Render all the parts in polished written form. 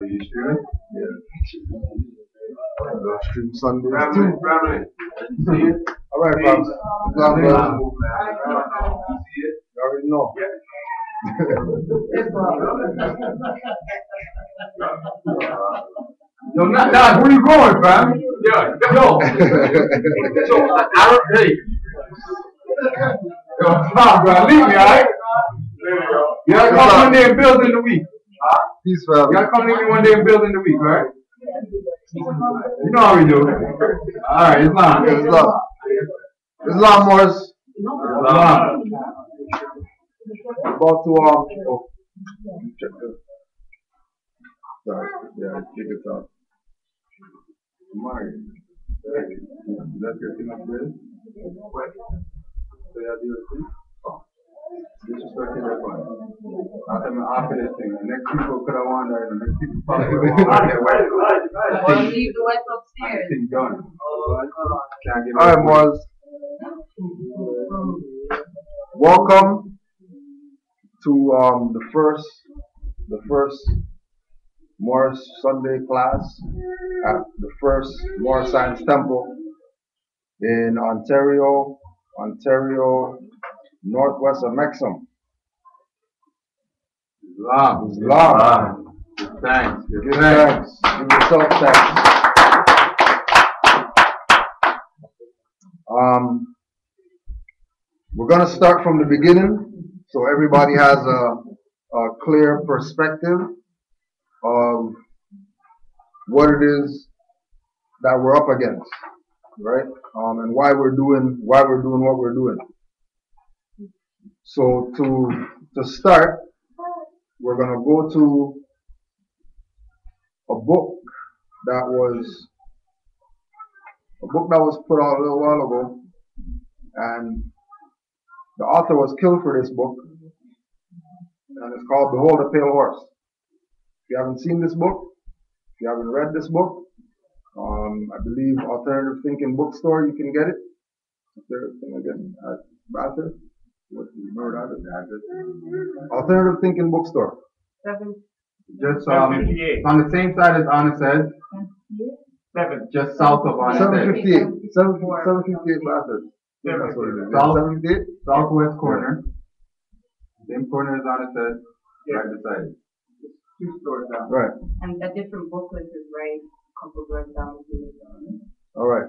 You streaming? Yeah. Stream Sundays Family, too. family. You see it? Alright, Peace. Pops. What's up, brother? You see it? You already know. Yo, not Dad, where you going, fam? Yo. So, Arab day. Yo, stop, bro. Leave me, alright? You gotta come one day and build in the week. Peace, You family. gotta come to me one day and build in the week, right? You know how we do. Alright, Islam. Islam. Islam, Morris. Islam. About to, check this. Sorry. Yeah, check it out. Mark. That's your thing up there? So, yeah, do it, please. Disrespecting that one. After me after this thing, the next people could have won that, the next people probably would have won that. Leave the West upstairs. Thing done. Can't give Alright, Mars. Welcome to the first Morris Sunday class at the first Morris Science Temple in Ontario, northwest of Maxim. Islam. Give Thanks. thanks. Give yourself thanks. We're gonna start from the beginning, so everybody has a clear perspective of what it is that we're up against, right? And why we're doing what we're doing. So to start, we're gonna go to a book that was put out a little while ago, and the author was killed for this book, and it's called Behold a Pale Horse. If you haven't seen this book, if you haven't read this book, I believe Alternative Thinking Bookstore, you can get it. Alternative Thinking Bookstore. Just on the same side as Honest said. Just south of Honest said. 758. 758 Bathurst. That's what it is. 758? Southwest corner. Same corner as Honest said. Right beside. Two stores down. Right. And a different booklet is right a couple doors down. Alright,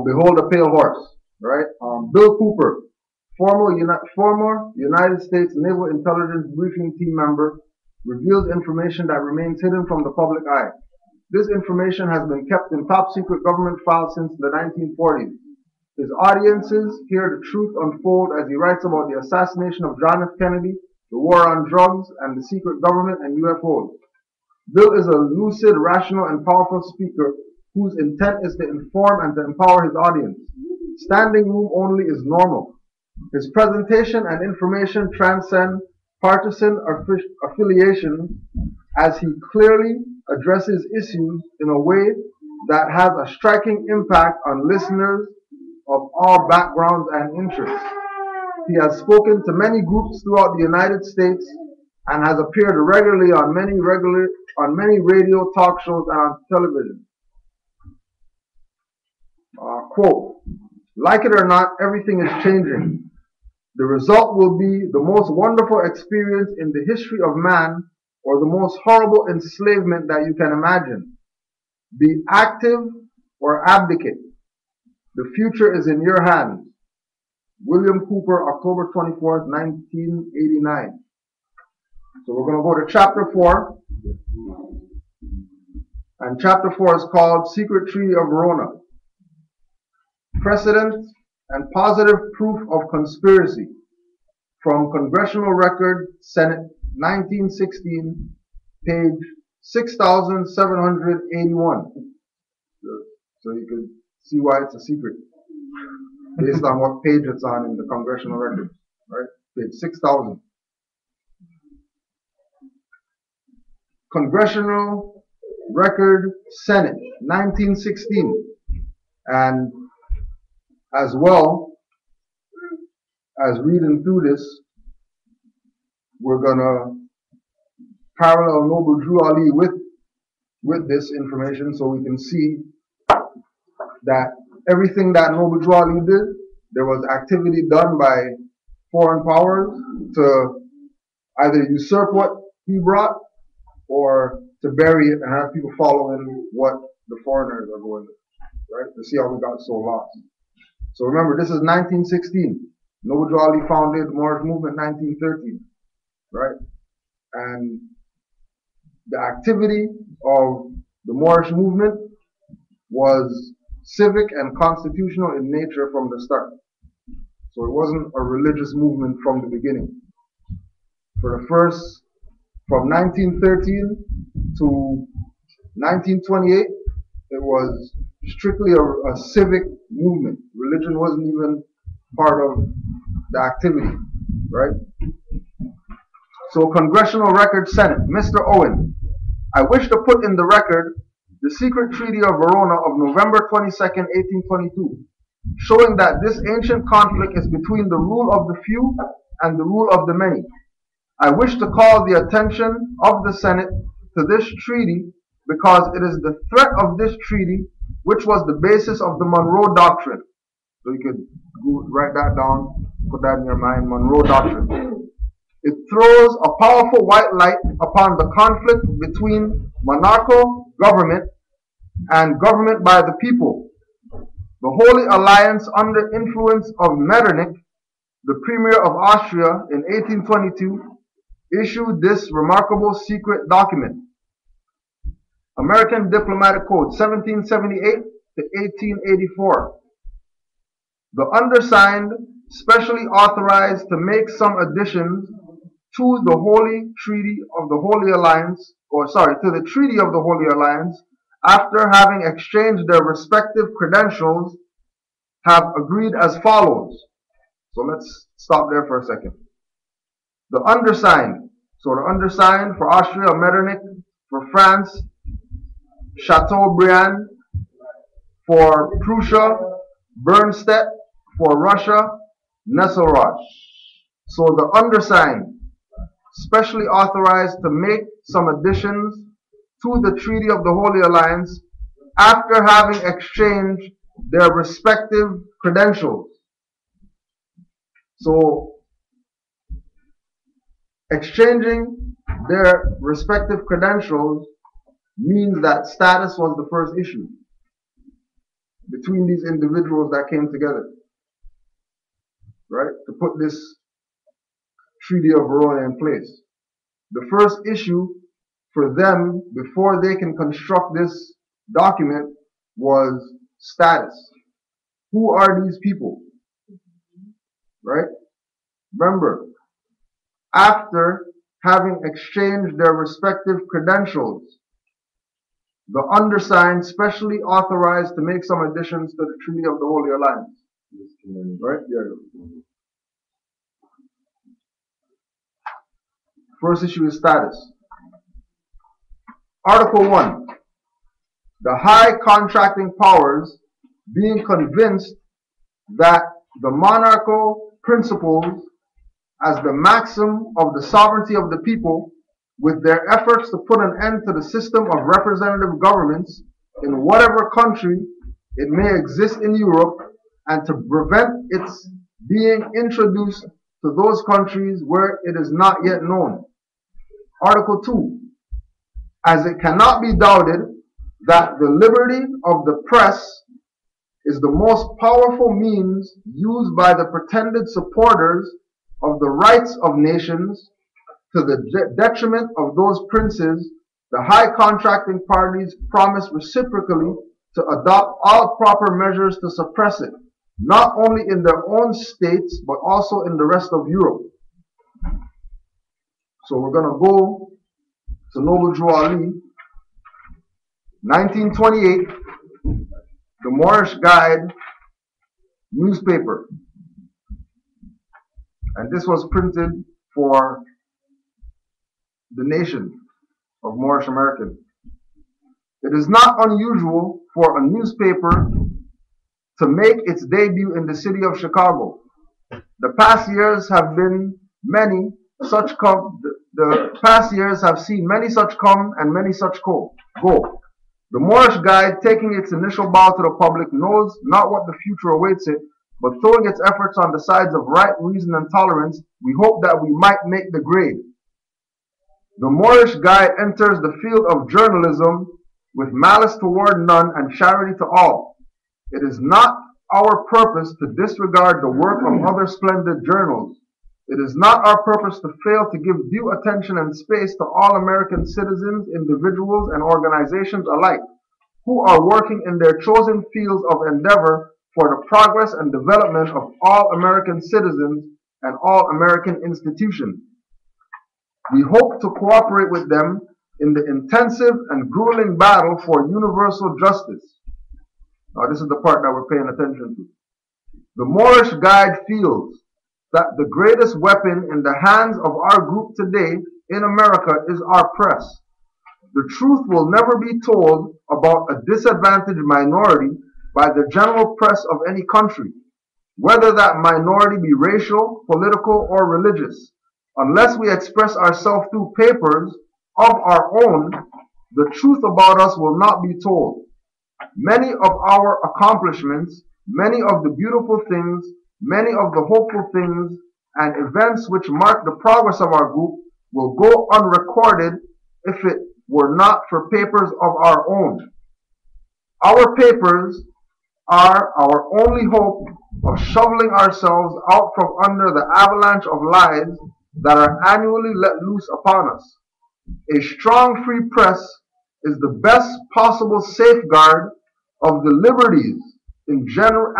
Behold a Pale Horse, right? Bill Cooper, former United States Naval Intelligence Briefing Team member, reveals information that remains hidden from the public eye. This information has been kept in top secret government files since the 1940s. His audiences hear the truth unfold as he writes about the assassination of John F. Kennedy, the war on drugs, and the secret government and UFOs. Bill is a lucid, rational, and powerful speaker whose intent is to inform and to empower his audience. Standing room only is normal. His presentation and information transcend partisan affiliations as he clearly addresses issues in a way that has a striking impact on listeners of all backgrounds and interests. He has spoken to many groups throughout the United States and has appeared regularly on many radio talk shows and on television. Quote, like it or not, everything is changing. The result will be the most wonderful experience in the history of man, or the most horrible enslavement that you can imagine. Be active or abdicate. The future is in your hands. William Cooper, October 24th, 1989. So we're going to go to chapter 4. And chapter 4 is called Secret Treaty of Verona. Precedent and positive proof of conspiracy. From Congressional Record, Senate, 1916, page 6781. So you can see why it's a secret, based on what page it's on in the Congressional Record, right? Page 6000. Congressional Record, Senate, 1916. And as well as reading through this, we're gonna parallel Noble Drew Ali with this information so we can see that everything that Noble Drew Ali did, there was activity done by foreign powers to either usurp what he brought or to bury it and have people following what the foreigners are going with, right? To see how we got so lost. So remember, this is 1916. Noble Drew Ali founded the Moorish movement in 1913, right? And the activity of the Moorish movement was civic and constitutional in nature from the start. So it wasn't a religious movement from the beginning. From 1913 to 1928, it was strictly a civic movement. Religion wasn't even part of the activity, right? So Congressional Record Senate, Mr. Owen, I wish to put in the record the secret treaty of Verona of November 22nd, 1822, showing that this ancient conflict is between the rule of the few and the rule of the many. I wish to call the attention of the Senate to this treaty because it is the threat of this treaty which was the basis of the Monroe Doctrine. So you could write that down, put that in your mind, Monroe Doctrine. It throws a powerful white light upon the conflict between monarchical government and government by the people. The Holy Alliance under influence of Metternich, the Premier of Austria in 1822, issued this remarkable secret document. American Diplomatic Code 1778 to 1884. The undersigned specially authorized to make some additions to the Holy Treaty of the Holy Alliance, to the Treaty of the Holy Alliance, after having exchanged their respective credentials, have agreed as follows. So let's stop there for a second. The undersigned. So the undersigned for Austria, Metternich; for France, Chateaubriand; for Prussia, Bernstedt; for Russia, Nesselrode. So the undersigned, specially authorized to make some additions to the Treaty of the Holy Alliance after having exchanged their respective credentials. So exchanging their respective credentials means that status was the first issue between these individuals that came together, right, to put this Treaty of Verona in place. The first issue for them before they can construct this document was status. Who are these people? Right? Remember, after having exchanged their respective credentials, the undersigned specially authorized to make some additions to the Treaty of the Holy Alliance. Right? Yeah. First issue is status. Article 1. The high contracting powers, being convinced that the monarchical principles as the maxim of the sovereignty of the people, with their efforts to put an end to the system of representative governments in whatever country it may exist in Europe, and to prevent its being introduced to those countries where it is not yet known. Article 2. As it cannot be doubted that the liberty of the press is the most powerful means used by the pretended supporters of the rights of nations to the detriment of those princes, the high contracting parties promise reciprocally to adopt all proper measures to suppress it, not only in their own states, but also in the rest of Europe. So we're going to go to Noble Drew Ali, 1928, the Moorish Guide newspaper. And this was printed for the nation of Moorish American. It is not unusual for a newspaper to make its debut in the city of Chicago. The past years have been many such the past years have seen many such come and many such go. The Moorish guide, taking its initial bow to the public, knows not what the future awaits it, but throwing its efforts on the sides of right reason and tolerance, we hope that we might make the grade. The Moorish guide enters the field of journalism with malice toward none and charity to all. It is not our purpose to disregard the work of other splendid journals. It is not our purpose to fail to give due attention and space to all American citizens, individuals, and organizations alike who are working in their chosen fields of endeavor for the progress and development of all American citizens and all American institutions. We hope to cooperate with them in the intensive and grueling battle for universal justice. Now, this is the part that we're paying attention to. The Moorish guide feels that the greatest weapon in the hands of our group today in America is our press. The truth will never be told about a disadvantaged minority by the general press of any country, whether that minority be racial, political, or religious. Unless we express ourselves through papers of our own, the truth about us will not be told. Many of our accomplishments, many of the beautiful things, many of the hopeful things and events which mark the progress of our group will go unrecorded if it were not for papers of our own. Our papers are our only hope of shoveling ourselves out from under the avalanche of lies that are annually let loose upon us. A strong free press is the best possible safeguard of the liberties in general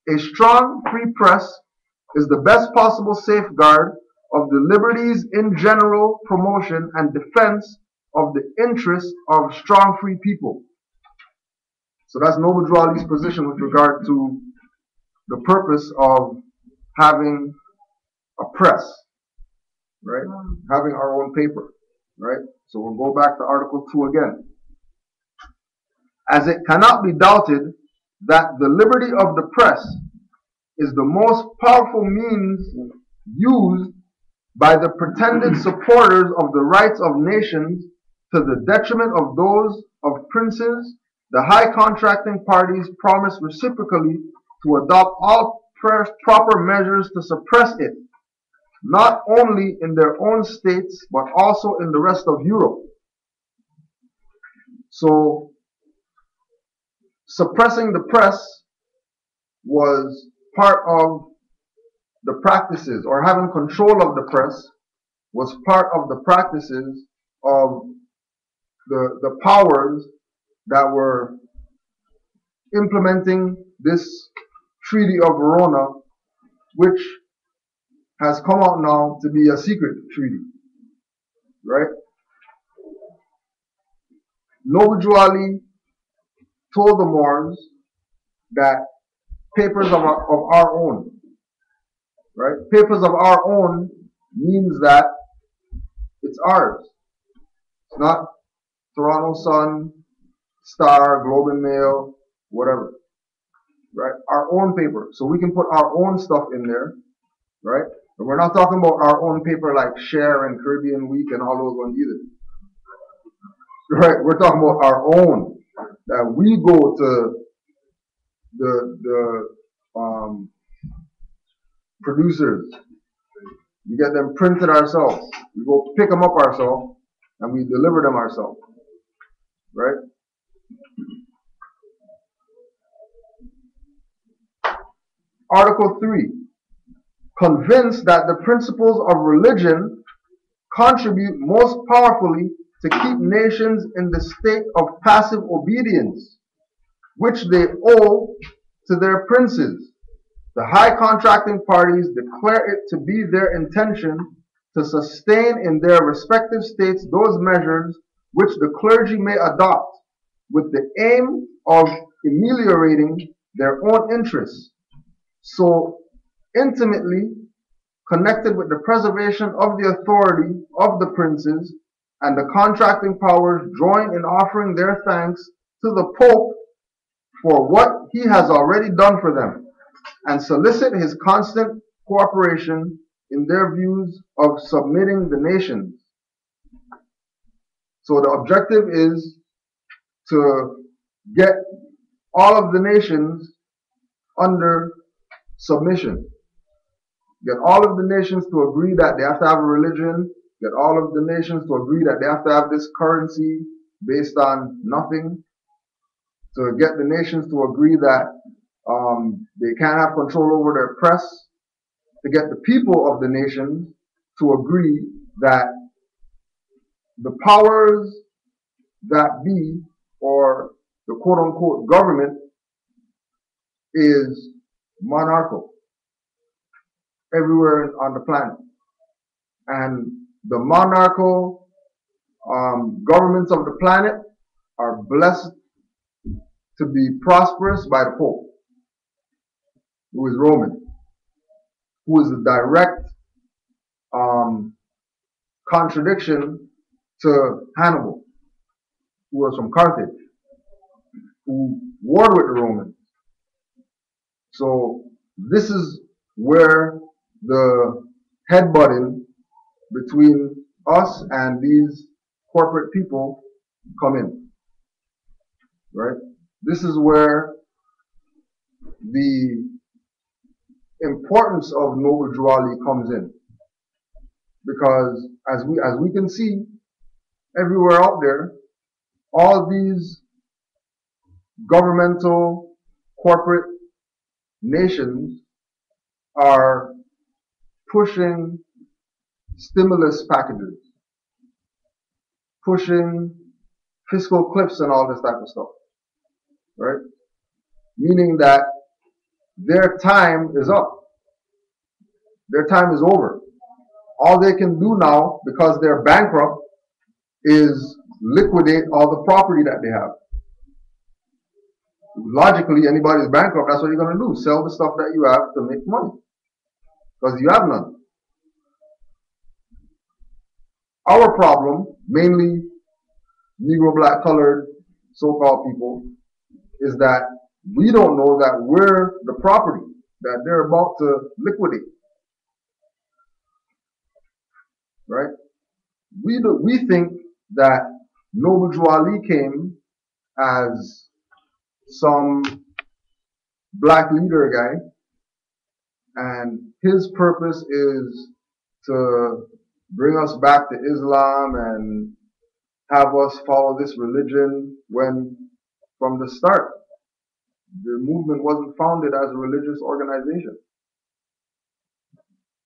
a strong free press is the best possible safeguard of the liberties in general promotion and defense of the interests of strong free people. So that's Noble Drew Ali's position with regard to the purpose of having a press, right? Having our own paper, right? So we'll go back to Article 2 again. As it cannot be doubted that the liberty of the press is the most powerful means used by the pretended supporters of the rights of nations to the detriment of those of princes, the high contracting parties promise reciprocally to adopt all proper measures to suppress it, not only in their own states, but also in the rest of Europe. So, suppressing the press was part of the practices, or having control of the press was part of the practices of the powers that were implementing this Treaty of Verona, which has come out now to be a secret treaty, right? Noble Drew Ali told the Moors that papers of our own, right? Papers of our own means that it's ours. It's not Toronto Sun, Star, Globe and Mail, whatever, right? Our own paper. So we can put our own stuff in there, right? And we're not talking about our own paper like Share and Caribbean Week and all those ones either. Right? We're talking about our own. That we go to the producers. We get them printed ourselves. We go pick them up ourselves and we deliver them ourselves. Right? Article 3. Convinced that the principles of religion contribute most powerfully to keep nations in the state of passive obedience, which they owe to their princes. The high contracting parties declare it to be their intention to sustain in their respective states those measures which the clergy may adopt, with the aim of ameliorating their own interests, so intimately connected with the preservation of the authority of the princes, and the contracting powers join in offering their thanks to the Pope for what he has already done for them, and solicit his constant cooperation in their views of submitting the nations. So the objective is to get all of the nations under submission. Get all of the nations to agree that they have to have a religion. Get all of the nations to agree that they have to have this currency based on nothing. To get the nations to agree that they can't have control over their press. To get the people of the nations to agree that the powers that be, or the quote-unquote government, is monarchical everywhere on the planet. And the monarchical governments of the planet are blessed to be prosperous by the Pope, who is Roman, who is a direct contradiction to Hannibal, who was from Carthage, who warred with the Romans. So this is where the headbutting between us and these corporate people come in, right? This is where the importance of noble duality comes in, because as we can see everywhere out there, all these governmental corporate nations are pushing stimulus packages, pushing fiscal cliffs and all this type of stuff, right? Meaning that their time is up. Their time is over. All they can do now, because they're bankrupt, is liquidate all the property that they have. Logically, anybody who's bankrupt, that's what you're going to do. Sell the stuff that you have to make money, because you have none. Our problem, mainly Negro, black, colored, so-called people, is that we don't know that we're the property that they're about to liquidate. Right? We think that Noble Drew Ali came as some black leader guy, and his purpose is to bring us back to Islam and have us follow this religion, when from the start the movement wasn't founded as a religious organization.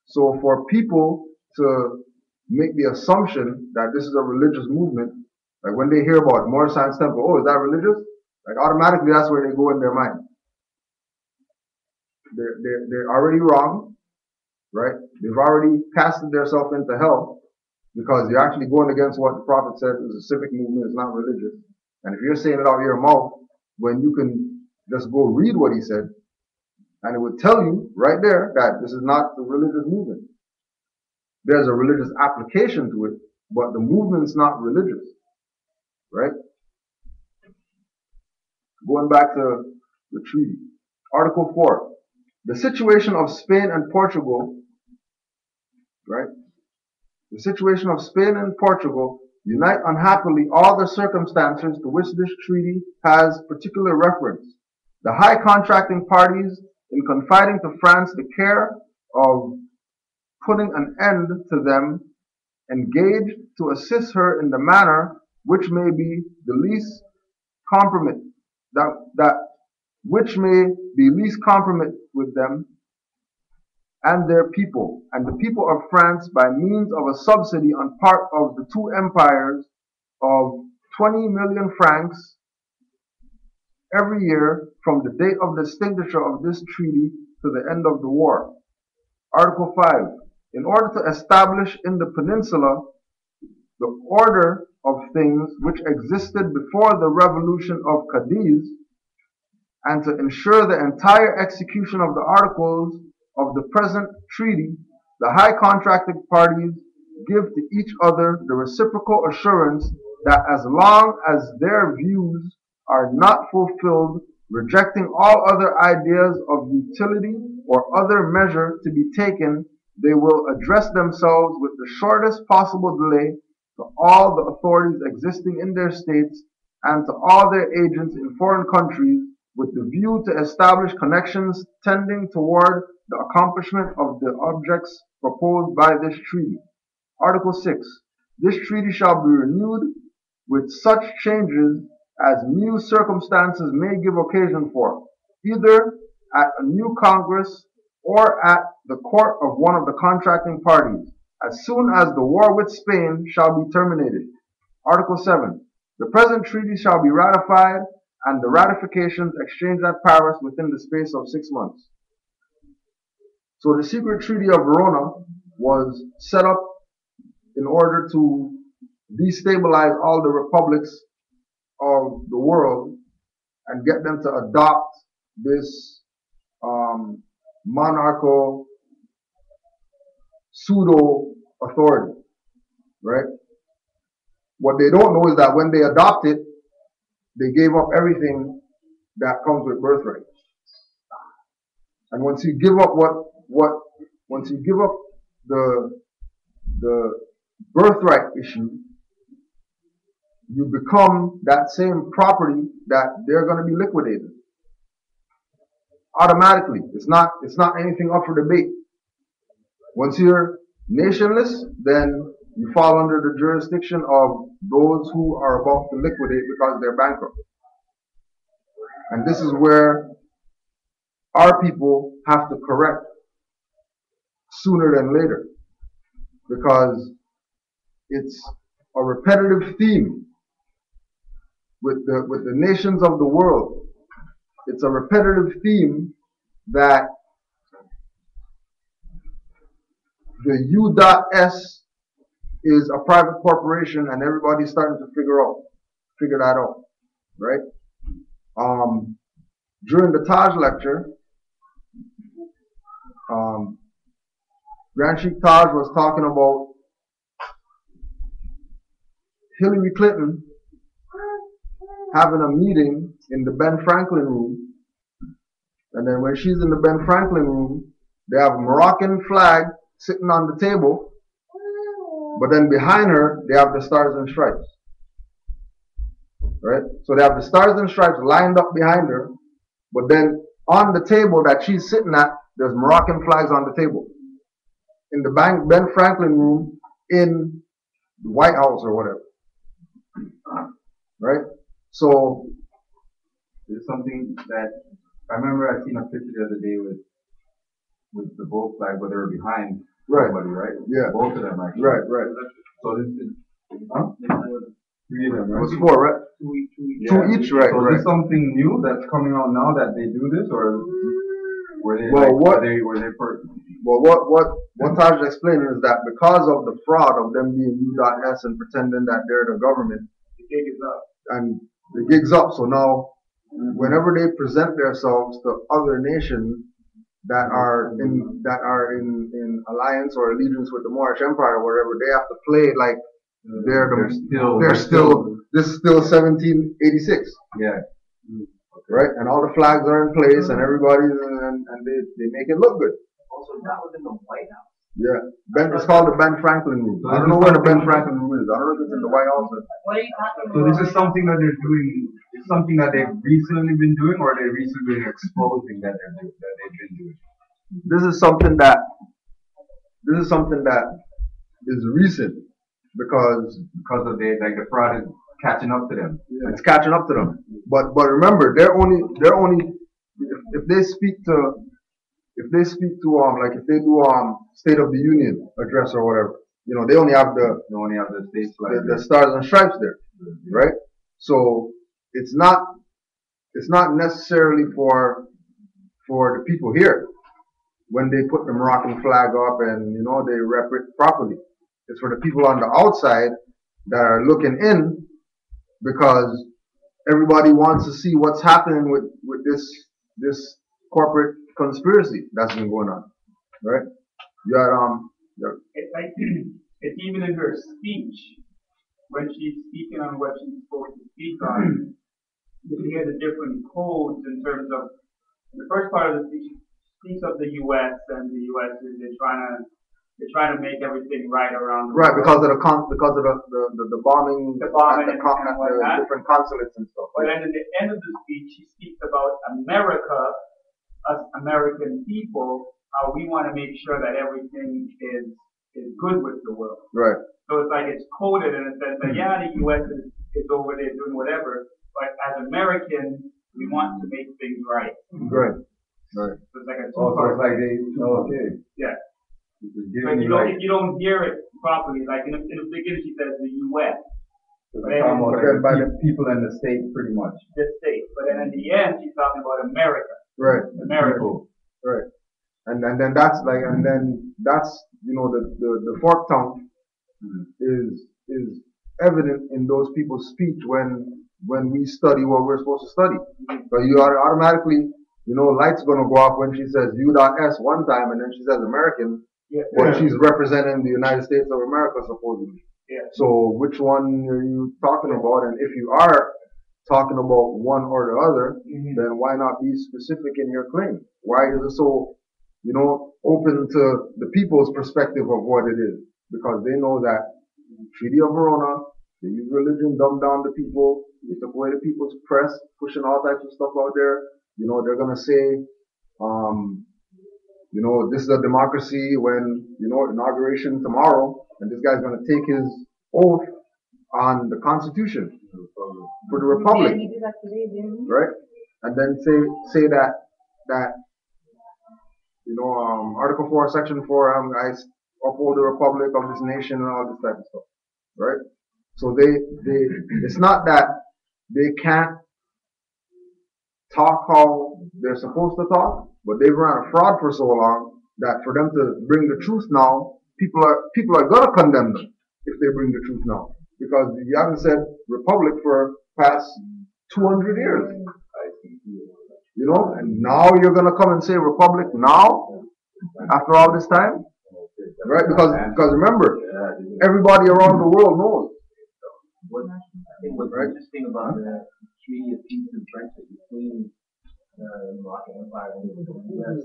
So for people to make the assumption that this is a religious movement, like when they hear about Moorish Science Temple, oh, is that religious? Like automatically that's where they go in their mind. They're already wrong, right? They've already casted themselves into hell, because you're actually going against what the Prophet said is a civic movement, it's not religious. And if you're saying it out of your mouth, when you can just go read what he said, and it would tell you right there that this is not the religious movement. There's a religious application to it, but the movement's not religious, right? Going back to the treaty. Article 4. The situation of Spain and Portugal, right? The situation of Spain and Portugal unite unhappily all the circumstances to which this treaty has particular reference. The high contracting parties, in confiding to France the care of putting an end to them, engaged to assist her in the manner which may be the least compromise, which may be least compromise with them and their people, and the people of France, by means of a subsidy on part of the two empires of 20 million francs every year from the date of the extinguisher of this treaty to the end of the war. Article 5. In order to establish in the peninsula the order of things which existed before the revolution of Cadiz, and to ensure the entire execution of the articles of the present treaty, the high contracting parties give to each other the reciprocal assurance that as long as their views are not fulfilled, rejecting all other ideas of utility or other measure to be taken, they will address themselves with the shortest possible delay to all the authorities existing in their states and to all their agents in foreign countries with the view to establish connections tending toward the accomplishment of the objects proposed by this treaty. Article 6. This treaty shall be renewed with such changes as new circumstances may give occasion for, either at a new Congress or at the court of one of the contracting parties, as soon as the war with Spain shall be terminated. Article 7. The present treaty shall be ratified and the ratifications exchanged at Paris within the space of 6 months. So the secret treaty of Verona was set up in order to destabilize all the republics of the world and get them to adopt this monarchical pseudo authority, right? What they don't know is that when they adopt it, they gave up everything that comes with birthright. And once you give up once you give up the birthright issue, you become that same property that they're going to be liquidated automatically. It's not anything up for debate. Once you're nationless, then you fall under the jurisdiction of those who are about to liquidate because they're bankrupt. And this is where our people have to correct sooner than later, because it's a repetitive theme with the nations of the world. It's a repetitive theme that the U.S. is a private corporation, and everybody's starting to figure that out, right? During the Taj lecture, Grand Sheikh Taj was talking about Hillary Clinton having a meeting in the Ben Franklin room, and then when she's in the Ben Franklin room, they have a Moroccan flag sitting on the table, but then behind her they have the Stars and Stripes, right? So they have the Stars and Stripes lined up behind her, but then on the table that she's sitting at, there's Moroccan flags on the table in the Ben Franklin room in the White House or whatever, right? So there's something that I remember I seen a picture the other day with the both flags, but they were behind somebody, right? Yeah. Both of them actually. Right. So this is, huh? 3 of them, right? It was 4, right? Two each, right? So is this something new that's coming out now that they do this, or were they what Taj is explaining is that because of the fraud of them being U.S. and pretending that they're the government, the gig is up. And the gig's up. So now, whenever they present themselves to other nations that are in alliance or allegiance with the Moorish Empire or whatever, they have to play like this is still 1786. Yeah. Right? And all the flags are in place and everybody and they make it look good. Also, that was in the White House. Yeah. It's called the Ben Franklin room. I don't know where the Ben Franklin room is. I don't know if it's in the White House. What are you talking about? So this is something that they're doing. It's something that they've recently been doing, or they've recently been exposing that they've been doing. This is something that is recent because of the fraud is catching up to them. Yeah. It's catching up to them. But remember, they're only if they speak to like if they do State of the Union address or whatever, they only have the state flag, the Stars and Stripes there, right? So it's not necessarily for the people here when they put the Moroccan flag up and they rep it properly. It's for the people on the outside that are looking in, because everybody wants to see what's happening with this corporate conspiracy that's been going on, right? It's like it's even in her speech when she's speaking on what she's supposed to speak on. You can hear the different codes in terms of the first part of the speech speaks of the U.S. and the U.S. is they're trying to They're trying to make everything right around the Right, world. because of the bombing, The bombing at and whatnot. the different consulates and stuff. But then at the end of the speech, she speaks about America, us American people, how we want to make sure that everything is good with the world. Right. So it's like it's coded in a sense that yeah, the U.S. is over there doing whatever, but as Americans, we want to make things right. Right. Right. So it's like a Oh, so two-part. it's like they, okay. Yeah. It's But giving you you like, don't hear it properly. Like in the beginning, she says the U.S. so they're talking about But then by like the people in the state pretty much. the state, but then in the end, she's talking about America. Right. America. People. Right. And then that's like, and then that's, you know, the fork tongue is evident in those people's speech when we study what we're supposed to study. But you are automatically, you know, light's gonna go off when she says U.S. one time and then she says American, Yeah. but she's representing the United States of America supposedly. Yeah. So which one are you talking about? And if you are talking about one or the other, then why not be specific in your claim? Why is it so, you know, open to the people's perspective of what it is? Because they know that Treaty of Verona, they use religion, dumb down the people, they took away the people's press, pushing all types of stuff out there. You know, they're gonna say, you know, this is a democracy when, you know, inauguration tomorrow, and this guy's gonna take his oath on the Constitution for the Republic, Yeah, he did that today, didn't he? right? And then say that you know, Article 4, Section 4, I uphold the Republic of this nation and all this type of stuff, right? So it's not that they can't talk how they're supposed to talk, but they've run a fraud for so long that for them to bring the truth now, people are gonna condemn them if they bring the truth now. Because you haven't said Republic for past 200 years. You know, and now you're gonna come and say Republic now, after all this time? Right? Because remember, everybody around the world knows. I think what's interesting about the Treaty of Peace and Friendship between the Moroccan Empire and the U.S.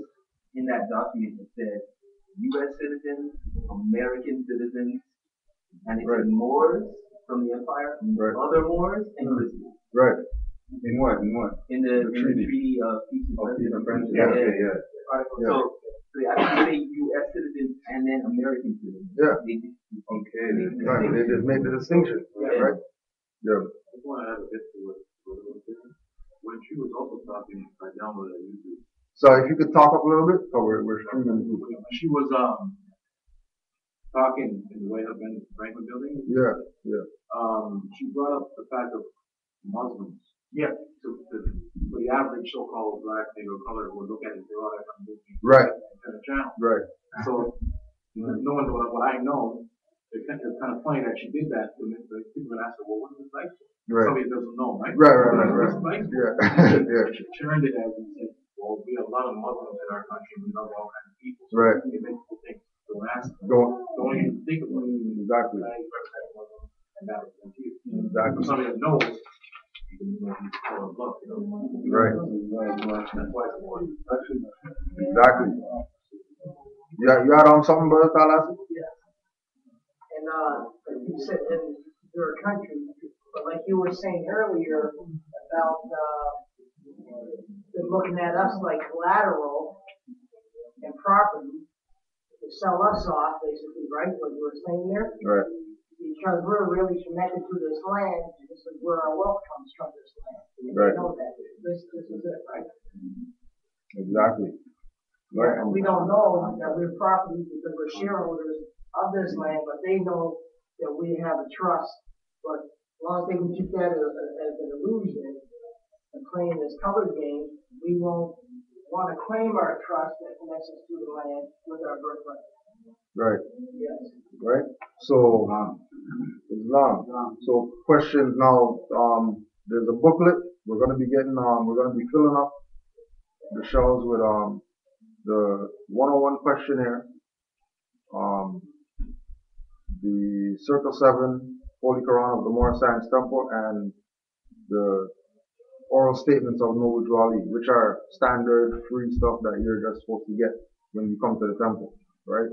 in that document it said U.S. citizens, American citizens, and it said Moors from the empire, other Moors, and Christians. Right. In what? In the Treaty of Peace and Friendship. Yeah. So they actually say U.S. citizens and then American citizens. Yeah. Okay. Right. They just made the distinction. Right? Yeah. I just want to add a bit to what when she was also talking, I downloaded a YouTube. So if you could talk up a little bit, so we're streaming. She was talking in the way of Ben Franklin building. Yeah. She brought up the fact of Muslims. Yeah. For the average so-called black, nigger, color would look at it and say, "Oh, that's not movie." Right. Channel. Right. So knowing what I know, it's kind of funny that she did that. So people would ask her, "Well, what is this like?" Right. Somebody doesn't know, right? Right. Yeah. Yeah. She turned it as and said, well, we have a lot of Muslims in our country. We love all kinds of people. So Right. we make people think. Don't ask them. Don't Don't even think about it. exactly. And that was the key. Exactly. Somebody that knows, you know, he's full of love, you know. Right. That's why it's important. Exactly. Yeah, you had something, brother Talas? And you said in your country, but like you were saying earlier about they're looking at us like collateral and property to sell us off, basically, right? What you were saying there, Right. because we're really connected to this land. This is where our wealth comes from. This land. And Right. they know that. This is it, right? Exactly. Right. And we don't know that we're property because we're shareholders of this land, but they know that we have a trust. But as long as they can keep that as an illusion and playing this covered game, we won't want to claim our trust that connects us to the land with our birthright. Right. Yes. Right. So Islam. So questions now. There's a booklet. We're gonna be getting. We're gonna be filling up the shelves with the 101 questionnaire, the Circle 7 Holy Quran of the Moor Science Temple, and the oral statements of Noble Drew Ali, which are standard free stuff that you're just supposed to get when you come to the temple, right?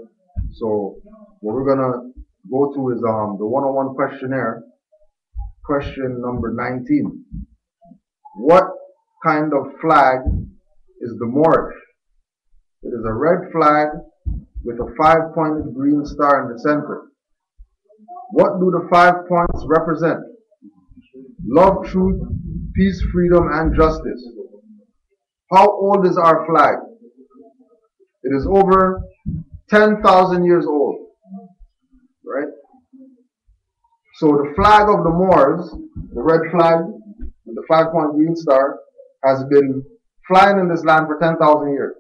So what we're gonna go to is the 101 questionnaire, question number 19. What kind of flag is the Moorish? It is a red flag with a 5-pointed green star in the center. What do the 5 points represent? Love, truth, peace, freedom, and justice. How old is our flag? It is over 10,000 years old, right? So the flag of the Moors, the red flag with the 5-point green star, has been flying in this land for 10,000 years,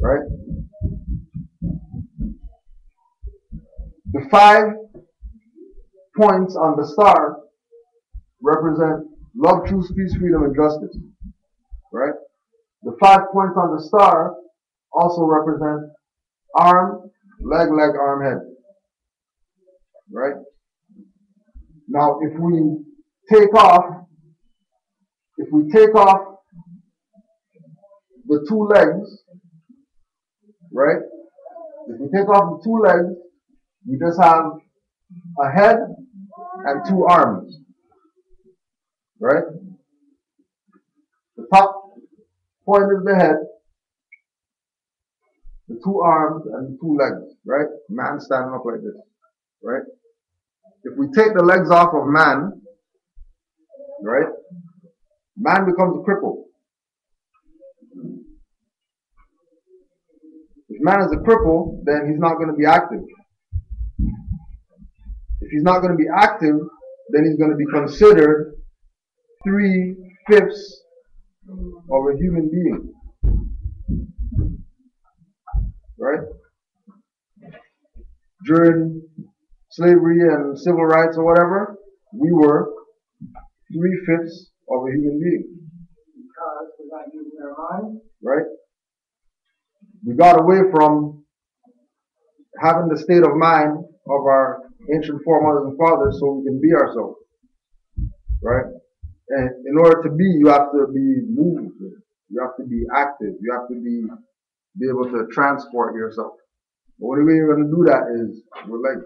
right? The 5 points on the star represent love, truth, peace, freedom, and justice, right? The 5 points on the star also represent arm, leg, arm, head, right? Now, if we take off the 2 legs, right? If we take off the 2 legs, we just have a head and 2 arms, right? The top point is the head, the 2 arms and the 2 legs, right? Man standing up like this, right? If we take the legs off of man, right? Man becomes a cripple. If man is a cripple, then he's not going to be active. If he's not going to be active, then he's going to be considered 3/5 of a human being. Right? During slavery and civil rights or whatever, we were 3/5 of a human being. Because we're not using our mind. Right? We got away from having the state of mind of our ancient foremothers and fathers so we can be ourselves. Right? And in order to be, you have to be moved. You have to be active. You have to be able to transport yourself. The only way you're going to do that is with legs.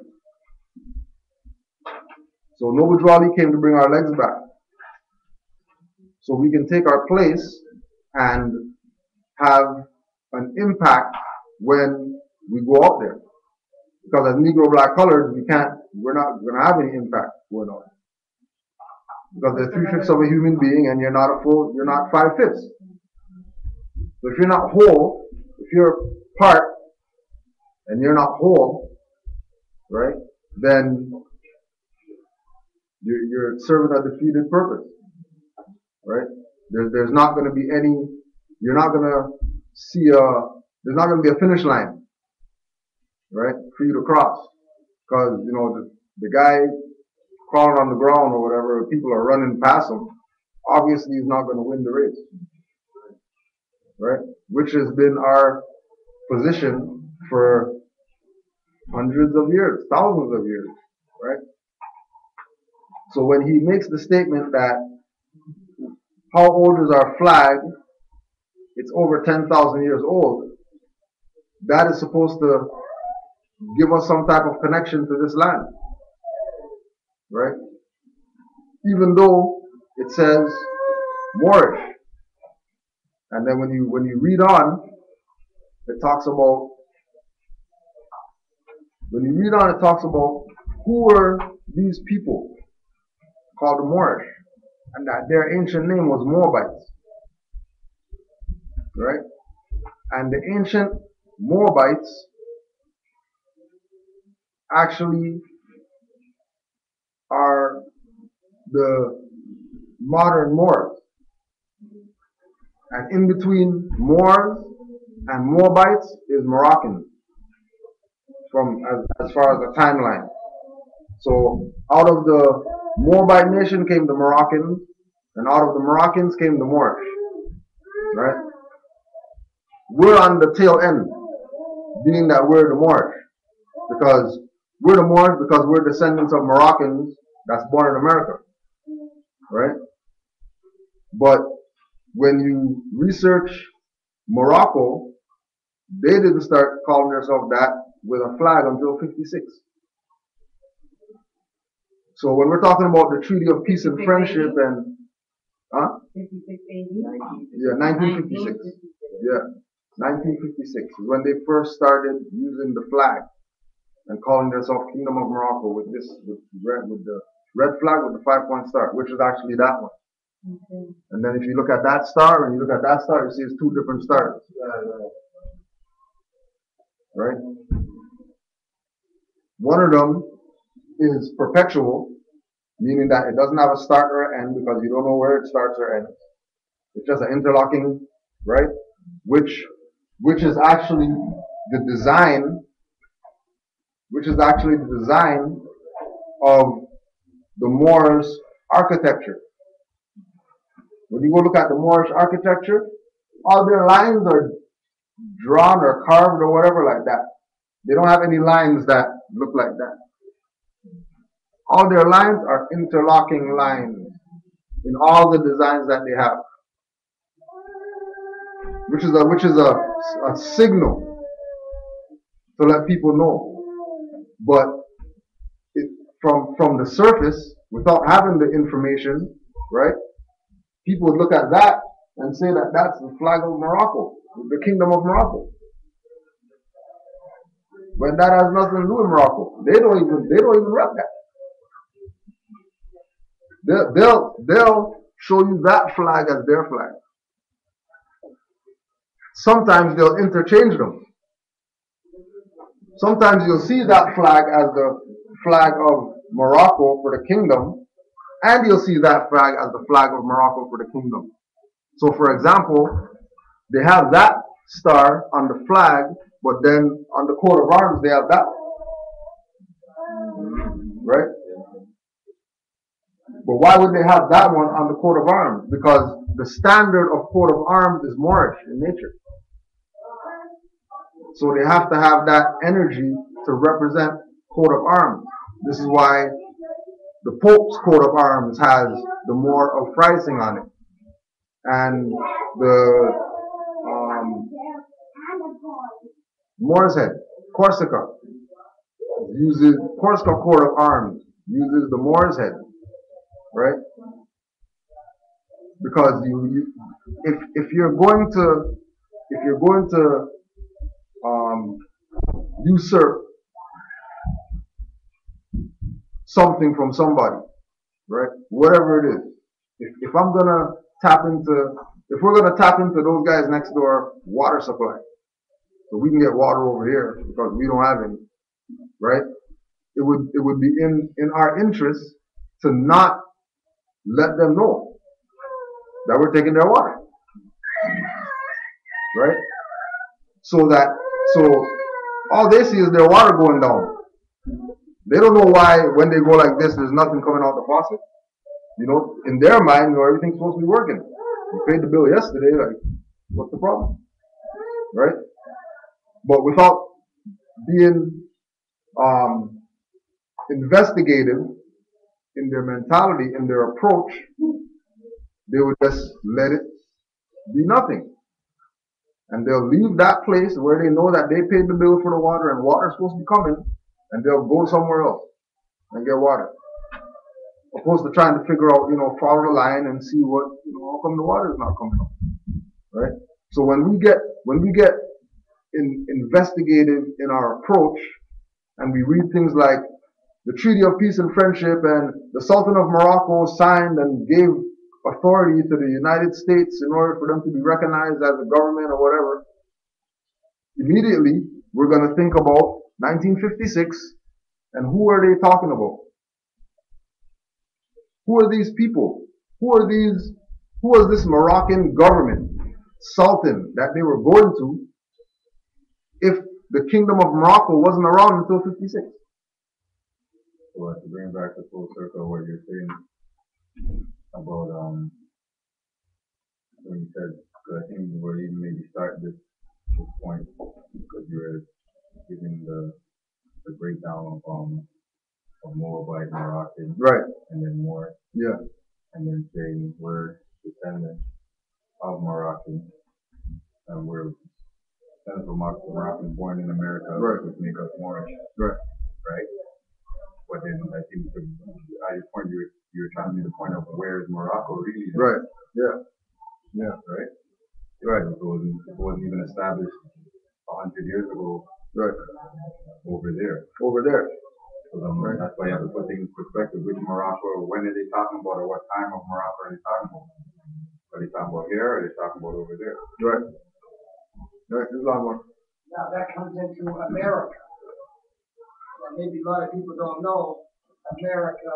So Noble Drew Ali came to bring our legs back. So we can take our place and have an impact when we go out there. Because as Negro black colors, we're not going to have any impact going on. Because they're 3/5 of a human being and you're not 5/5. So if you're not whole, if you're part and you're not whole, right, then you're serving a defeated purpose, right? There's not going to be any, you're not going to see there's not going to be a finish line, right, for you to cross. Because, you know, the guy crawling on the ground or whatever, people are running past him, obviously he's not going to win the race, right? Which has been our position for hundreds of years, thousands of years, right? So when he makes the statement that how old is our flag? It's over 10,000 years old. That is supposed to give us some type of connection to this land, right? Even though it says Moorish, and then when you read on, it talks about who were these people called the Moorish, and that their ancient name was Moabites, right? And the ancient Moabites actually are the modern Moors. And in between Moors and Moabites is Moroccans, from as far as the timeline. So out of the Moabite nation came the Moroccans, and out of the Moroccans came the Moorish, right? We're on the tail end, being that we're the Moorish, because we're the Moors because we're descendants of Moroccans that's born in America, right? But when you research Morocco, They didn't start calling themselves that with a flag until 56. So when we're talking about the Treaty of Peace and Friendship and, 56 AD? yeah, 1956. Yeah, 1956 is when they first started using the flag and calling themselves Kingdom of Morocco with the red flag with the 5-point star, which is actually that one. Okay. And then if you look at that star and you look at that star, you see it's two different stars. Right? One of them is perpetual, meaning that it doesn't have a start or end because you don't know where it starts or ends. It's just an interlocking, right? Which is actually the design, of the Moors architecture. When you go look at the Moorish architecture, all their lines are drawn or carved or whatever like that. They don't have any lines that look like that. All their lines are interlocking lines in all the designs that they have, which is a signal to let people know. But from the surface, without having the information, right? People would look at that and say that that's the flag of Morocco, the Kingdom of Morocco. When that has nothing to do with Morocco. They don't even rep that. They'll show you that flag as their flag. Sometimes they'll interchange them. Sometimes you'll see that flag as the flag of Morocco for the kingdom, and you'll see that flag as the flag of Morocco for the kingdom. So for example, they have that star on the flag, but then on the coat of arms they have that one. Right? But why would they have that one on the coat of arms? Because the standard of coat of arms is Moorish in nature. So they have to have that energy to represent coat of arms. This is why the Pope's coat of arms has the Moor of Freising on it. And the Moor's Head, Corsica, uses Corsica coat of arms, uses the Moor's Head, right? Because if you're going to usurp something from somebody, right? Whatever it is. If we're gonna tap into those guys next door water supply, so we can get water over here because we don't have any, right? It would be in our interest to not let them know that we're taking their water, right? So all they see is their water going down. They don't know why when they go like this, there's nothing coming out the faucet. You know, in their mind, everything's supposed to be working. You paid the bill yesterday, like, what's the problem? Right? But without being investigative in their mentality, in their approach, they would just let it be nothing. And they'll leave that place where they know that they paid the bill for the water and water's supposed to be coming, and they'll go somewhere else and get water. Opposed to trying to figure out, follow the line and see how come the water is not coming up, right? So when we get investigative in our approach, and we read things like the Treaty of Peace and Friendship, and the Sultan of Morocco signed and gave authority to the United States in order for them to be recognized as a government or whatever, immediately we're going to think about 1956, and who are they talking about? Who are these people? Who was this Moroccan government, Sultan, that they were going to if the Kingdom of Morocco wasn't around until 56? Well, to bring back the full circle of what you're saying about when you said, because I think we were even maybe start this point because you were giving the breakdown of Moabite, Moroccan, right, and then more, yeah, and then saying we're descendants of Moroccan, and we're descendants of Moroccans born in America, Right. which make us Moorish, Right. right? But then I think at your point you were trying to make the point of where is Morocco really? Right. Yeah. Yeah. Right. Right. It wasn't even established 100 years ago. Right. Over there. Over there. So Right. that's why you have to put things in perspective. Which Morocco? When are they talking about? Or what time of Morocco are they talking about? Are they talking about here? Or are they talking about over there? Right. Right. There's a lot more. Now that comes into America. Now, maybe a lot of people don't know America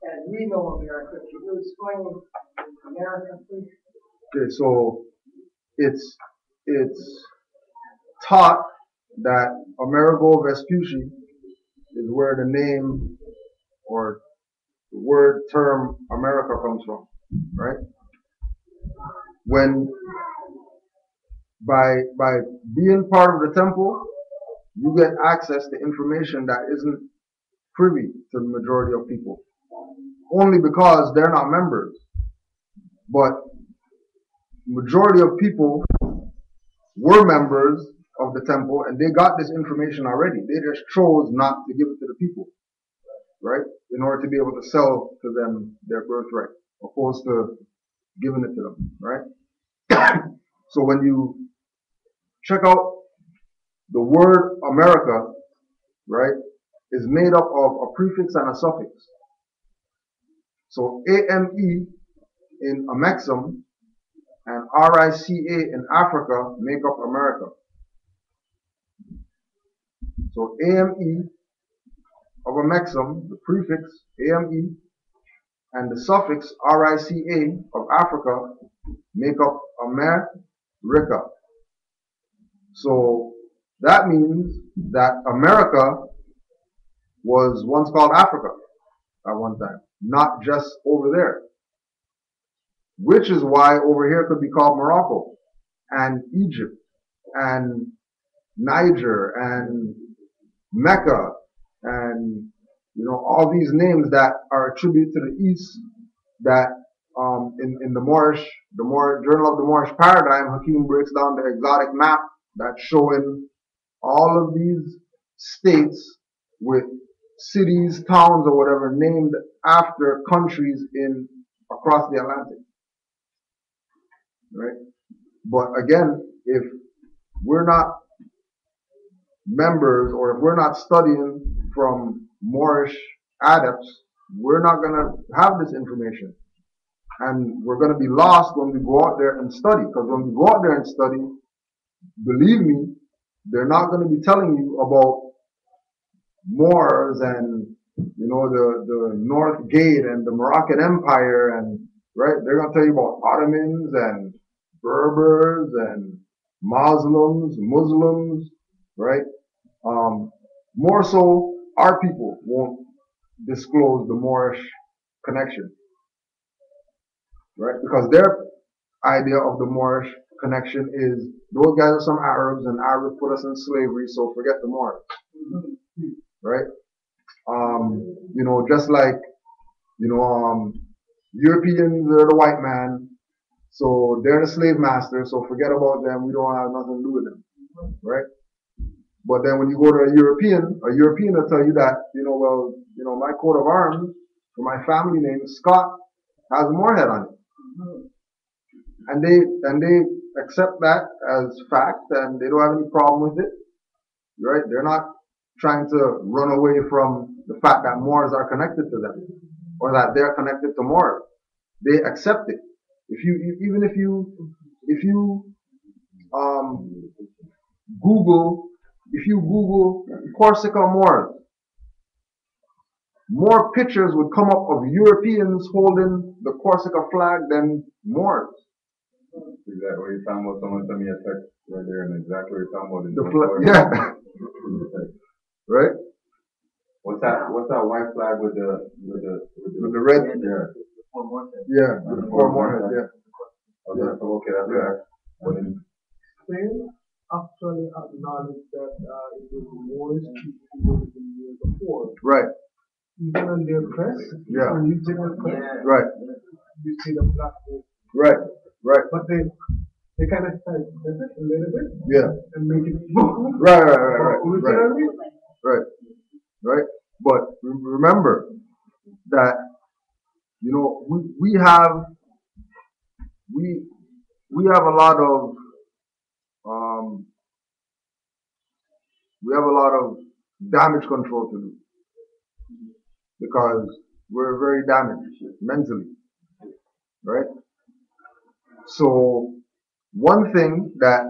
as we know America. Can you explain America, please? Okay, so it's taught that Amerigo Vespucci is where the name or the word term America comes from, right? When by being part of the temple, you get access to information that isn't privy to the majority of people. Only because they're not members. But majority of people were members of the temple and they got this information already. They just chose not to give it to the people, right? In order to be able to sell to them their birthright, opposed to giving it to them, right? So when you check out the word America, right, is made up of a prefix and a suffix. So AME in Amexem and RICA in Africa make up America. So AME of Amexem, the prefix AME, and the suffix RICA of Africa make up America. So that means that America was once called Africa at one time, not just over there. Which is why over here could be called Morocco and Egypt and Niger and Mecca and all these names that are attributed to the East that in the Journal of the Moorish Paradigm, Hakim breaks down the exotic map that's showing all of these states with cities, towns, or whatever named after countries across the Atlantic. Right? But again, if we're not members or if we're not studying from Moorish adepts, we're not going to have this information. And we're going to be lost when we go out there and study. Because when we go out there and study, believe me, they're not going to be telling you about Moors and the North Gate and the Moroccan Empire and right. They're going to tell you about Ottomans and Berbers and Muslims, right? More so, our people won't disclose the Moorish connection, right? Because their idea of the Moorish connection is those guys are some Arabs and Arabs put us in slavery, so forget the Moors, right? Just like, Europeans are the white man, so they're the slave master, so forget about them, we don't have nothing to do with them, right? But then when you go to a European will tell you that, my coat of arms for my family name, Scott, has a Moorhead on it. And they accept that as fact and they don't have any problem with it, right? They're not trying to run away from the fact that Moors are connected to them or that they're connected to Moors. They accept it. If you Google Corsica Moors, more pictures would come up of Europeans holding the Corsica flag than Moors. Exactly what you're talking about. Someone sent me a text right there, and exactly what you're talking about. The flag, yeah. Right? What's that white flag with the red? Yeah. Yeah, the four Moorhead, yeah. Okay, that's right. Spain actually acknowledged that it was the Moorish people who been here before. Right. Even on their press, Yeah. on regional press, Right. you see the black. Right. Right. But they they kind of flip it a little bit Yeah. and make it more. Right. But remember that, you know, we have a lot of um, damage control to do because we're very damaged mentally, right? So one thing that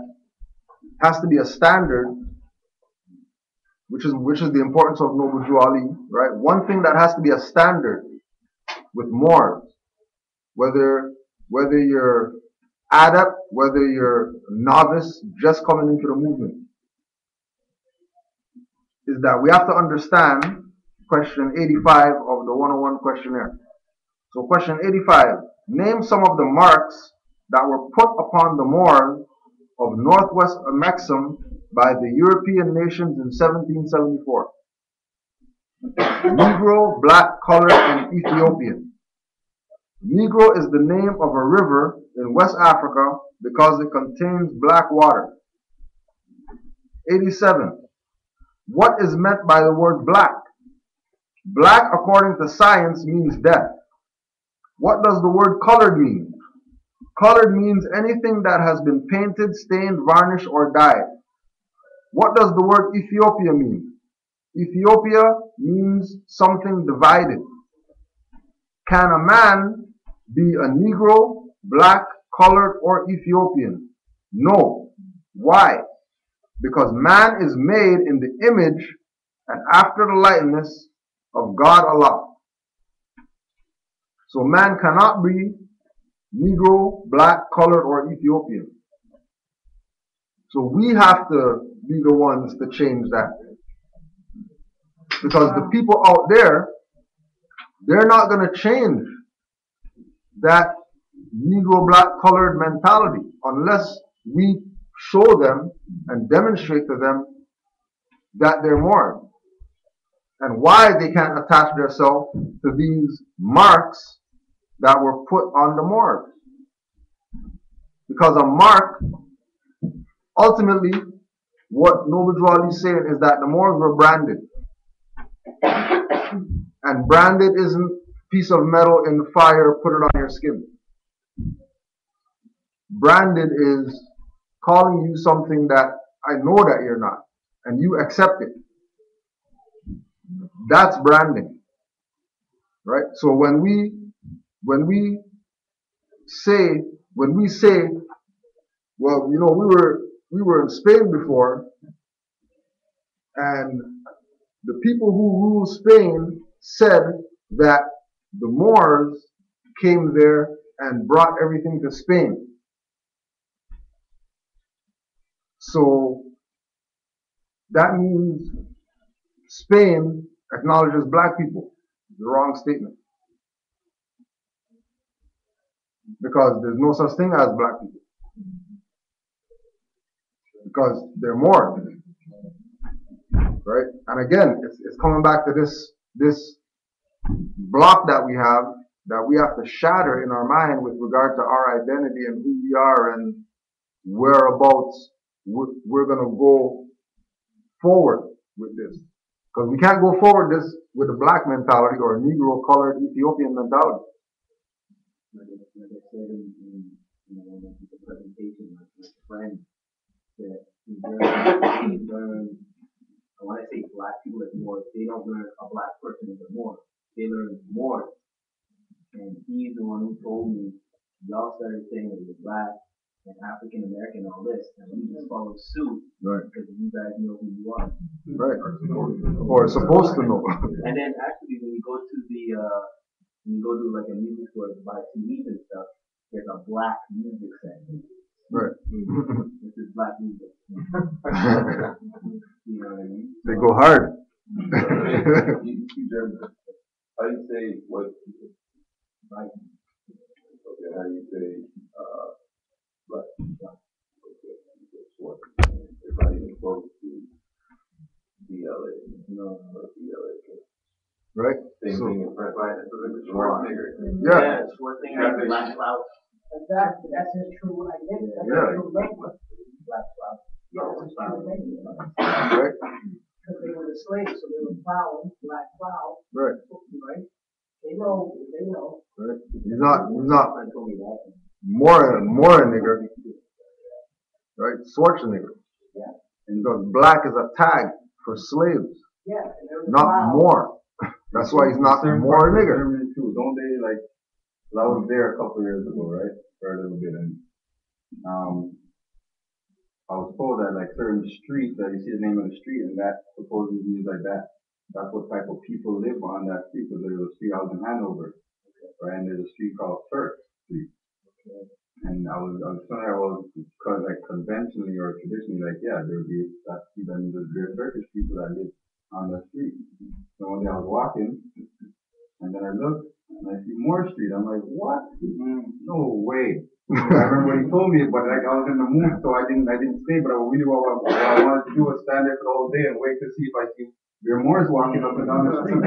has to be a standard, which is the importance of Noble Drew Ali, right? One thing that has to be a standard with Moors, whether you're adept, whether you're novice, just coming into the movement, is that we have to understand question 85 of the 101 questionnaire. So question 85, name some of the marks that were put upon the Moors of Northwest Maxim by the European nations in 1774. Negro, black, colored, and Ethiopian. Negro is the name of a river in West Africa because it contains black water. 87. What is meant by the word black? Black, according to science, means death. What does the word colored mean? Colored means anything that has been painted, stained, varnished, or dyed. What does the word Ethiopia mean? Ethiopia means something divided. Can a man be a Negro, black, colored, or Ethiopian? No. Why? Because man is made in the image and after the likeness of God Allah. So man cannot be Negro, black, colored, or Ethiopian. So we have to be the ones to change that. Because the people out there, they're not going to change that Negro, black, colored mentality unless we show them and demonstrate to them that they're more and why they can't attach themselves to these marks that were put on the Moors. Because a mark, ultimately, what Noble Drew Ali is saying is that the Moors were branded. And branded isn't a piece of metal in the fire, put it on your skin. Branded is calling you something that I know that you're not, and you accept it. That's branding, right? So when we say, well, you know, we were in Spain before, and the people who ruled Spain said that the Moors came there and brought everything to Spain. So that means Spain acknowledges black people. The wrong statement. Because there's no such thing as black people. Because they're more. Right? And again, it's coming back to this block that we have to shatter in our mind with regard to our identity and who we are and whereabouts we're going to go forward with this. Because we can't go forward this with a black mentality or a Negro colored Ethiopian mentality. Like I said in the presentation, my friend, that he learned, when I say black people as more, they don't learn a black person as a more. They learn more. And he's the one who told me, y'all started saying that you're black and African American and all this, and we just follow suit, right? Because you guys know who you are, right? Or supposed to know. And then actually, when you go to like a music store to buy CDs and stuff, there's a black music section. Right. This is black music. You know what I mean? They go hard. How do you say what? Like, okay, how do you say black? What? It's not even close to BLA. No, BLA. Right. Same so, thing in French. Right. It's a wrong nigger. Yeah. It's one thing like black clout. that's his true identity. That's Yeah. his true language. Black cloud. Yeah, that's his true language. Right? Because they were the slaves, so they were plowing, black plow, Right. right? They know, they know. Right? He's not Friend told me that. more a nigger, right? Schwarzenegger. Yeah. And because black is a tag for slaves, Yeah, and they're not plowing. more. That's why he's not Certain more a parts of nigger. Germany too, don't they? Like, 'cause I was there a couple of years ago, right, for a little bit, and I was told that like certain streets, that you see the name of the street, and that supposedly means like that. That's what type of people live on that street. Because there's a street out in Hanover, right, and there's a street called Turk Street. And I was saying I was like conventionally or traditionally like, yeah, there would be that street, and there's Turkish people that live on that street. So one day I was walking, and then I looked and I see more street. I'm like, what? No way. I remember when he told me, but like I was in the mood, so I didn't stay. But what I wanted to do was stand there for the whole day and wait to see if I see Moors walking up and down the street,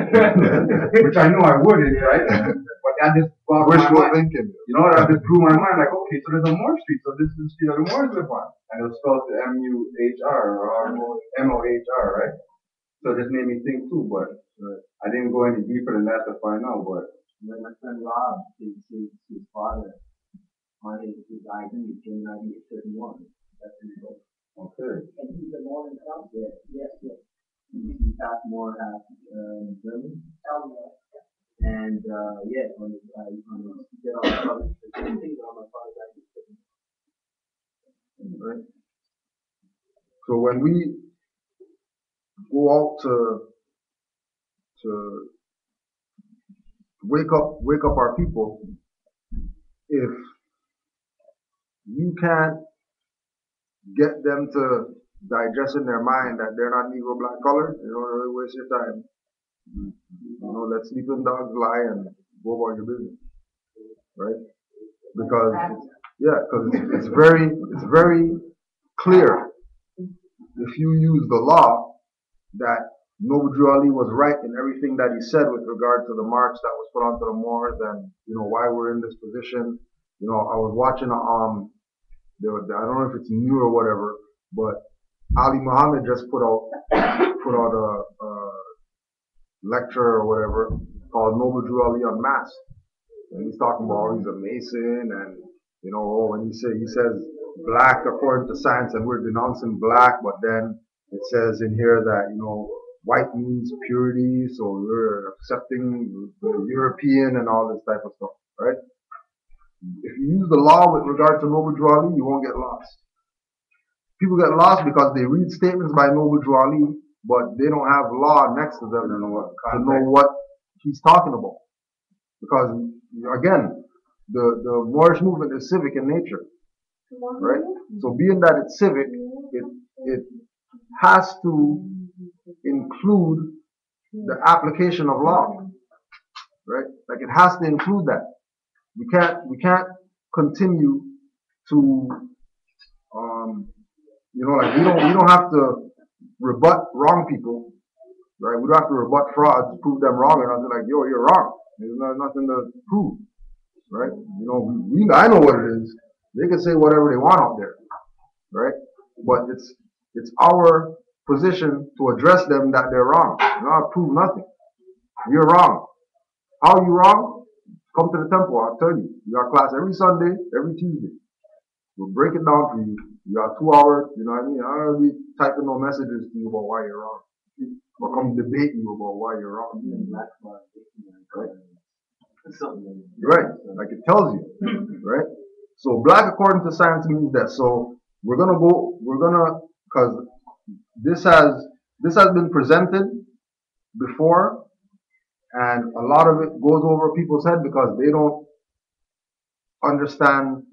which I know I wouldn't, right? But that just bogged my Wishful mind. thinking. You know, that just blew my mind. Like, okay, so there's a Moore Street, so this is the street that the Moors live on, and it was spelled M-U-H-R or M-O-H-R, right? So it just made me think too, but I didn't go any deeper than that to find out. But When my friend Rob, his father, on his ID is June 1931. That's his book. okay, And he's the morning come. Yeah. Yes, yes. He's half more, half German. Tell me that. And yeah, on his he said on my father's, the same thing on my father's ID. Right? So when we go out to wake up our people, if you can't get them to digest in their mind that they're not Negro black color, you don't really waste your time. You know, let sleeping dogs lie and go about your business. Right? Because it's very clear if you use the law that Noble Drew Ali was right in everything that he said with regard to the marks that was put onto the Moors and, you know, why we're in this position. You know, I was watching I don't know if it's new or whatever, but Ali Muhammad just put out a lecture or whatever called Noble Drew Ali Unmasked. And he's talking about he's a Mason and, you know, when he says black according to science and we're denouncing black, but then it says in here that, you know, white means purity, so we're accepting the European and all this type of stuff, right? If you use the law with regard to Noble Drew Ali, you won't get lost. People get lost because they read statements by Noble Drew Ali, but they don't have law next to them to know what he's talking about. Because again, the Moorish movement is civic in nature, right? So being that it's civic, it has to include the application of law, right? Like it has to include that. We can't continue to, you know, like we don't have to rebut wrong people, right? We don't have to rebut frauds, prove them wrong, and nothing like, yo, you're wrong. There's nothing to prove, right? You know, I know what it is. They can say whatever they want out there, right? But it's our position to address them that they're wrong. Not prove nothing. You're wrong. How are you wrong? Come to the temple. I'll tell you. You got class every Sunday, every Tuesday. We'll break it down for you. You got 2 hours. You know what I mean? I don't be typing no messages to you about why you're wrong. Or come debate you about why you're wrong. Right? Like it tells you, right? So black according to science means that. So because this has been presented before, and a lot of it goes over people's head because they don't understand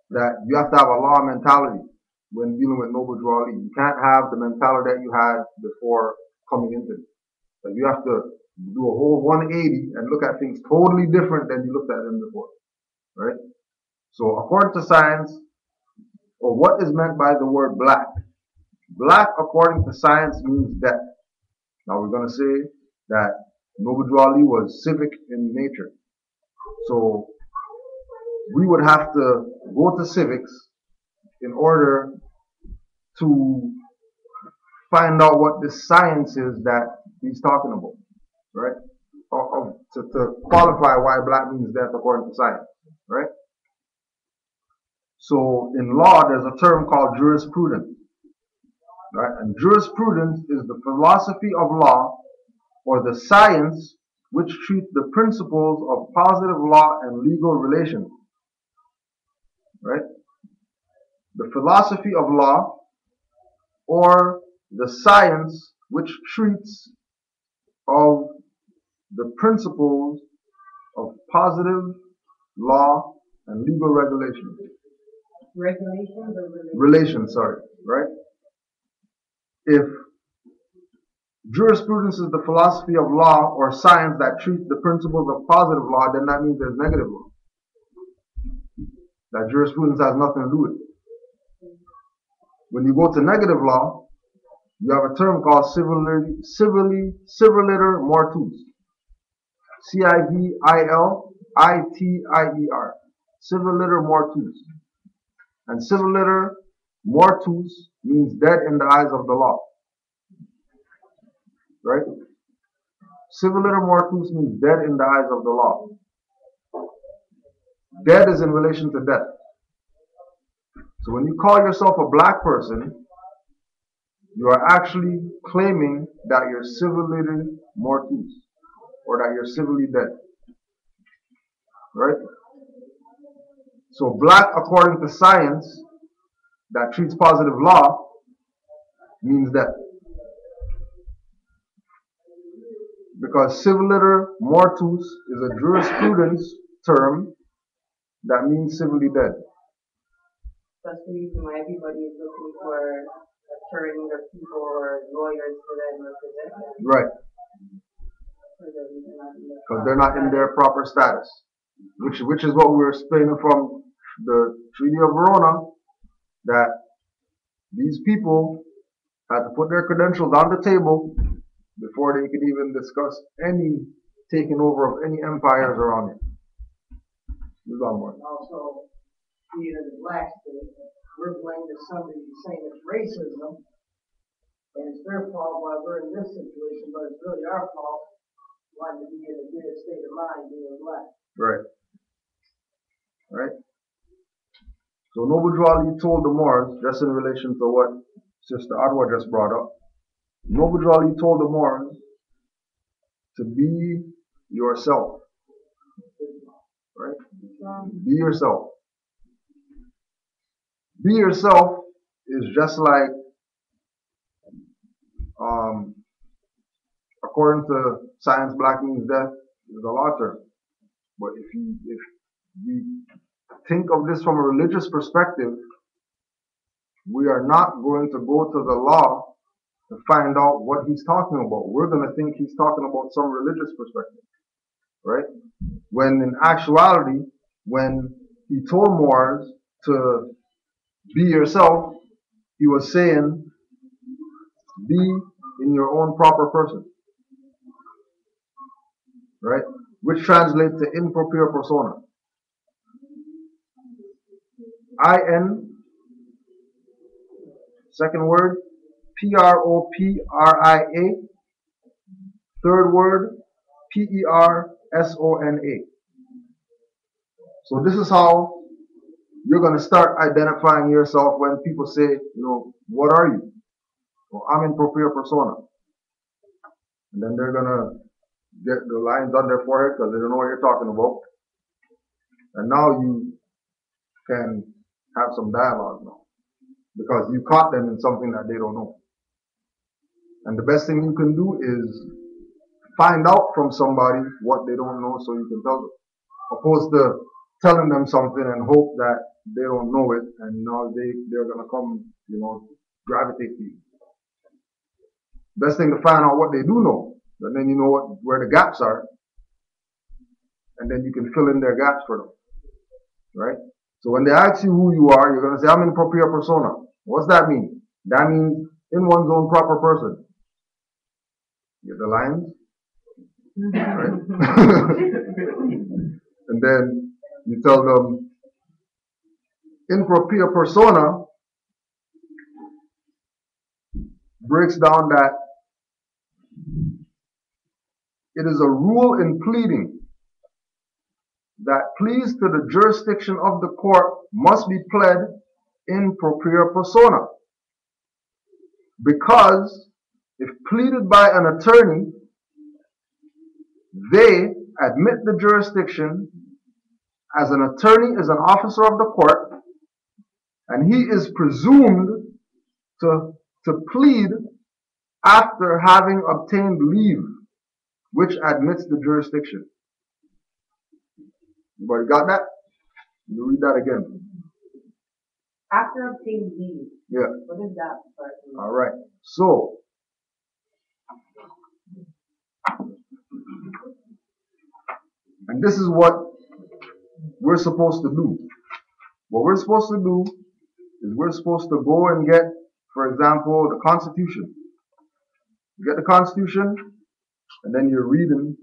that you have to have a law mentality when dealing with Noble Drew Ali. You can't have the mentality that you had before coming into this. Like you have to do a whole 180 and look at things totally different than you looked at them before, right? So according to science, or what is meant by the word black? Black, according to science, means death. Now we're going to say that Noble Drew Ali was civic in nature. So we would have to go to civics in order to find out what the science is that he's talking about, right? Or to qualify why black means death according to science, right? So in law, there's a term called jurisprudence, right? And jurisprudence is the philosophy of law or the science which treats the principles of positive law and legal relations, right? The philosophy of law or the science which treats of the principles of positive law and legal regulations. Regulations or relations? Relations, sorry, right? If jurisprudence is the philosophy of law or science that treats the principles of positive law, then that means there's negative law. That jurisprudence has nothing to do with it. When you go to negative law, you have a term called civiliter mortuus. civiliter. Civiliter mortuus. And civiliter mortuus means dead in the eyes of the law. Right? Civiliter mortuus means dead in the eyes of the law. Dead is in relation to death. So when you call yourself a black person, you are actually claiming that you're civiliter mortuus, or that you're civilly dead. Right? So black, according to science, that treats positive law, means death. Because civiliter mortuus is a jurisprudence term that means civilly dead. That's the reason why everybody is looking for attorneys or people or lawyers for them represent them. Right. Because they're not in their proper status. Which is what we were explaining from the Treaty of Verona, that these people had to put their credentials on the table before they could even discuss any taking over of any empires around it. Also, being in the black state, we're blamed as somebody saying it's racism, and it's their fault why we're in this situation, but it's really our fault why to be in a good state of mind being black. Right. Right? So Noble Drew Ali told the Moors, just in relation to what Sister Adwa just brought up, Noble Drew Ali told the Moors to be yourself. Right? Be yourself. Be yourself is just like, according to science, black means death is a law term. But if we think of this from a religious perspective, we are not going to go to the law to find out what he's talking about. We're going to think he's talking about some religious perspective, right? When in actuality, when he told Moors to be yourself, he was saying, be in your own proper person, right? Which translates to in propria persona. I-N, second word, P-R-O-P-R-I-A, third word, P-E-R-S-O-N-A. So this is how you're going to start identifying yourself when people say, what are you? Well, I'm in propria persona. And then they're going to get the lines on their forehead because they don't know what you're talking about. And now you can have some dialogue now, because you caught them in something that they don't know. And the best thing you can do is find out from somebody what they don't know so you can tell them, opposed to telling them something and hope that they don't know it and now they're going to come, gravitate to you. Best thing to find out what they do know, and then you know where the gaps are, and then you can fill in their gaps for them, right? So when they ask you who you are, you're going to say, I'm in propria persona. What's that mean? That means in one's own proper person. Get the lines? Right? And then you tell them, in propria persona breaks down that it is a rule in pleading that pleas to the jurisdiction of the court must be pled in propria persona, because if pleaded by an attorney, they admit the jurisdiction, as an attorney is an officer of the court, and he is presumed to plead after having obtained leave, which admits the jurisdiction. Everybody got that? Let me read that again. After obtaining leave. Yeah. What is that part? All right. So, and this is what we're supposed to do. What we're supposed to do is we're supposed to go and get, for example, the Constitution. You get the Constitution, and then you're reading,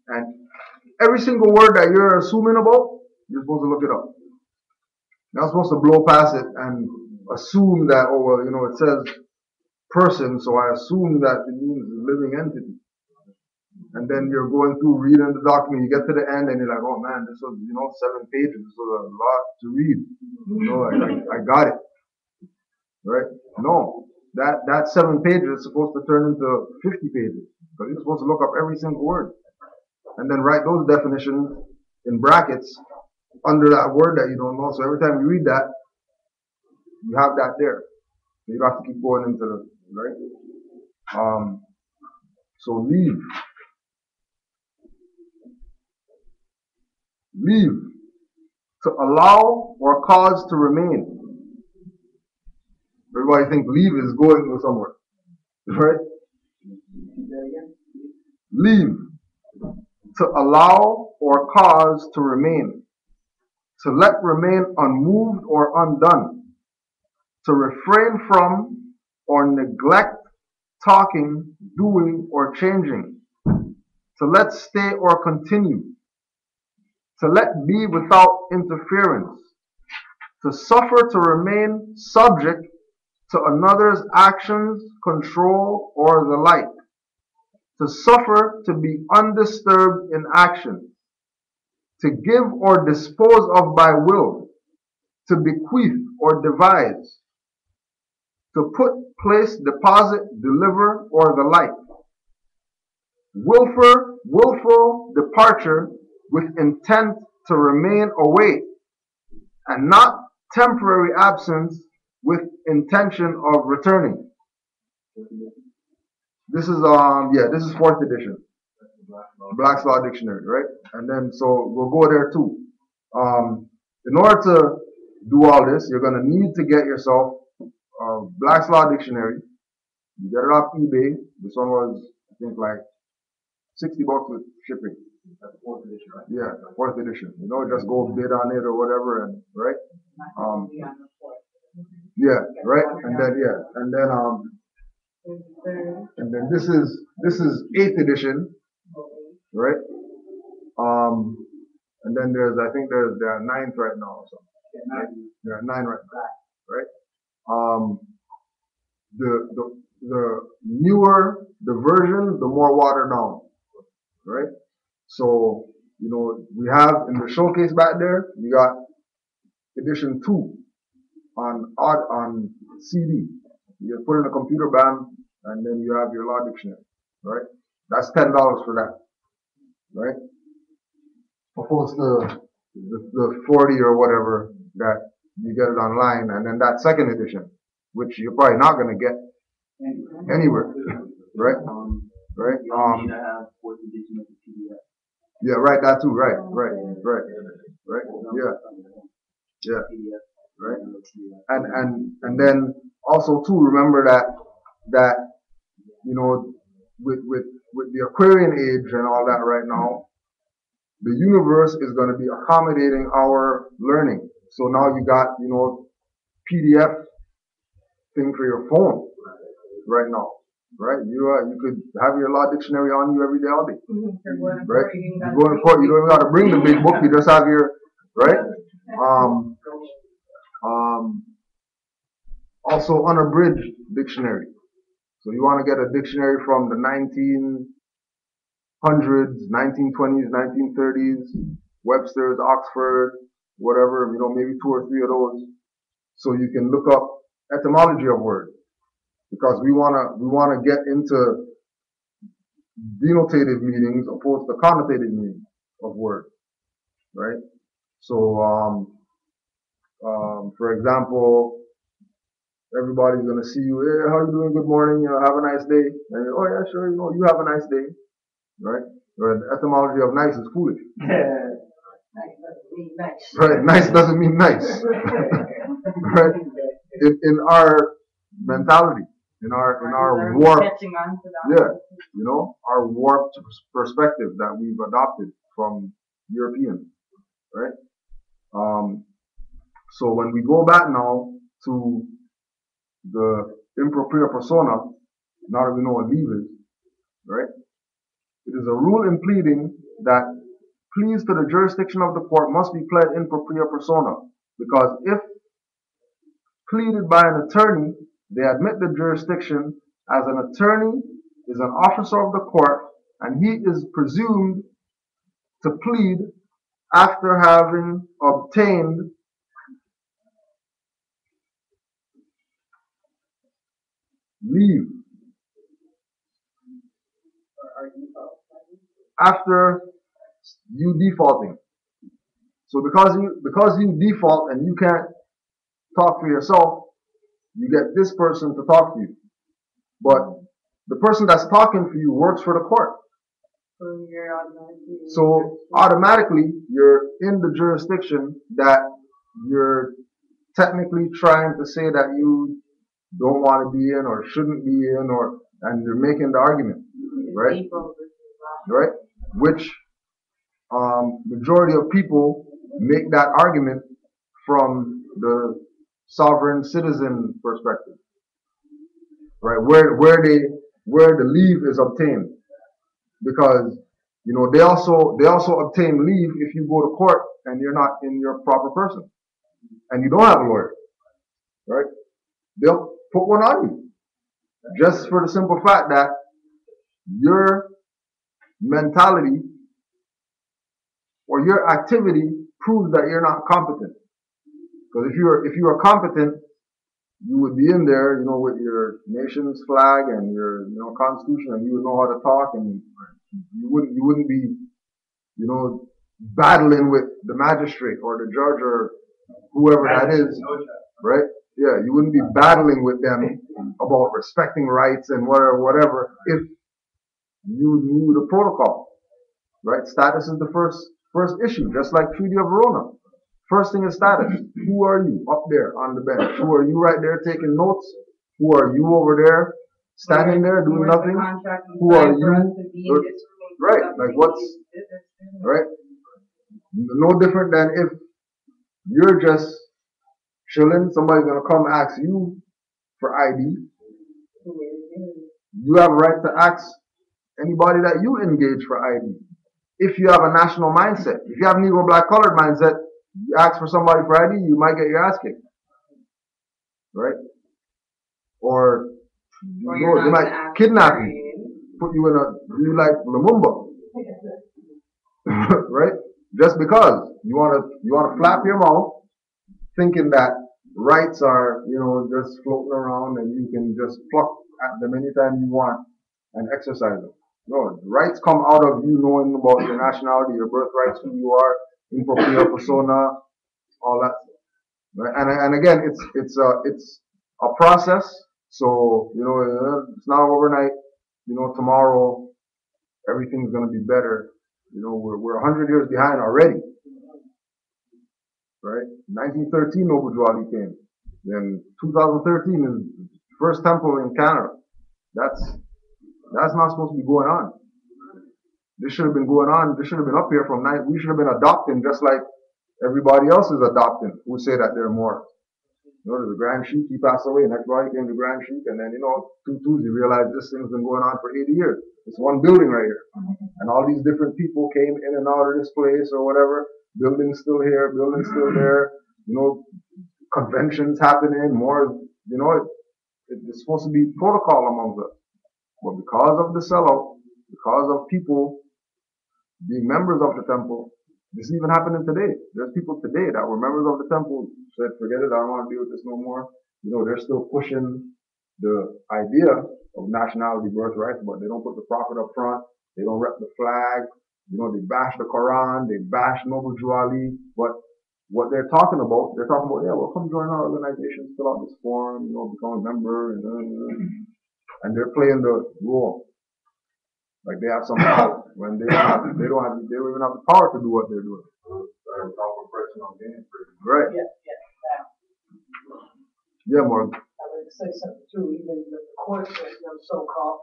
and every single word that you're assuming about, you're supposed to look it up. You're not supposed to blow past it and assume that, oh, well, it says person, so I assume that it means living entity. And then you're going through reading the document, you get to the end, and you're like, oh man, this was, 7 pages, this was a lot to read. I got it. Right? No. That 7 pages is supposed to turn into 50 pages. Because you're supposed to look up every single word. And then write those definitions in brackets under that word that you don't know. So every time you read that, you have that there. So you don't have to keep going into the, right? So leave. Leave. To allow or cause to remain. Everybody think leave is going somewhere. Right? Leave. To allow or cause to remain. To let remain unmoved or undone. To refrain from or neglect talking, doing, or changing. To let stay or continue. To let be without interference. To suffer to remain subject to another's actions, control, or the like. To suffer to be undisturbed in action. To give or dispose of by will. To bequeath or devise. To put, place, deposit, deliver, or the like. Willful departure with intent to remain away, and not temporary absence with intention of returning. This is this is 4th edition, Black's Law Dictionary, right? And then so we'll go there too. In order to do all this, you're gonna need to get yourself Black's Law Dictionary. You get it off eBay. This one was, I think, like $60 with shipping. That's the 4th edition, right? Yeah, 4th edition. Just go bid on it or whatever, and right. Yeah, right. And then this is 8th edition, right? And then I think there are 9th right now or something. There are 9 right now, right? The newer the version, the more watered down, right? So, we have in the showcase back there, we got edition 2 on CD. You put in a computer, bam, and then you have your law dictionary, right? That's $10 for that, right? Opposed to the 40 or whatever that you get it online, and then that 2nd edition, which you're probably not going to get anywhere, right? Right? You need to have 4th edition of the PDF. Yeah, right, that too, right, yeah, right, and then also too, remember that with the Aquarian age and all that right now, the universe is going to be accommodating our learning. So now you got PDF thing for your phone right now. Right, you could have your law dictionary on you every day, all day. Right, you go to court, you don't even got to bring the big book. You just have your right. Um, also unabridged dictionary. So you want to get a dictionary from the 1900s, 1920s, 1930s, Webster's, Oxford, whatever, maybe two or three of those. So you can look up etymology of words. Because we wanna get into denotative meanings opposed to connotative meanings of words, right? So, for example, everybody's gonna see you, hey, how you doing? Good morning, have a nice day. And oh yeah, sure, you have a nice day, right? Or the etymology of nice is foolish. Nice doesn't mean nice. Right, nice doesn't mean nice. Right? In our mentality, in our warped, catching on to that. our warped perspective that we've adopted from Europeans, right? So when we go back now to the improper persona, now that we know what leave is, right? It is a rule in pleading that pleas to the jurisdiction of the court must be pled in propria persona, because if pleaded by an attorney, they admit the jurisdiction, as an attorney is an officer of the court and he is presumed to plead after having obtained leave. After you defaulting. So because you default and you can't talk for yourself, you get this person to talk to you. But the person that's talking for you works for the court. So automatically you're in the jurisdiction that you're technically trying to say that you don't want to be in or shouldn't be in, and you're making the argument, right? Right? Which majority of people make that argument from the sovereign citizen perspective, right? Where the leave is obtained, because they also obtain leave if you go to court and you're not in your proper person and you don't have a lawyer, right? They'll put one on you just for the simple fact that your mentality or your activity proves that you're not competent. Because if you were competent, you would be in there, with your nation's flag and your constitution, and you would know how to talk, and you wouldn't be battling with the magistrate or the judge or whoever that is, right? Yeah, you wouldn't be battling with them about respecting rights and whatever if you knew the protocol, right? Status is the first issue, just like Treaty of Verona. First thing is status. Who are you up there on the bench? Who are you right there taking notes? Who are you over there standing there doing nothing? Who are you? Right, like what's, right? No different than if you're just chilling, somebody's gonna come ask you for ID. You have a right to ask anybody that you engage for ID. If you have a national mindset, if you have Negro black colored mindset, you ask for somebody for ID, you might get your ass kicked, right? Or they might kidnap you, put you like Lumumba, right? Just because you wanna flap your mouth, thinking that rights are just floating around and you can just pluck at them anytime you want and exercise them. No, rights come out of you knowing about your nationality, your birthrights, who you are, in propria persona, all that. Right? And again, it's a process. So it's not overnight. Tomorrow everything's gonna be better. We're 100 years behind already. Right? 1913 Nobujuali came. Then 2013 is the first temple in Canada. That's not supposed to be going on. This should have been going on. This should have been up here from we should have been adopting just like everybody else is adopting who say that they're more. There's a Grand Sheik, he passed away, next body came the Grand Sheik, and then, 2 you realize this thing's been going on for 80 years. It's one building right here. And all these different people came in and out of this place or whatever. buildings still here, buildings still there, you know, conventions happening, more, you know, it's supposed to be protocol among us. But because of the sellout, because of people being members of the temple, this is even happening today. There's people today that were members of the temple, said, forget it, I don't want to deal with this no more. You know, they're still pushing the idea of nationality birthright, but they don't put the prophet up front. They don't rep the flag. You know, they bash the Quran, they bash Noble Drew Ali, but what they're talking about, yeah, well, come join our organization, fill out this form, you know, become a member, and they're playing the role like they have some power when they don't even have the power to do what they're doing. Personal gain, right? Yeah. Yeah, Morgan. I would say something too, even the court system, so-called,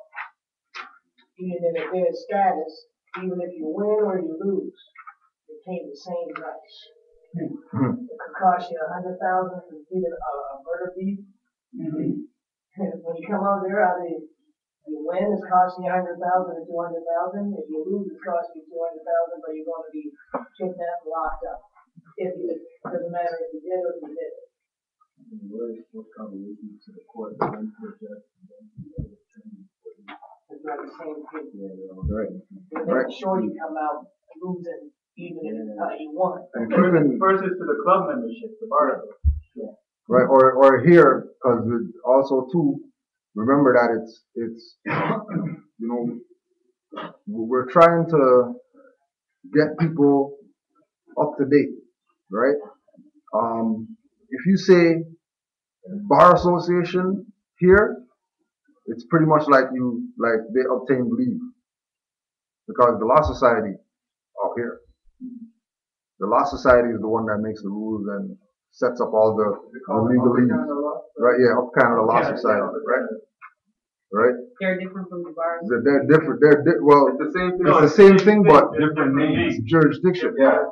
even in a dead status, even if you win or you lose, you retain the same rights. It could cost you $100,000 to feed a murder beef. When you come out there, either you win, it's costing you $100,000 or $200,000. If you lose, it's costing you $200,000, but you're going to be kidnapped and locked up. It doesn't matter if you did or if you didn't. What's coming to the court? It's not the same thing. Right. They're sure you come out losing even if you won. And versus to the club membership, the bar. Yeah. Right, or here, because also too, remember that it's you know, we're trying to get people up to date, right? If you say bar association here, it's pretty much like they obtained leave, because the law society out here, the law society is the one that makes the rules and sets up all the legalese, right? Yeah, Up Canada Law Society, right? Right? They're different from the bars. They're different. Well, It's the same thing. it's the same thing, but different names. jurisdiction, Yeah.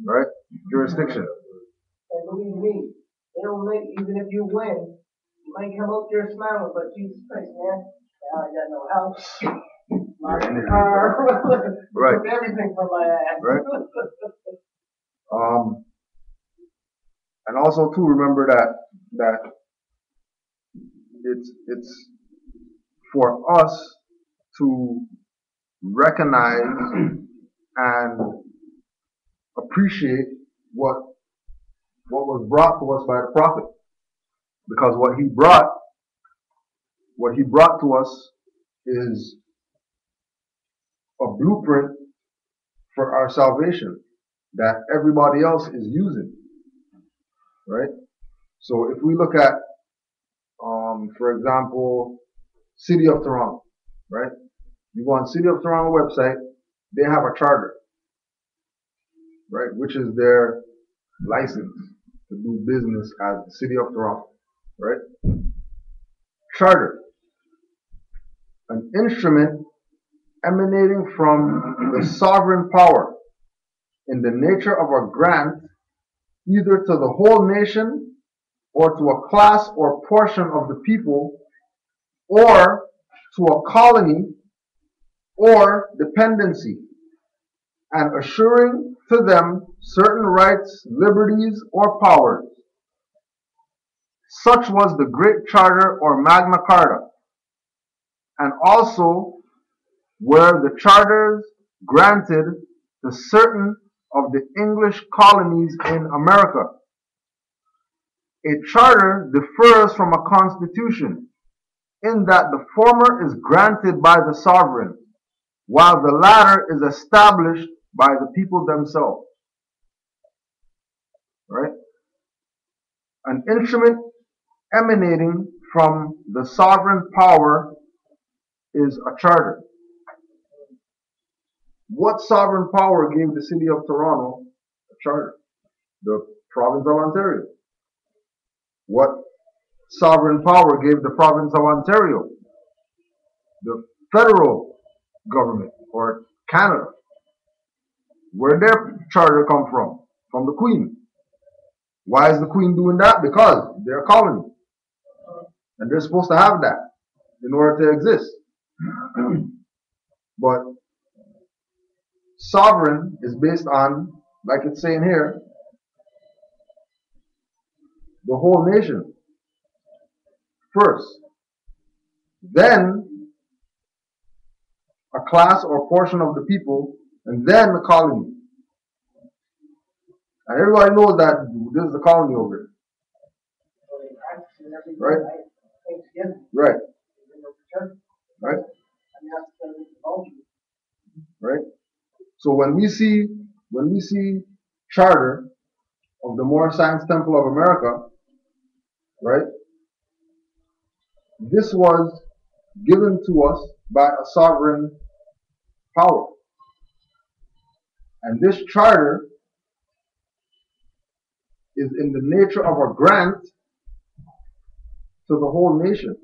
right? Jurisdiction. And believe me, they don't make, even if you win, you might come up there smiling, but Jesus Christ, man, I got no house. My car, Right. took everything from my ass. Right. And also too, remember that it's for us to recognize and appreciate what was brought to us by the prophet, because what he brought to us is a blueprint for our salvation that everybody else is using, right? So if we look at, for example, City of Toronto, right? You go on City of Toronto website, they have a charter, right? Which is their license to do business as the City of Toronto, right? Charter, an instrument emanating from the sovereign power in the nature of a grant either to the whole nation or to a class or portion of the people or to a colony or dependency, and assuring to them certain rights, liberties, or powers. Such was the Great Charter or Magna Carta, and also were the charters granted to certain of the English colonies in America. A charter differs from a constitution in that the former is granted by the sovereign, while the latter is established by the people themselves. Right? An instrument emanating from the sovereign power is a charter. What sovereign power gave the City of Toronto a charter? The Province of Ontario. What sovereign power gave the Province of Ontario? The federal government, or Canada. Where did their charter come from? From the Queen. Why is the Queen doing that? Because they're a colony. And they're supposed to have that in order to exist. But sovereign is based on like it's saying here, the whole nation first, then a class or portion of the people, and then the colony. And everybody knows that this is the colony over here. Right? Right. Right? Right? So when we see charter of the Moorish Science Temple of America, right? This was given to us by a sovereign power. And this charter is in the nature of a grant to the whole nation.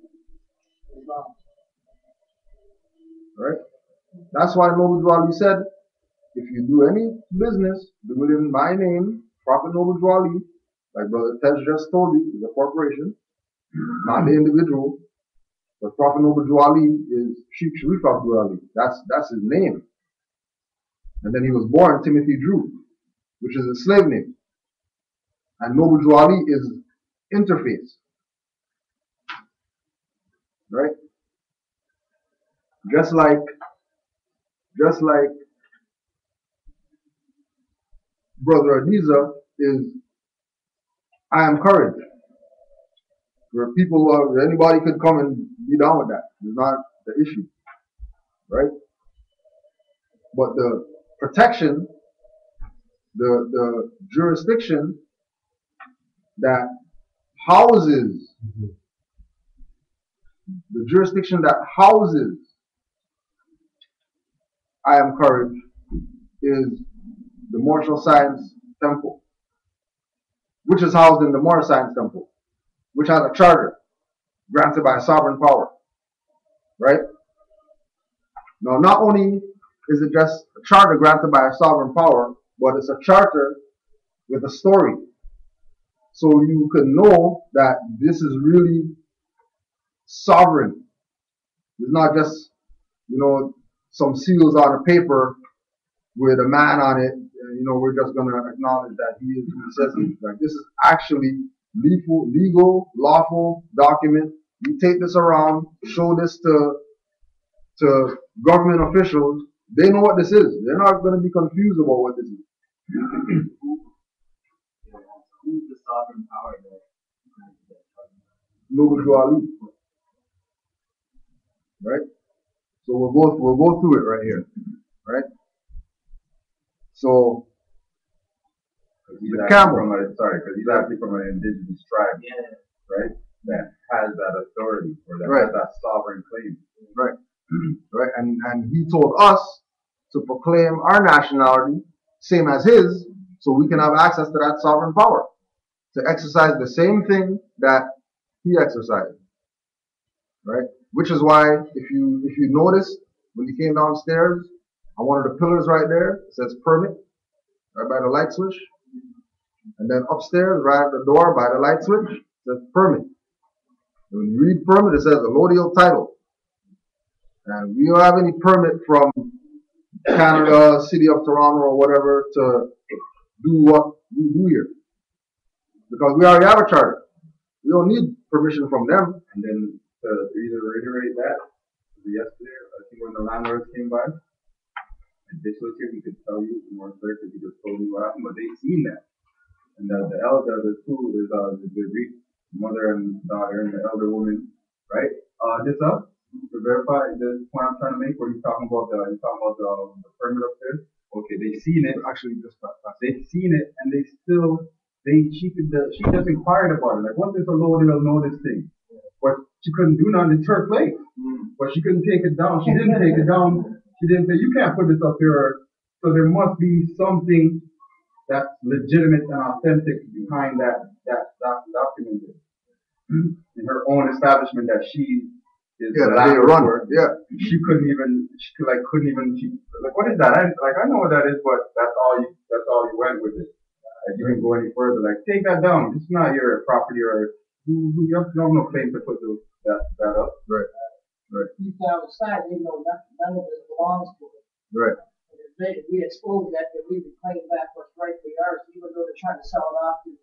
Right? That's why Noble Drew Ali said, if you do any business, do it in my name, Prophet Noble Drew Ali, like Brother Tej just told you, is a corporation, not the individual. But Prophet Noble Drew Ali is Sheikh Sharif Abdul Ali. That's his name. And then he was born Timothy Drew, which is a slave name. And Noble Drew Ali is interface. Right? Just like Brother Adiza is I am courage. Where people anybody could come and be down with that. It's not the issue. Right? But the protection, the jurisdiction that houses I am courage is the Moorish Science Temple, which is housed in the Moorish Science Temple, which has a charter granted by a sovereign power. Right? Now, not only is it just a charter granted by a sovereign power, but it's a charter with a story. So you can know that this is really sovereign. It's not just, some seals on a paper with a man on it. We're just going to acknowledge that he is who he says he is. Like, this is actually legal, lawful document. You take this around, show this to government officials. They know what this is. They're not going to be confused about what this is. Who's the sovereign power that? Noble Drew Ali. Right? So we'll go through it right here. Right? So he's actually from an indigenous tribe, right? That has that authority or that has that sovereign claim. Right. Right. And he told us to proclaim our nationality, same as his, so we can have access to that sovereign power. To exercise the same thing that he exercised. Right? Which is why if you notice when you came downstairs, on one of the pillars right there, it says permit, right by the light switch. And then upstairs, right at the door by the light switch, it says permit. And when you read permit, it says allodial title. And we don't have any permit from Canada, City of Toronto, or whatever to do what we do here. Because we already have a charter. We don't need permission from them. And then to either reiterate that, yesterday, I think when the landlords came by, and this was here, he could tell you more clear because he just told me what happened, but they seen that. And the elder, the two, is the Greek mother and daughter, and the elder woman, right? This up to verify the point I'm trying to make, where he's talking about the permit upstairs. Okay, they seen it. Actually, They seen it, and she just inquired about it. Like, once it's a load, they'll know this thing. But she couldn't do nothing. It's her place. But she couldn't take it down. She didn't take it down. She didn't say, you can't put this up here. So there must be something that's legitimate and authentic behind that document. In her own establishment that she is the landlord for. Yeah. She couldn't even, what is that? I know what that is, but that's all you went with it. Like, you didn't go any further. Like, take that down. It's not your property, or you have no claim to put that up. Right. Deep down inside, they know none of it belongs to them. Right. And if we expose that, then we would claim back what's rightfully ours, even though they're trying to sell it off to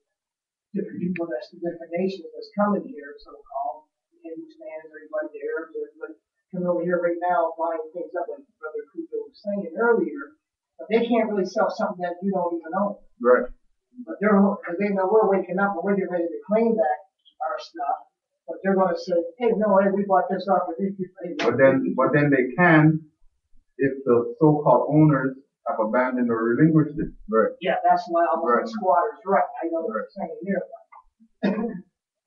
different people, that's the different nations that's coming here, so-called, the Hindustans, everybody, the Arabs, everybody coming over here right now, buying things up, like Brother Kujo was saying earlier, but they can't really sell something that you don't even own. Right. But because they know we're waking up and we're getting ready to claim back our stuff, but they're going to say, hey, no, hey, we bought this off of these people. But then they can, if the so-called owners have abandoned or relinquished it. Right. Yeah, that's why I'm like squatters, right? I know what you're saying here.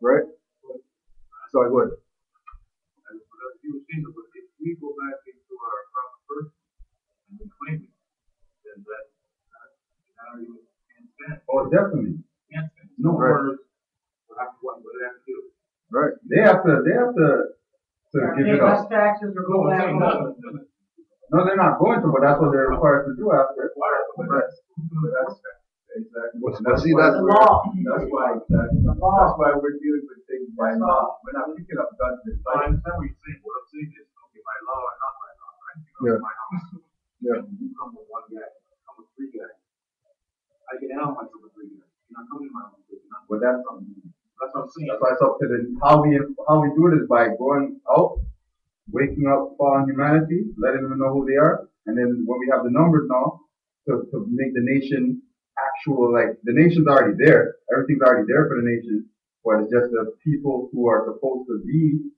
Right. So I would. If we go back into our proper first and we claim it, then that argument can't stand. Oh, definitely. Can't stand. No, owners will have to what they have to do. Right. They have to give it less up. taxes or go back home. No, they're not going to, but that's what they're required to do after. Right. Exactly. But see, that's The law. That's why The law. we're dealing with things by law. We're not picking up guns and I fighting. understand what you're saying. What I'm saying is, okay, by law or not by law, right? You Yeah. know, my house. Yeah. You come with one guy, come with three guys. I can help myself with three guys. You're not coming to my house. But that's what I'm saying. That's why it's up to how we do it is by going out, waking up fallen humanity, letting them know who they are, and then when we have the numbers now, to make the nation actual, like the nation's already there, everything's already there for the nation, but it's just the people who are supposed to be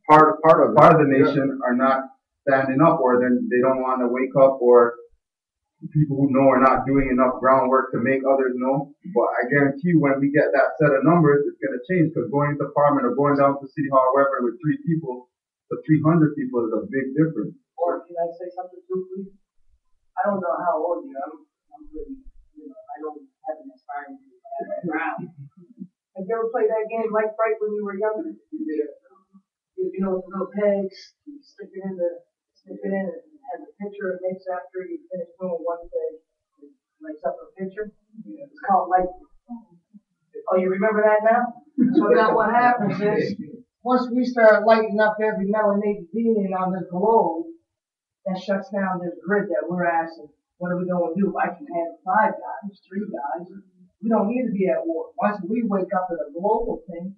part of the nation are not standing up, or then they don't want to wake up, or people who know are not doing enough groundwork to make others know. But I guarantee you, when we get that set of numbers, it's going to change, because going to Parliament or going down to City Hall, wherever, with 3 people to 300 people is a big difference. Or can I say something too, please? I don't know how old you are. I'm pretty, I don't have an aspiring to around. Have you ever played that game, Mike Bright, when you were younger? Yeah. You know, with the little pegs, you stick it in and has a picture it makes after you finish doing one peg. It makes up a picture. It's called light. Oh, you remember that now? So now what happens is, once we start lighting up every melanated being on the globe, that shuts down this grid that we're asking, what are we going to do? I can have 5 guys, 3 guys. We don't need to be at war. Once we wake up in a global thing,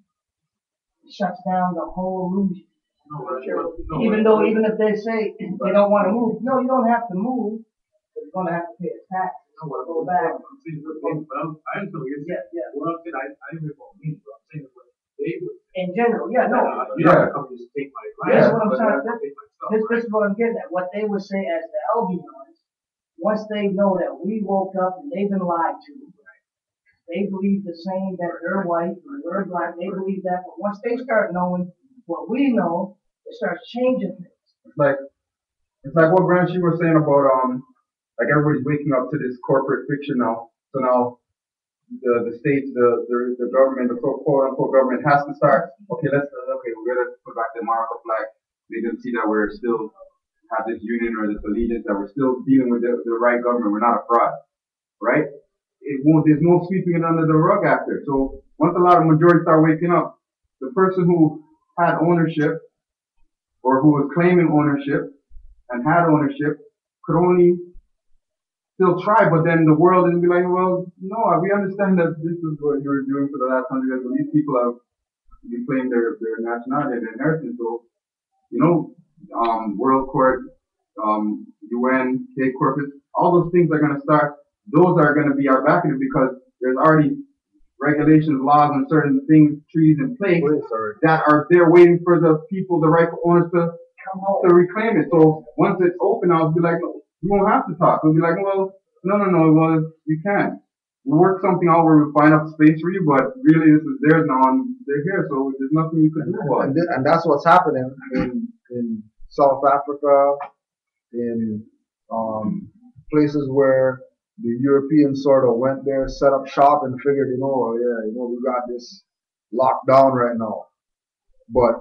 it shuts down the whole illusion. Even if they say they don't want to move, no, you don't have to move, but you're going to have to pay a tax. Go back. I understand what you're saying. Yeah. What I'm saying, I didn't hear what me, but I'm saying what they would say. In general, yeah, no. You're not going to come just take my That's land, what I'm but trying you're to not gonna take my stuff, This is what I'm getting at. What they would say as the Albions, once they know that we woke up and they've been lied to, they believe the same that they're white or we're black. They believe that, but once they start knowing what we know, it starts changing things. It's like what Grant was saying about like everybody's waking up to this corporate fiction now. So now the states, the government, the quote unquote government has to start. Okay, we're gonna put back the America flag. Make them see that we're still have this union or this allegiance, that we're still dealing with the right government. We're not a fraud, right? There's no sweeping it under the rug after. So once a lot of majority start waking up, the person who had ownership or who was claiming ownership and had ownership could only still try, but then the world is be like, well, no, we understand that this is what you were doing for the last 100 years, but these people have reclaimed their nationality, their inheritance. So, World Court, UN, K Corpus, all those things are going to start. Those are going to be our backing, because there's already regulations, laws, and certain things, treaties in place that are there waiting for the people, the rightful owners, to reclaim it. So once it's open, I'll be like, no, you won't have to talk. We'll be like, well, no, you can't. We'll work something out where we find up space for you, but really this is theirs now, and they're here, so there's nothing you can do about it. And that's what's happening in South Africa, in places where the Europeans sort of went there, set up shop, and figured, we got this locked down right now. But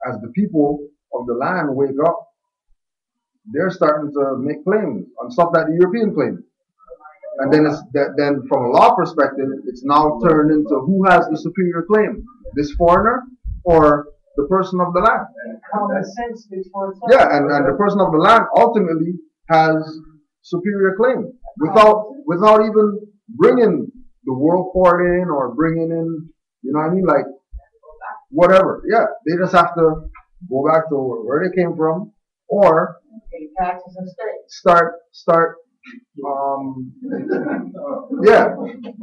as the people of the land wake up, they're starting to make claims on stuff that the European claimed. And then from a law perspective, it's now turned into who has the superior claim, this foreigner or the person of the land. Common sense speaks for itself. Yeah, and the person of the land ultimately has superior claim. without even bringing the world court in or bringing in, you know what I mean, like whatever. Yeah, they just have to go back to where they came from, or Pay taxes and stay. start. Yeah,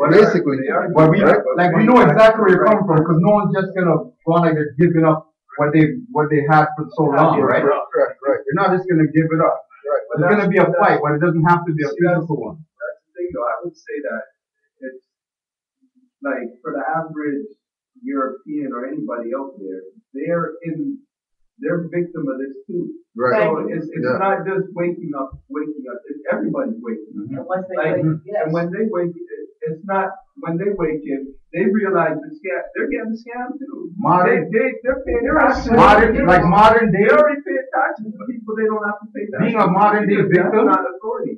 basically. But we right? like we know exactly where you're coming from because no one's just gonna go like they're giving up what they had for so long, right? Right. You're not just gonna give it up. Right. There's gonna be a fight, but it doesn't have to be a physical one. That's the thing, though. I would say that it's like for the average European or anybody out there, they're victim of this too. Right. So it's not just waking up. It's everybody's waking up. And once they Like, wake, yes. and when they wake, it's not when they wake in. They realize the scam. They're getting scammed too. Modern, They're paying taxes. modern day. They already pay taxes for people they don't have to pay taxes. Being a modern day That's victim, not authority.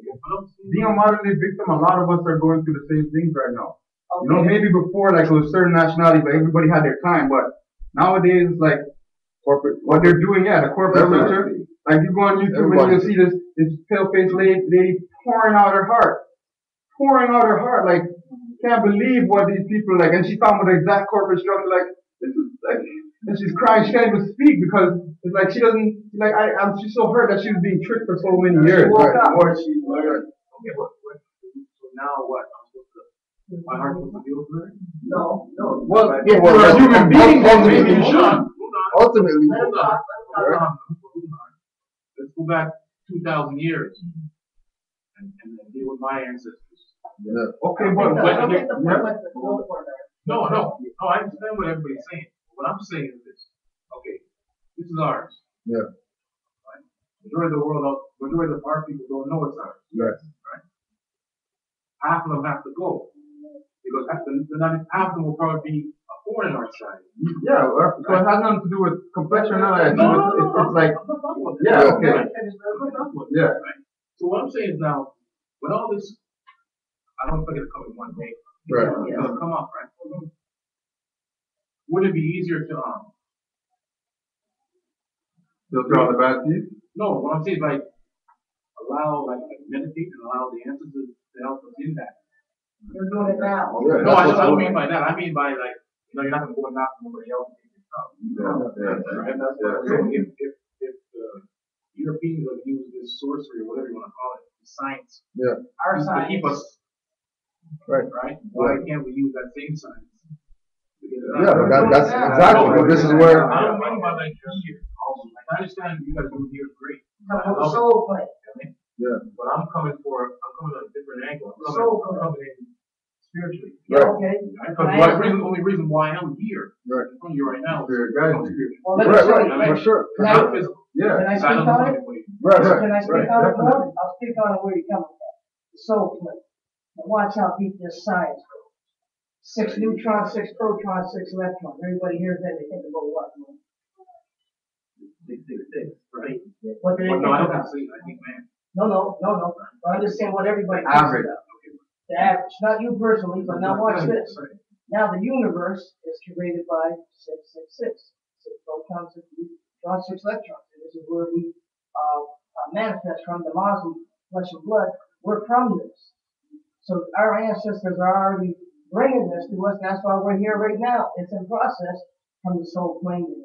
being a modern day victim, a lot of us are going through the same things right now. Okay. You know, maybe before like with certain nationalities, like everybody had their time, but nowadays like Corporate. what they're doing, yeah, the corporate sector. Like you go on YouTube and you'll see this pale faced lady pouring out her heart. Like can't believe what these people like, and she's talking about the exact corporate structure. Like this is like, and she's crying. She can't even speak because it's like she doesn't like. She's so hurt that she was being tricked for so many years. Or she learned. Okay, so now what? My heart was to deal with her? No. Well, If you're a human being, then maybe you should. Ultimately, Hold on. Let's go back 2,000 years and deal with my ancestors. Okay, I but don't think the point was the growth for that. No, I understand what everybody's saying. What I'm saying is this. Okay, this is ours. Yeah. Right? Majority of our people don't know it's ours. Yes. Right? Half of them have to go. Because half of them will probably be a foreign in our society. yeah, so it has nothing to do with complexion. None of that. It's like I'm not talking about yeah, that. okay. I'm not talking about that, Yeah. right? So what I'm saying is now, with all this, I don't think it'll come in one day. Right. It'll come up, right? Would it be easier to Filter out the bad teeth. no, what I'm saying is like meditate and allow the ancestors to help us in that. You're doing it now. Yeah, No, that's I what's don't going mean by that. I mean by like, you're not gonna go and knock somebody else and take your stuff. Right? So if Europeans have used this sorcery or whatever you want to call it, science, Our to side. keep us Right. Why can't we use that same science? Yeah, but that's exactly. But this is where. I don't mean by like here. Like I understand you guys do here great. I Have a love it. soul play. Yeah. But I'm coming at a different angle. I'm coming in spiritually. Right. Okay. Because the only reason why I'm here Right. in front of you right now is Spirit because guides I'm you. spiritual. Well, let me show you. Right. For sure. Can I- Not physical. Yeah. Can I I speak don't on know it? anybody. Right. Can I speak on it, definitely. Lord? I'll speak on it where you're coming from. The soul play. Now watch how deep this science goes. 6 neutrons, 6 protons, 6 electrons. Everybody hears that, they think about what? 666, right? What do they Well, think no, I don't about? think so. I think, man. No. But I'm just saying what everybody thinks Average. about. The average, not you personally, but now watch this. Now the universe is created by 666. 6 protons, 6 neutrons, 6 electrons. And this is where we manifest from the Muslim flesh and blood. We're from this. So our ancestors are already bringing this to us. And that's why we're here right now. It's in process from the soul plane in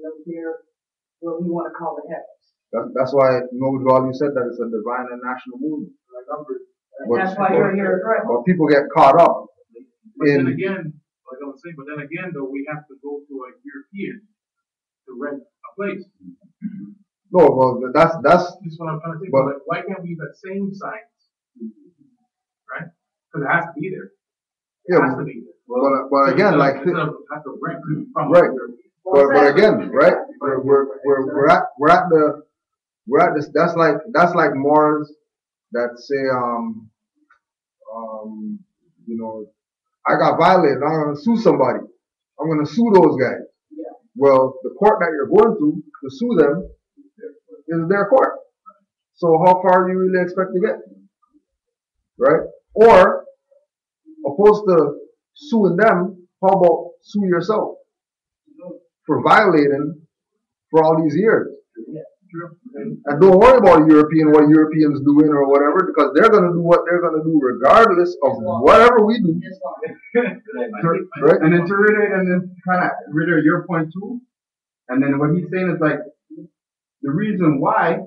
those here, what we want to call the heavens. That's why Noble Value said that it's a divine and national movement. And that's why you're here as well. But people get caught up But then in. again, like I was saying, though, we have to go to a European to rent a place. No, well, that's That's what I'm trying to say. But- But why can't we use that same science? Right? Because it has to be there. It yeah. has to be there. But again, like Instead of have to rent from Right. European. but again, right? We're at this. That's like Moors that say you know, I got violated. I'm gonna sue somebody. I'm gonna sue those guys. Well, the court that you're going to sue them is their court. So how far do you really expect to get? Right? Or opposed to suing them, how about sue yourself for violating for all these years? And don't worry about what Europeans doing or whatever, because they're gonna do what they're gonna do regardless of whatever we do. Right? And then to reiterate and then kind of reiterate your point too, and then what he's saying is like the reason why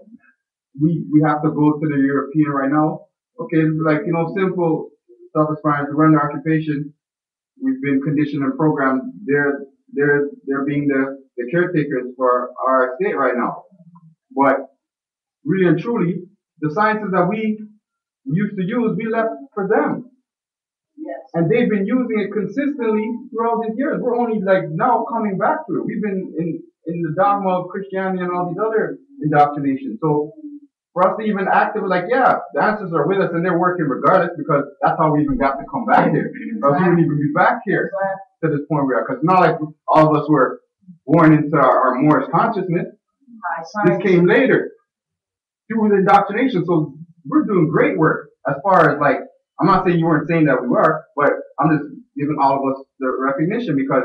we have to go to the European right now. Okay, like simple stuff as far as to run the occupation. We've been conditioned and programmed. They're being the caretakers for our state right now. But really and truly, the sciences that we used to use, we left for them. Yes. And they've been using it consistently throughout these years. We're only like now coming back to it. We've been in the dogma of Christianity and all these other indoctrinations. So for us to even actively like, yeah, the ancestors are with us and they're working regardless because that's how we even got to come back here. Or we wouldn't even be back here to this point we are. Because not like all of us were born into our Moorish consciousness. This came later through the indoctrination. So we're doing great work as far as like, I'm not saying you weren't saying that we were, but I'm just giving all of us the recognition because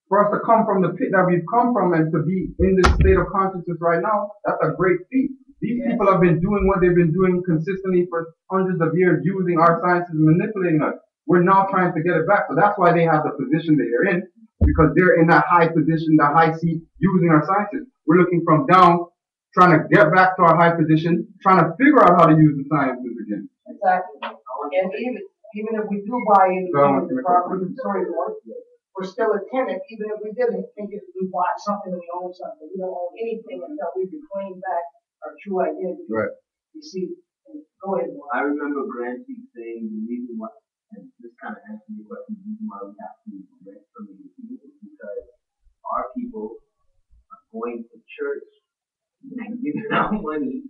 for us to come from the pit that we've come from and to be in this state of consciousness right now, that's a great feat. These people have been doing what they've been doing consistently for hundreds of years, using our sciences and manipulating us. We're now trying to get it back. So that's why they have the position that they're in, because they're in that high position, that high seat, using our sciences. We're looking from down, trying to get back to our high position, trying to figure out how to use the sciences again. Exactly. And even if we do buy into the property, sorry, Lord, we're still a tenant, even if we didn't think if we bought something, we own something. We don't own anything until we reclaim back our true identity. Right. You see, go ahead, Lord. I remember Granty saying the reason why, and this kind of answers your question, the reason why we have to rent from the people is because our people are going to church and giving out money.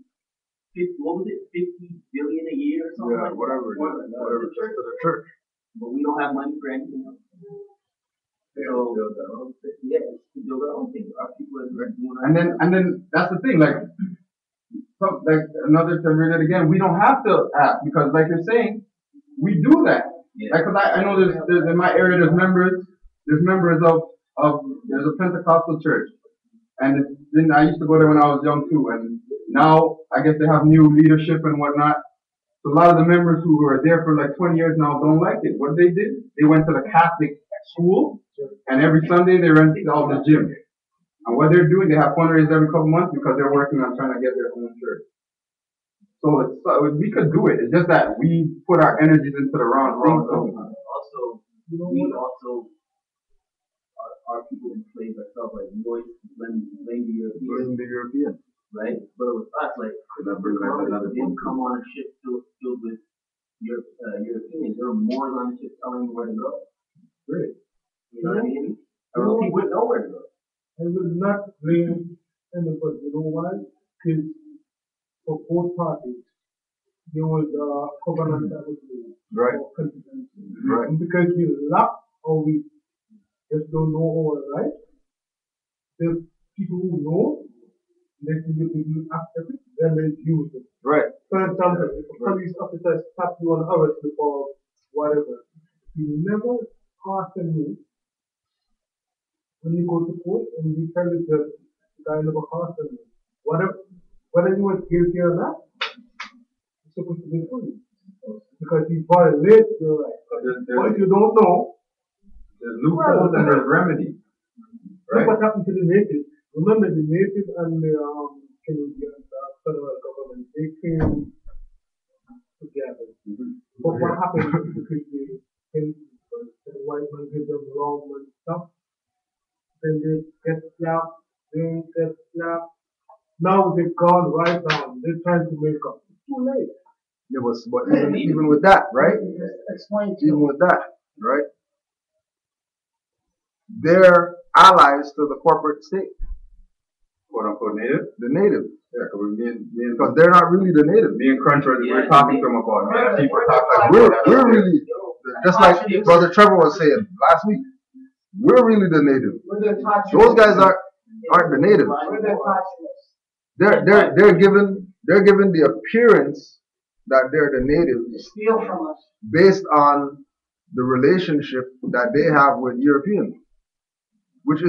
What was it, 50 billion a year or something? Yeah, whatever it is, whatever to the church. But we don't have money for anything else. So, yeah, to build our own thing. Our people are doing our And then that's the thing, like another to read it again, we don't have to ask because like you're saying, we do that. Yeah. Like, cause I know there's in my area there's members of there's a Pentecostal church. And then I used to go there when I was young too, and now I guess they have new leadership and whatnot. So a lot of the members who were there for like 20 years now don't like it. What they did, they went to the Catholic school, and every Sunday they rented out the gym. And what they're doing, they have fundraisers every couple months because they're working on trying to get their own church. So we could do it. It's just that we put our energies into the wrong things. Also, we also our people enslaved ourselves, like we always blame the Europeans. Right? But with us, like, Columbus didn't come on a ship filled with Europeans. There were Moors on the ship telling them where to go. Great. You know what I mean? He wouldn't know where to go. I will not blame anybody. You know why? Because for both parties, there was a covenant that was made. Right. Right. And because we lack or we just don't know our rights, the people who know, they can after it, then they use it. Right. For example, if a police officer stops you on arrest for whatever, you never caution me when you go to court and you tell the judge, the guy never cautioned me. Whether you were guilty or not, you're supposed to be free. Because you violate your rights. But if you don't know, there's loopholes and there's remedies. Right? Look what happened to the natives. Remember the natives and the Canadian federal government, they came together. But what happened because the white man gave them wrong and stuff, then they get slapped, they get slapped. Now they've gone right down. They're trying to make up. It's too late. Yeah, but even with that, right? Even with that, right? They're allies to the corporate state. Quote unquote native? The native. Yeah, because they're not really the native. Me and Crunch we're talking to them about it. People talk like we're really, just like Brother Trevor was saying last week, we're really the native. Those guys aren't the native. They're given the appearance that they're the native steal from us based on the relationship that they have with Europeans, which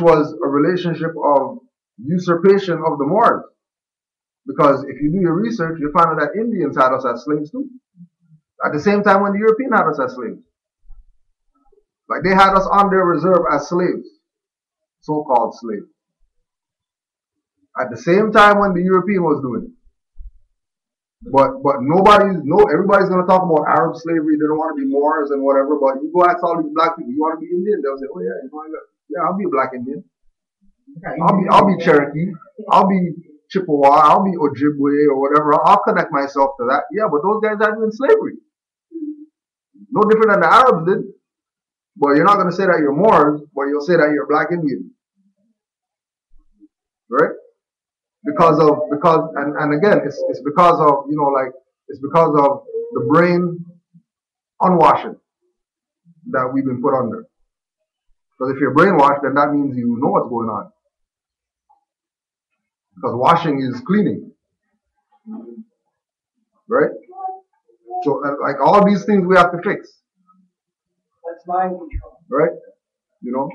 was a relationship of usurpation of the Moors. Because if you do your research, you'll find out that Indians had us as slaves too. At the same time when the European had us as slaves. Like they had us on their reserve as slaves. So-called slaves. At the same time when the European was doing it. But everybody's gonna talk about Arab slavery, they don't want to be Moors and whatever, but you go ask all these black people, you want to be Indian? They'll say, oh yeah, I'll be a black Indian. I'll be Cherokee, I'll be Chippewa, I'll be Ojibwe or whatever, I'll connect myself to that. Yeah, but those guys had been in slavery. No different than the Arabs did. But you're not gonna say that you're Moors, but you'll say that you're black Indian. Right? Because again, it's because of, it's because of the brain unwashing that we've been put under. Because if you're brainwashed, then that means you know what's going on. Because washing is cleaning. Right? So, like all these things we have to fix. That's mind control. Right? You know?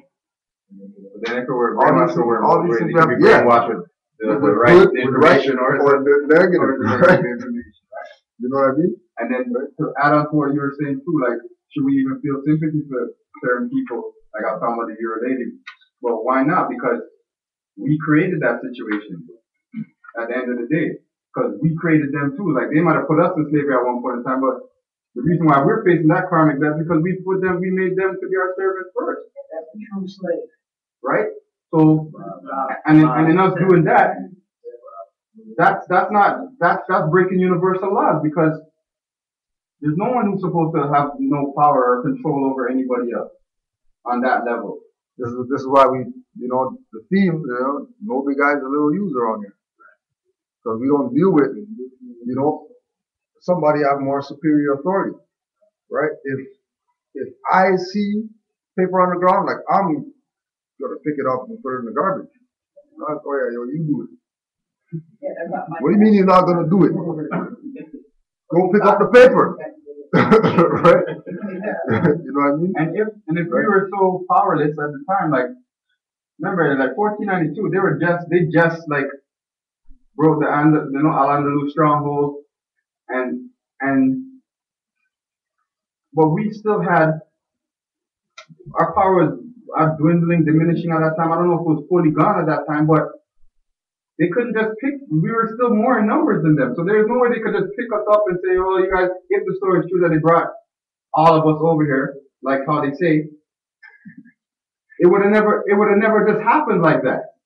But then it could work. All these things we have to brainwashed with the right information or the negative right? You know what I mean? And then to add on to what you were saying too, like, should we even feel sympathy for certain people? Like I was talking about the Euro lady. Well, why not? Because we created that situation at the end of the day. Because we created them too. Like they might have put us in slavery at one point in time, but the reason why we're facing that karmic debt is because we made them to be our servants first. That's the true slave. Right? So, and in us doing that, that's breaking universal laws, because there's no one who's supposed to have no power or control over anybody else on that level. This is why the theme, no big guy's a little user on here. Because we don't deal with, somebody have more superior authority, right? If I see paper on the ground, like I'm gonna pick it up and put it in the garbage. Oh yeah, you do it. What do you mean you're not gonna do it? Go pick up the paper, right? You know what I mean? And if we were so powerless at the time, like remember, like 1492, they just like broke the Al-Andalus stronghold, but we still had our power was dwindling, diminishing at that time. I don't know if it was fully gone at that time, but they couldn't just we were still more in numbers than them. So there's no way they could just pick us up and say, well, you guys, if the story is true that they brought all of us over here, like how they say, it would have never just happened like that.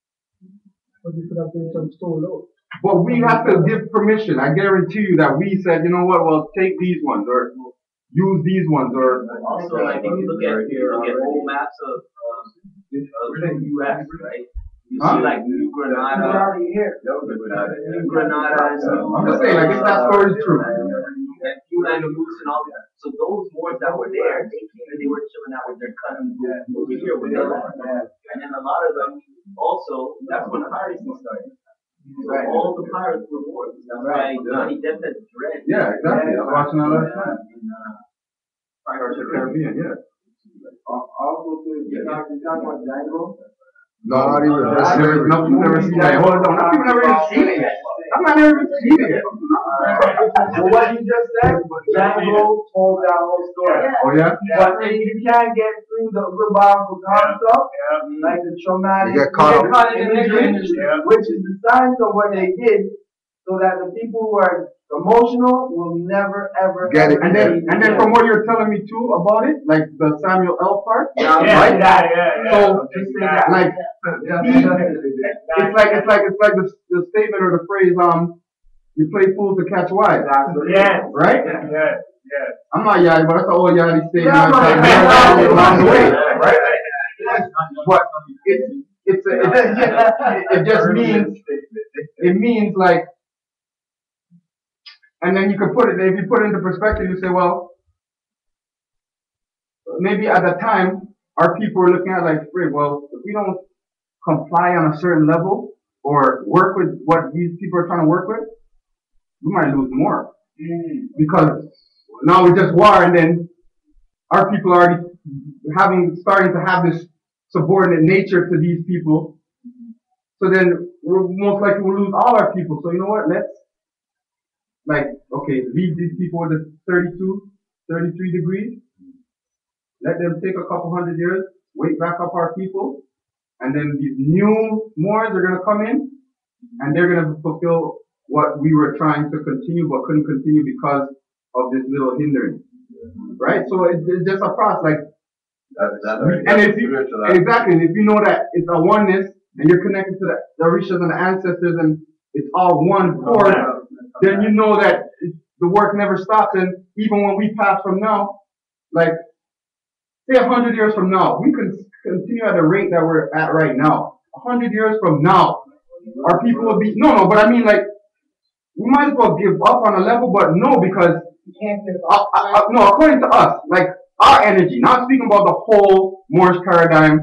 But you could have been some stolen out. But we have to give permission. I guarantee you that we said, you know what, well, take these ones, or use these ones, or also, like, if you look at old maps of the U.S., right? You see, like, New Granada, New Granada, I'm just saying, like, if that story is true. And New Andalus and all that. So those Moors that were there, they came and they were chilling out with their cousins over here with their and then a lot of them also, that's when the piracy started. So all the pirates were Moors. That's why Johnny Depp had dread. Yeah, exactly. I was watching all that time. Pirates of the Caribbean, yeah. Also, you talking about Django? No, not even. Never seen that. Hold on, I've never even seen it yet. I've never even seen it yet. So what you just said, Django told that whole story. Oh yeah? But if you can't get through the biological stuff, like the traumatic, you get caught in the dream, which is the signs of what they did, so that the people who are emotional will never ever get it. And then from what you're telling me too about it, like the Samuel L. part, right? So like it's like the statement or the phrase, you play fool to catch wise. Yes. Right? Yes. I'm not Yachty, but that's the old Yachty statement. Along the way, right? But it just means like, and then you can put it, if you put it into perspective, you say, well, maybe at the time, our people were looking at like, well, if we don't comply on a certain level or work with what these people are trying to work with, we might lose more. Because now we just war, and then our people are already starting to have this subordinate nature to these people. So then we're most likely we'll lose all our people. So you know what? Let's leave these people with the 32, 33 degrees. Let them take a couple hundred years, wake back up our people, and then these new Moors are gonna come in, and they're gonna fulfill what we were trying to continue but couldn't continue because of this little hindrance. Right? So it's just a process. Exactly, if you know that it's a oneness and you're connected to the Orishas and the ancestors and it's all one core, then you know that the work never stops. And even when we pass from now, like say 100 years from now, we could continue at the rate that we're at right now. 100 years from now, our people will be but I mean we might as well give up on a level, but no, because according to us, like our energy, not speaking about the whole Moorish paradigm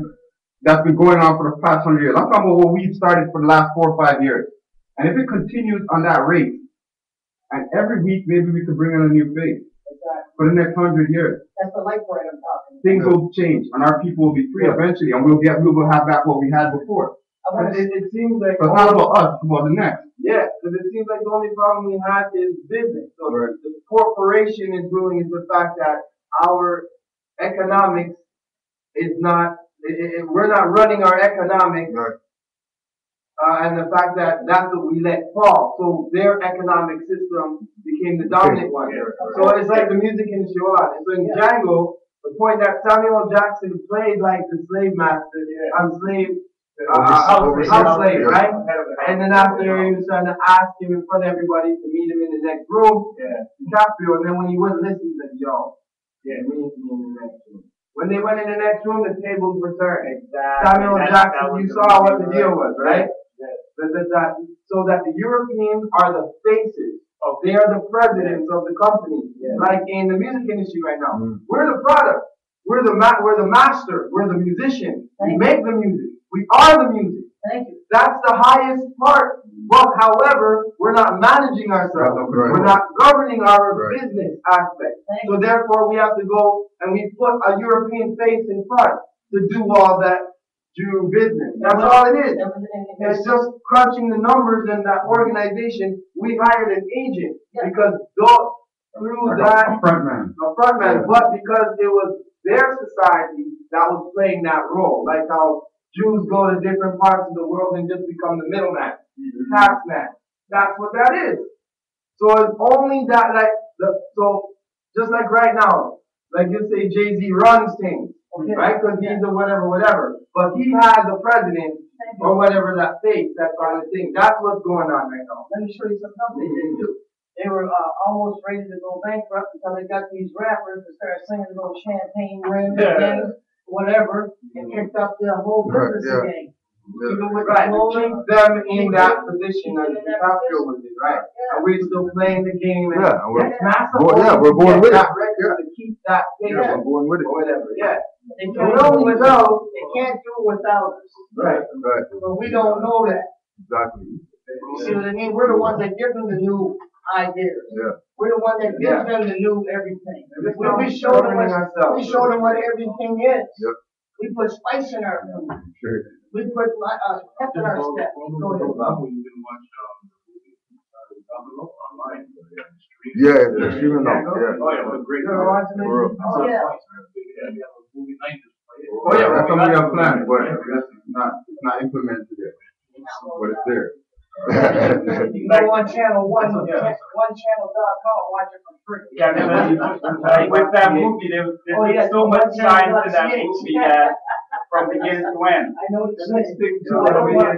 that's been going on for the past 100 years. I'm talking about what we've started for the last 4 or 5 years. And if it continues on that rate, and every week maybe we could bring in a new face for the next 100 years. That's the light point I'm talking about. Things will change, and our people will be free eventually, and we will have back what we had before. It seems like So it's not about us, it's about the next. Yeah, because it seems like the only problem we have is business. So the corporation is ruling is the fact that our economics is not, we're not running our economics, and the fact that that's what we let fall. So their economic system became the dominant one. So it's like the music industry. So in Django, the point that Samuel Jackson played like the slave master, house slave, right? And then after he was trying to ask him in front of everybody to meet him in the next room, DiCaprio, and then when he wouldn't listen, he said, yo, meet me in the next room. When they went in the next room, the tables were turned. Samuel Jackson, you saw what the deal was, right? So that the Europeans are the faces. They are the presidents of the company. Like in the music industry right now. We're the product. We're the master. We're the musician. We make the music. We are the music. Thank you. That's the highest part. But however, we're not managing ourselves. We're not governing our business aspect. So therefore we have to go and we put a European face in front to do all that Jew business. That's all it is. It's just crunching the numbers in that organization. We hired an agent because through that a front man. But because it was their society that was playing that role, like how Jews go to different parts of the world and just become the middleman, the tax man. That's what that is. So it's only that, so just like right now, like you say Jay-Z runs things, right? Because he's the whatever. But he has the president or whatever that face, that kind of thing. That's what's going on right now. Let me show you some numbers they didn't do. They were almost ready to go bankrupt until they got these rappers that started singing little champagne rims and whatever, and picked up the whole business again. Even with keep them in that position as DiCaprio was in, right? And we're still playing the game. And we're going with it. To keep that thing. We're going with it. Or whatever, They can't do it without us. Right. But we don't know that. Exactly. You see what I mean? We're the ones that give them the new ideas. We're the ones that give them the new everything. We show them what everything is. We put spice in our food. We put pep in our step. They're streaming now. Great. That's something we have planned, but it's not implemented yet. But it's there. You can go on channel onechannel.com, watch it for free. With that movie, there's so much science in that movie that from beginning to end. I know it's Islam. From beginning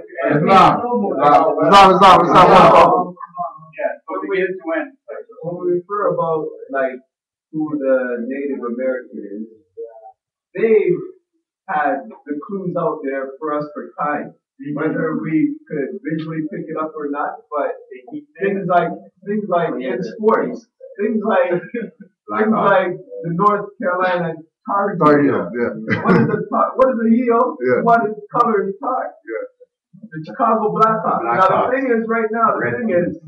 to end. When we refer about who the Native Americans, they've had the clues out there for us for time. Whether we could visually pick it up or not, but things like in sports, things like the North Carolina Tar Heels. What is the heel? What is color is tar? The Chicago Blackhawks. Now the thing is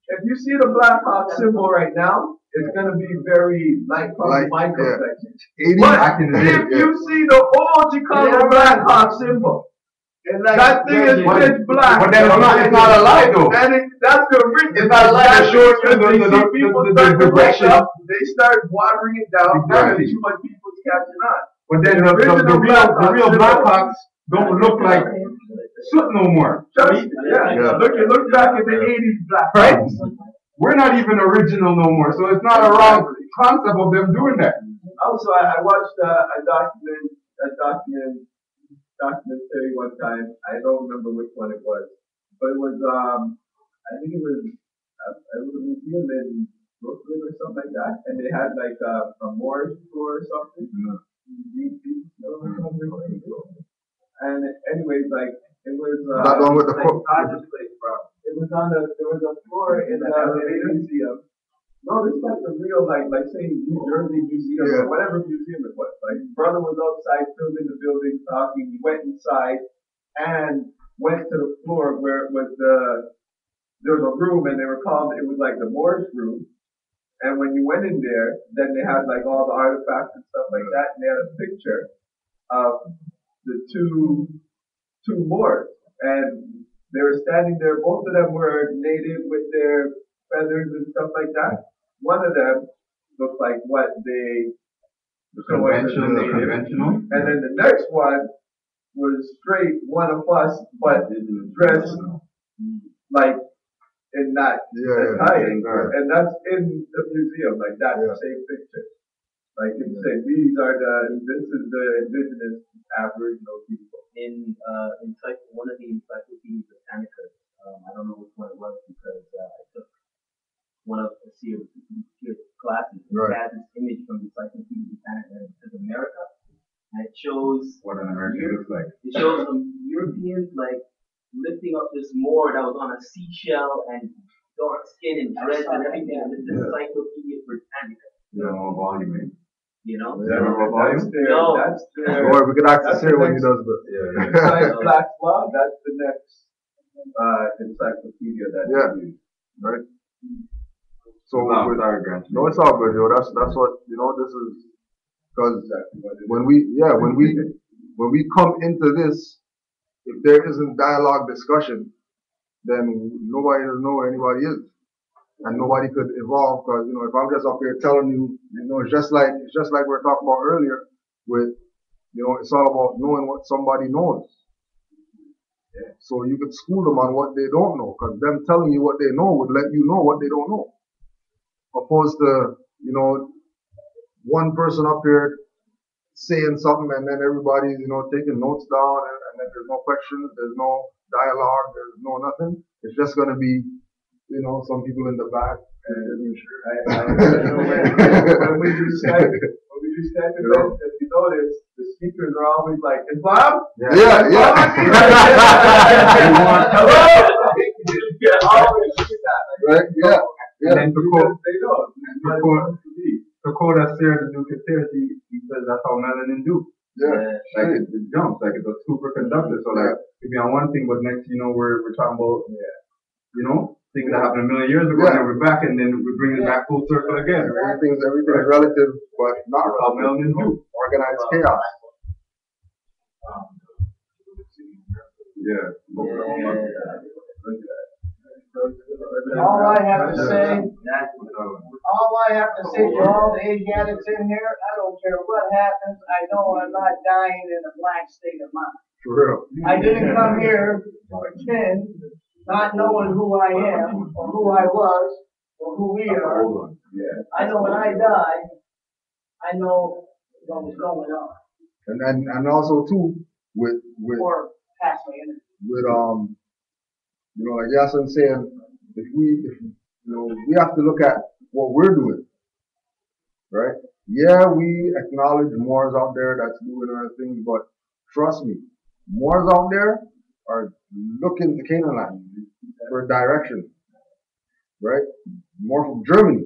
if you see the Blackhawks symbol right now, it's gonna be very light micro section. But if you see the old Chicago Blackhawks symbol, And like, that thing is pitch black. But then it's not a lie though. And that's the reason. It's not a lie. It shows you the direction. They start watering it down. Exactly. Too much people's catching on. But then the real Blackhawks don't look like soot no more. Look back at the 80s Blackhawks. Right? We're not even original no more, so it's not a wrong concept of them doing that. Also, I watched a documentary one time. I don't remember which one it was, but it was I think it was a museum in Brooklyn or something like that, and they had like a Moorish tour or something. And anyways, like it was that one with the it was on the there was a floor in the museum. No, this is like the real like say New Jersey Museum or whatever museum it was. Like brother was outside filming the building, talking. He went inside and went to the floor where it was there was a room and they were called it was like the Moorish room. And when you went in there, then they had like all the artifacts and stuff like that, and they had a picture of the two Moors, and they were standing there. Both of them were native with their feathers and stuff like that. One of them looked like what they conventional, and then the next one was straight one of us, but dressed like in that attire, and that's in the museum, like that same picture. Like it said, this is the indigenous Aboriginal people. In one of the encyclopedias Britannicas, I don't know which one it was because I took one of the series classes. It had this image from the Encyclopedia Britannica that says America, and it shows what an American looks like. It shows some Europeans like lifting up this Moor that was on a seashell and dark skin and dreads and everything. And it's Encyclopedia Britannica. Volume. You know? That's their or we could access it when he does the Black Law. That's the next encyclopedia that they use. Right. So no, it's all good, yo. That's what this is because when we come into this, if there isn't dialogue discussion, then nobody doesn't know where anybody is. And nobody could evolve because, if I'm just up here telling you, it's just like we were talking about earlier with, it's all about knowing what somebody knows. Yeah. So you could school them on what they don't know because them telling you what they know would let you know what they don't know. Opposed to, one person up here saying something and then everybody's, taking notes down and then there's no questions, there's no dialogue, there's no nothing. It's just going to be, some people in the back. When we do Skype events, if you notice, the speakers are always like, Islam? Yeah. Always do that. Right? Yeah. And then to quote Asir the Duke he says that's how melanin do. Yeah. Like it jumps, like it's a superconductor. So like if you're on one thing, but next we're talking about things that happened a million years ago, and then we're back, and then we bring it back full circle again. Right? Everything's relative, but not how melanin do. Organized chaos. All I have to say to all the Asiatics in here, I don't care what happens, I know I'm not dying in a blank state of mind. For real. I didn't come here to pretend, not knowing who I am, or who I was, or who we are. I know when I die, I know what's going on. And also too, with or pass my energy. With like Yasin saying, if we have to look at what we're doing, right? Yeah, we acknowledge Moors out there that's doing other things, but trust me, Moors out there are looking to Canaanland for direction, right? More from Germany.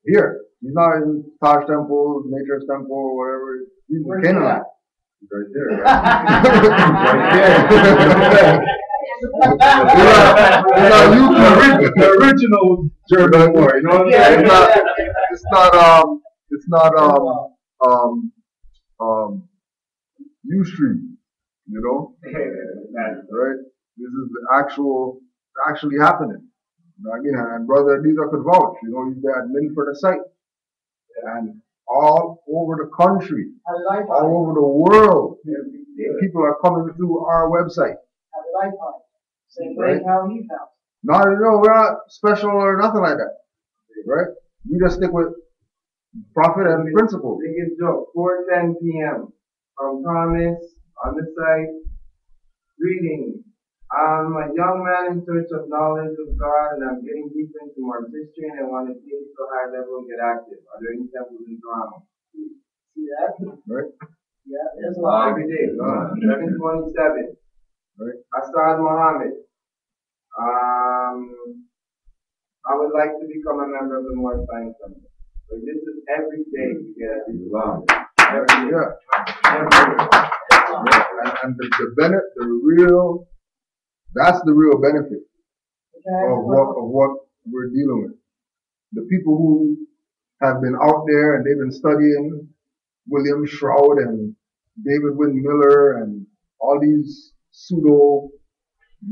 Here, he's not in Taj Temple, Nature's Temple, or whatever. He's in Canaanland. He's right there, right? The original German war, you know what I'm saying? It's not U Street. You know? That's Right? This is actually happening. You know what I mean? And Brother Adiza could vouch. You know, he's the admin for the site. And all over the country, all over the world, people are coming through our website. Same way how he felt. No, we're not special or nothing like that. Right? We just stick with profit and principle. Biggest joke, 4:10 p.m. from Thomas on the site. Greetings. I'm a young man in search of knowledge of God, and I'm getting deep into Mormon history, and I want to take it to a high level and get active. Are there any temples in Toronto? See that? Right? Yeah, there's a lot. Every day. 727. Right? Assad Mohammed. I would like to become a member of the Moore Science Center. But this is every day you get a lot. Every day. Yeah. Every day. And that's the real benefit of what we're dealing with. The people who have been out there and they've been studying William Shroud and David Wynn Miller and all these pseudo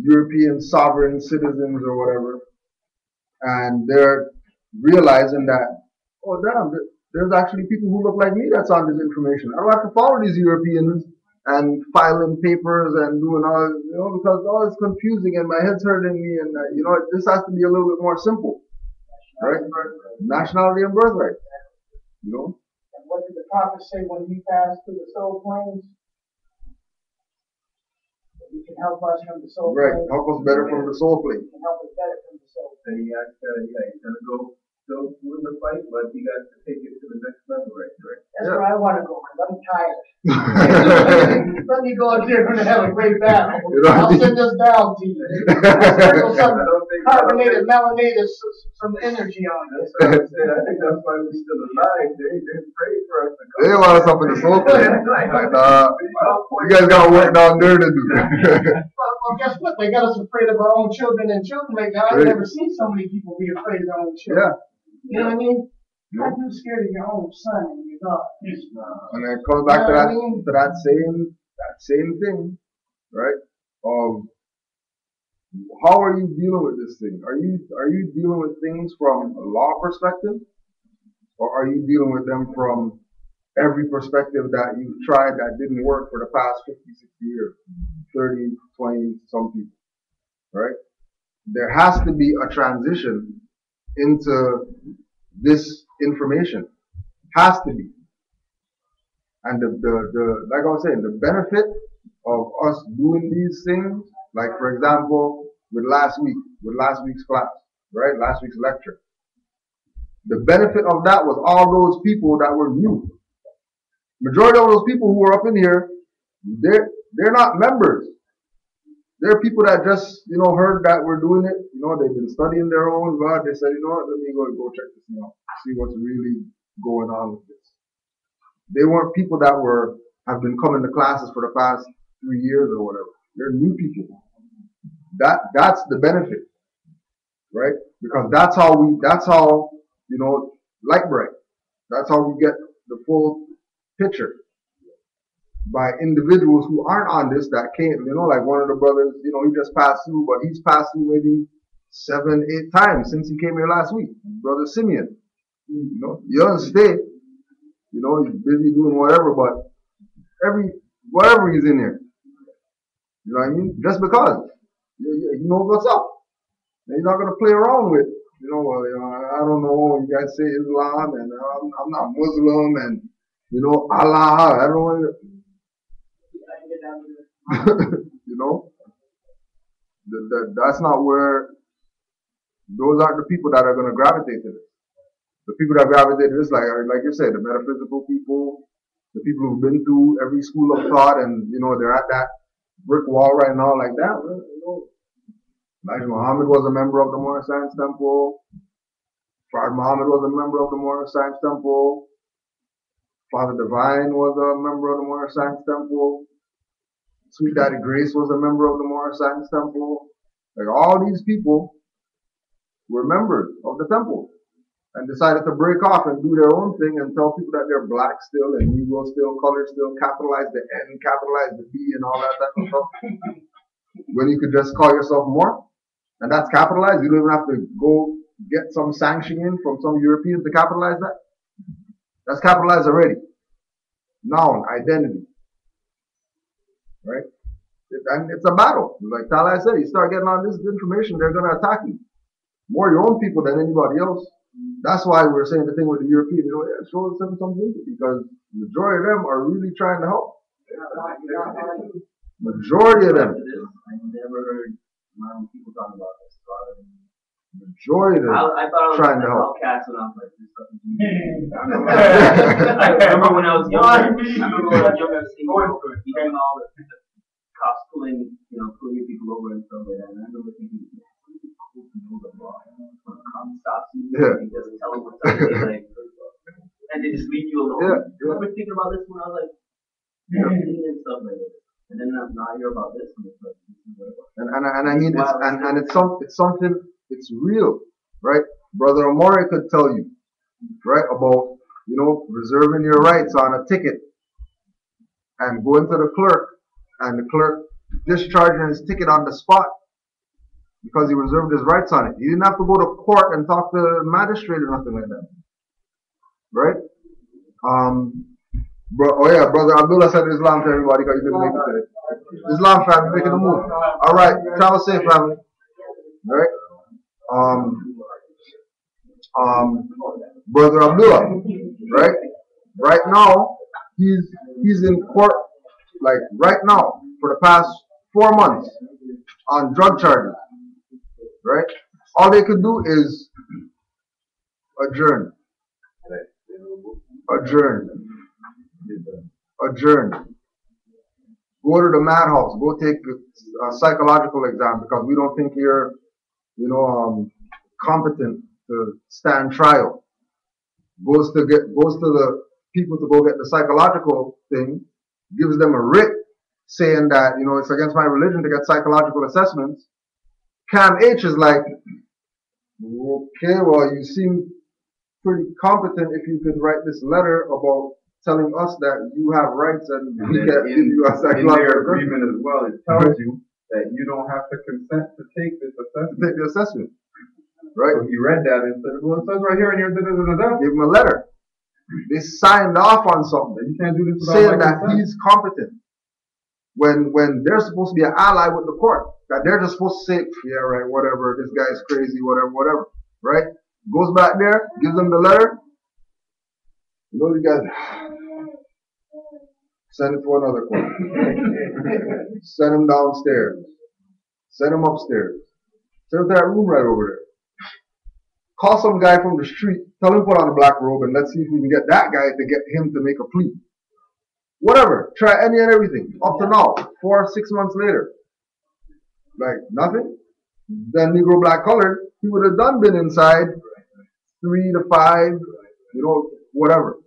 European sovereign citizens or whatever, and they're realizing that, oh damn, there's actually people who look like me that's on this information. I don't have to follow these Europeans and filing papers and doing all, because all it's confusing and my head's hurting me, and this has to be a little bit more simple, right? Nationality and birthright, And what did the prophet say when he passed through the soul plains? He can help us from the soul right? plains. Help us better from the soul plane. He can help us better from the soul plains. And he asked, he's gonna go win the fight, but he got to take it to the next level, right? That's where I want to go, because I'm tired. Let me go out there and have a great battle. I'll send this down to you. I'll sprinkle some carbonated, melanated, some energy on it. That's what I'm saying. I think that's why we're still alive. They pray for us to go. They want us up in the soul plane. You guys got work down there to do. Well, guess what? They got us afraid of our own children and children right now. I've never seen so many people be afraid of their own children. Yeah. You know what I mean? How you scared of your own son and your daughter? And it comes back to that same thing, right? How are you dealing with this thing? Are you dealing with things from a law perspective, or are you dealing with them from every perspective that you've tried that didn't work for the past 50, 60 years, 30, 20, some people, right? There has to be a transition into this information. Has to be. And the like I was saying, the benefit of us doing these things, like for example, with last week's class, right? Last week's lecture. The benefit of that was all those people that were new. Majority of those people who were up in here, they're not members. They're people that just, heard that we're doing it. They've been studying their own God. They said, you know what, let me go check this out. See what's really going on with this. They weren't people that have been coming to classes for the past 3 years or whatever. They're new people. That's the benefit, right? Because that's how, light bright. That's how we get the full picture. By individuals who aren't on this that came, like one of the brothers, he just passed through, but he's passed through maybe 7, 8 times since he came here last week. Brother Simeon, he doesn't stay, he's busy doing whatever, but whatever he's in here, you know what I mean? Just because, he knows what's up, and he's not gonna play around with, I don't know, you guys say Islam, and I'm not Muslim, and Allah, I don't know. That's not where, those aren't the people that are going to gravitate to this. The people that gravitate to this, like you said, the metaphysical people, the people who've been through every school of thought, and they're at that brick wall right now, like that. Elijah Muhammad was a member of the Moorish Science Temple. Father Muhammad was a member of the Moorish Science Temple. Father Divine was a member of the Moorish Science Temple. Sweet Daddy Grace was a member of the Moorish Science Temple. Like all these people were members of the temple. and decided to break off and do their own thing and tell people that they're black still and Negro still, color still, capitalize the N, capitalize the B and all that type of stuff. When you could just call yourself more, and that's capitalized. You don't even have to go get some sanction in from some Europeans to capitalize that. That's capitalized already. Noun, identity. Right? And it's a battle. Like Talai said, you start getting on this information, they're going to attack you. More your own people than anybody else. That's why we're saying the thing with the Europeans, yeah, show us some sympathy, because the majority of them are really trying to help. Majority of them. I never heard people talking about this. Majority of them I thought I was trying to help. outcast when I was like, this stuff is I remember when I was younger, hearing all the cops pulling your people over and stuff like that. And I remember thinking, when a cop stops you, and just tell them what's up, like, and they just leave you alone. Yeah. I remember thinking about this when I was like, and stuff like that. And then now I hear about this, and it's like, this is what it was. And I mean, it's something, it's real, right? Brother Amore could tell you, right, about, reserving your rights on a ticket and going to the clerk, and the clerk discharging his ticket on the spot because he reserved his rights on it. He didn't have to go to court and talk to the magistrate or nothing like that, right? Brother Abdullah said Islam to everybody because he didn't make it today. Islam family making a move. All right, travel safe, family. All right. Brother Abdullah, right? Right now, he's in court, like right now, for the past 4 months on drug charges, right? All they could do is adjourn. Go to the madhouse. Go take a psychological exam because we don't think you're, competent to stand trial. Goes to the people to go get the psychological thing. Gives them a writ saying that it's against my religion to get psychological assessments. Cam H is like, okay, well, you seem pretty competent if you could write this letter about telling us that you have rights and we can give you a psychological in their agreement as well, it tells you that you don't have to consent to take this assessment. Take the assessment. Right? So he read that and said, well, it says right here in your give him a letter. They signed off on something. You can't do this without saying that he's competent. When they're supposed to be an ally with the court. That they're just supposed to say, yeah, right, whatever, this guy's crazy, whatever. Right? Goes back there, gives them the letter. You guys send it to another court. Send him downstairs. Send him upstairs. Send him to that room right over there. Call some guy from the street, tell him put on a black robe, and let's see if we can get that guy to get him to make a plea. Whatever. Try any and everything. Up to now. 4 or 6 months later. Like, nothing. Then Negro, black, colored, he would have been inside 3 to 5, whatever.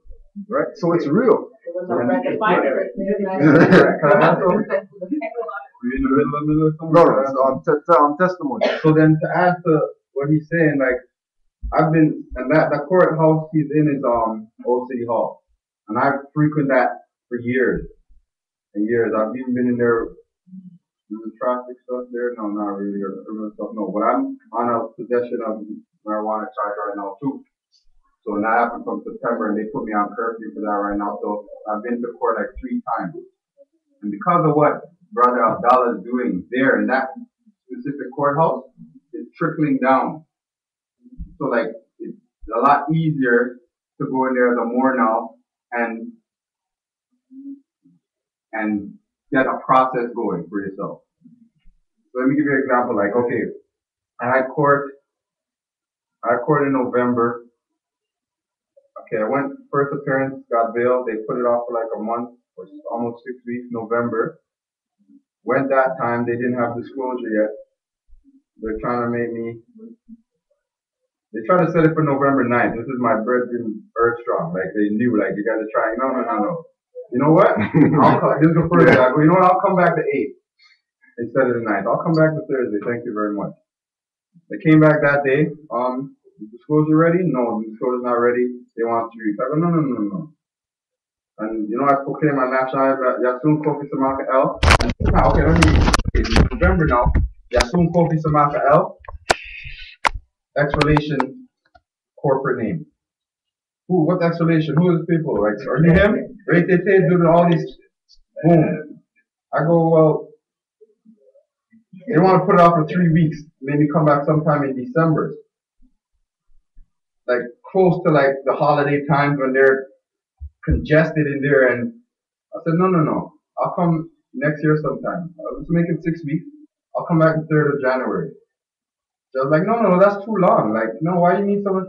Right? So it's real. No, I'm testimony. So then to add to what he's saying, like, I've been, and the courthouse he's in is Old City Hall. And I've frequented that for years and years. I've even been in there doing traffic stuff there. No, not really, or criminal stuff. No, but I'm on a possession of marijuana charge right now too. So when that happened from September, and they put me on curfew for that right now. So I've been to court like 3 times. And because of what Brother Abdallah is doing there in that specific courthouse, it's trickling down. So like it's a lot easier to go in there as a more now and get a process going for yourself. So let me give you an example. Like, okay, I had court in November. Okay, I went first appearance, got bail. They put it off for like a month or almost 6 weeks. November. Went that time. They didn't have disclosure yet. They're trying to make me. They tried to set it for November 9th. This is my brethren Earth Strong. Like they knew, like you guys are trying. No. You know what? This is the first day. I go, you know what? I'll come back the 8th instead of the 9th. I'll come back the Thursday. Thank you very much. They came back that day. The disclosure ready? No, the disclosure's not ready. They want 3 weeks. I go, no. And you know, I proclaim my national Yasun Kofi Samaka L. Okay, it's November now. Yasun Kofi Samaka L. X relation corporate name. Who? What X relation? Who are the people? Like, are you him? Right? They doing all these. Boom. I go, well, they want to put it off for 3 weeks. Maybe come back sometime in December. Like, close to like the holiday times when they're congested in there. And I said, no. I'll come next year sometime. Let's make it 6 weeks. I'll come back the 3rd of January. So I was like, no, that's too long. Like, no, why do you need so much?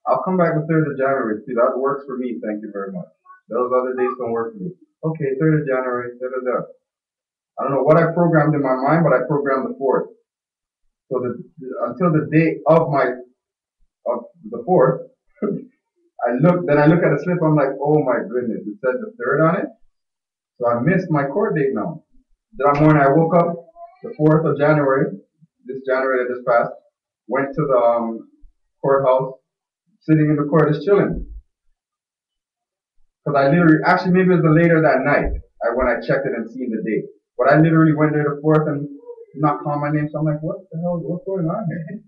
I'll come back the 3rd of January. See, that works for me. Thank you very much. Those other days don't work for me. Okay, 3rd of January, I don't know what I programmed in my mind, but I programmed the 4th. So until the day of the 4th, I look at the slip, I'm like, oh my goodness, it said the 3rd on it. So I missed my court date now. That morning I woke up, the 4th of January, this January that just passed, went to the courthouse, sitting in the court just chilling. Because I literally, actually maybe it was later that night, when I checked it and seen the date. But I literally went there the 4th and not call my name, so I'm like, what the hell, what's going on here?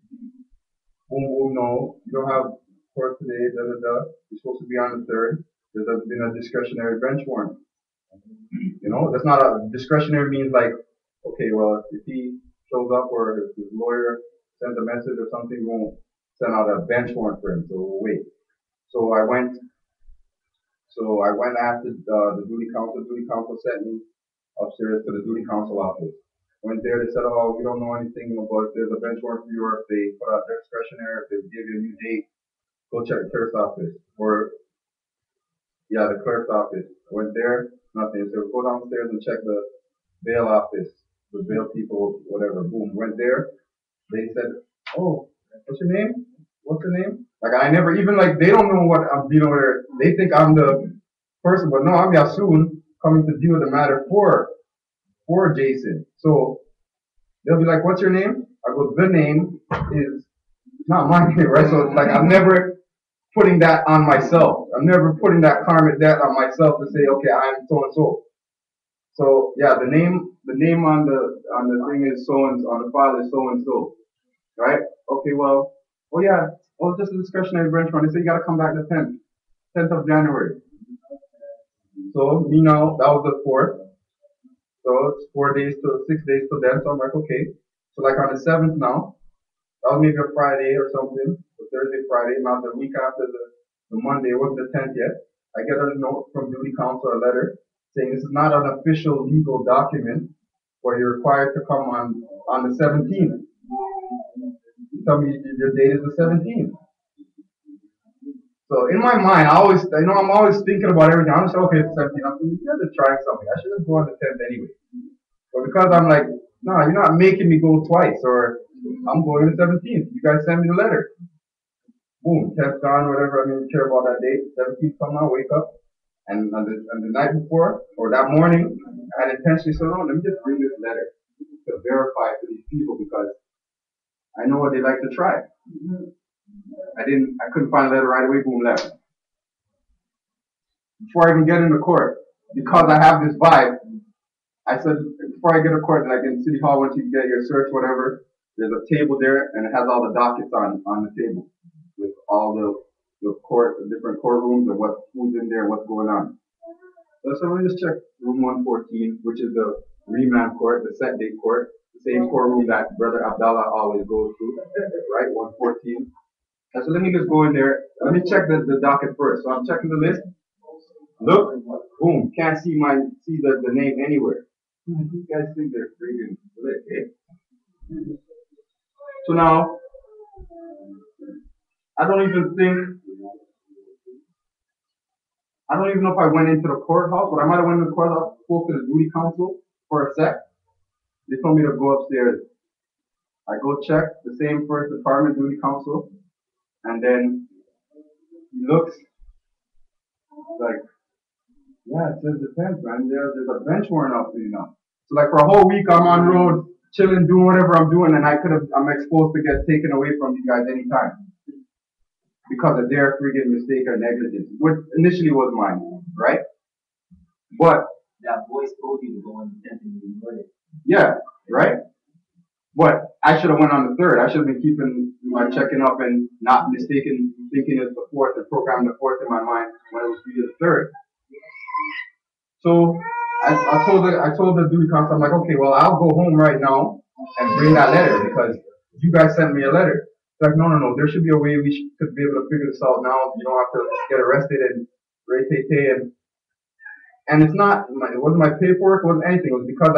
Boom, no, you don't have court today, You're supposed to be on the 3rd. There's been a discretionary bench warrant. You know, that's not a discretionary means like, okay, well, if he shows up or if his lawyer sends a message or something, we won't send out a bench warrant for him, so we'll wait. So I went after the duty counsel. The duty counsel sent me upstairs to the duty counsel office. Went there, they said, oh, we don't know anything about if there's a bench warrant for you or if they put out their discretionary, if they give you a new date, go check the clerk's office. The clerk's office. Went there, nothing. So go downstairs and check the bail office, the bail people, whatever. Boom, went there. They said, oh, what's your name? What's your name? Like I never even like they don't know what I'm dealing with. They think I'm the person, but no, I'm Yasun coming to deal with the matter for Jason. So they'll be like, what's your name? I go, the name is not my name, right? So it's like I'm never putting that on myself. I'm never putting that karmic debt on myself to say, okay, I'm so and so. So yeah, the name on the thing is so and on the file is so and so, right? Okay, well, oh yeah, just a discretionary bench warrant. They say you gotta come back the 10th of January. So me now, that was the 4th. So it's 6 days to then. So I'm like, okay. So like on the 7th now, that was maybe a Friday or something, or Thursday, Friday. Now the week after the Monday, it wasn't the 10th yet. I get a note from duty counsel, a letter saying this is not an official legal document where you're required to come on the 17th. You tell me your date is the 17th. So in my mind, I'm always thinking about everything. I'm just okay, it's 17th. I'm thinking, you have to try something. I should just go on the 10th anyway. But because I'm like, no, you're not making me go twice, or I'm going the 17th. You guys send me the letter. Boom, 10th gone, whatever. I mean, care about that date. 17th come out, wake up. And on the night before, or that morning, I had intentionally said, oh, let me just bring this letter to verify to these people because I know what they like to try. I couldn't find a letter right away, boom, left. Before I even get into court, because I have this vibe, I said, before I get to court, like in City Hall, once you get your search, whatever, there's a table there and it has all the dockets on the table with all the different courtrooms and who's in there, what's going on. So let me just check room 114, which is the remand court, the set date court, the same courtroom that Brother Abdallah always goes to, right? 114. So let me just go in there. Let me check the docket first. So I'm checking the list. Look, boom, can't see the name anywhere. You guys think they're freaking lit, eh? So now, I don't even know if I went into the courthouse, but I might have went into the courthouse, spoke to the duty counsel for a sec. They told me to go upstairs. I go check the same first department duty counsel, and then he looks like, yeah, it says defense, man. There's a bench warrant out for you now. So like for a whole week, I'm on road, chilling, doing whatever I'm doing, and I'm exposed to get taken away from you guys anytime. because of their friggin' mistake or negligence, which initially was mine, right? But That voice told you to go on the 10th and you ignored it. yeah, right? But I should have went on the 3rd. I should have been keeping my checking up and not mistaken thinking it's the 4th and programming the 4th in my mind when it was really the 3rd. So I told the duty council, I'm like, okay, well, I'll go home right now and bring that letter because you guys sent me a letter. It's like, no, there should be a way we could be able to figure this out now. You don't have to get arrested and and it's not, it wasn't my paperwork, it wasn't anything. It was because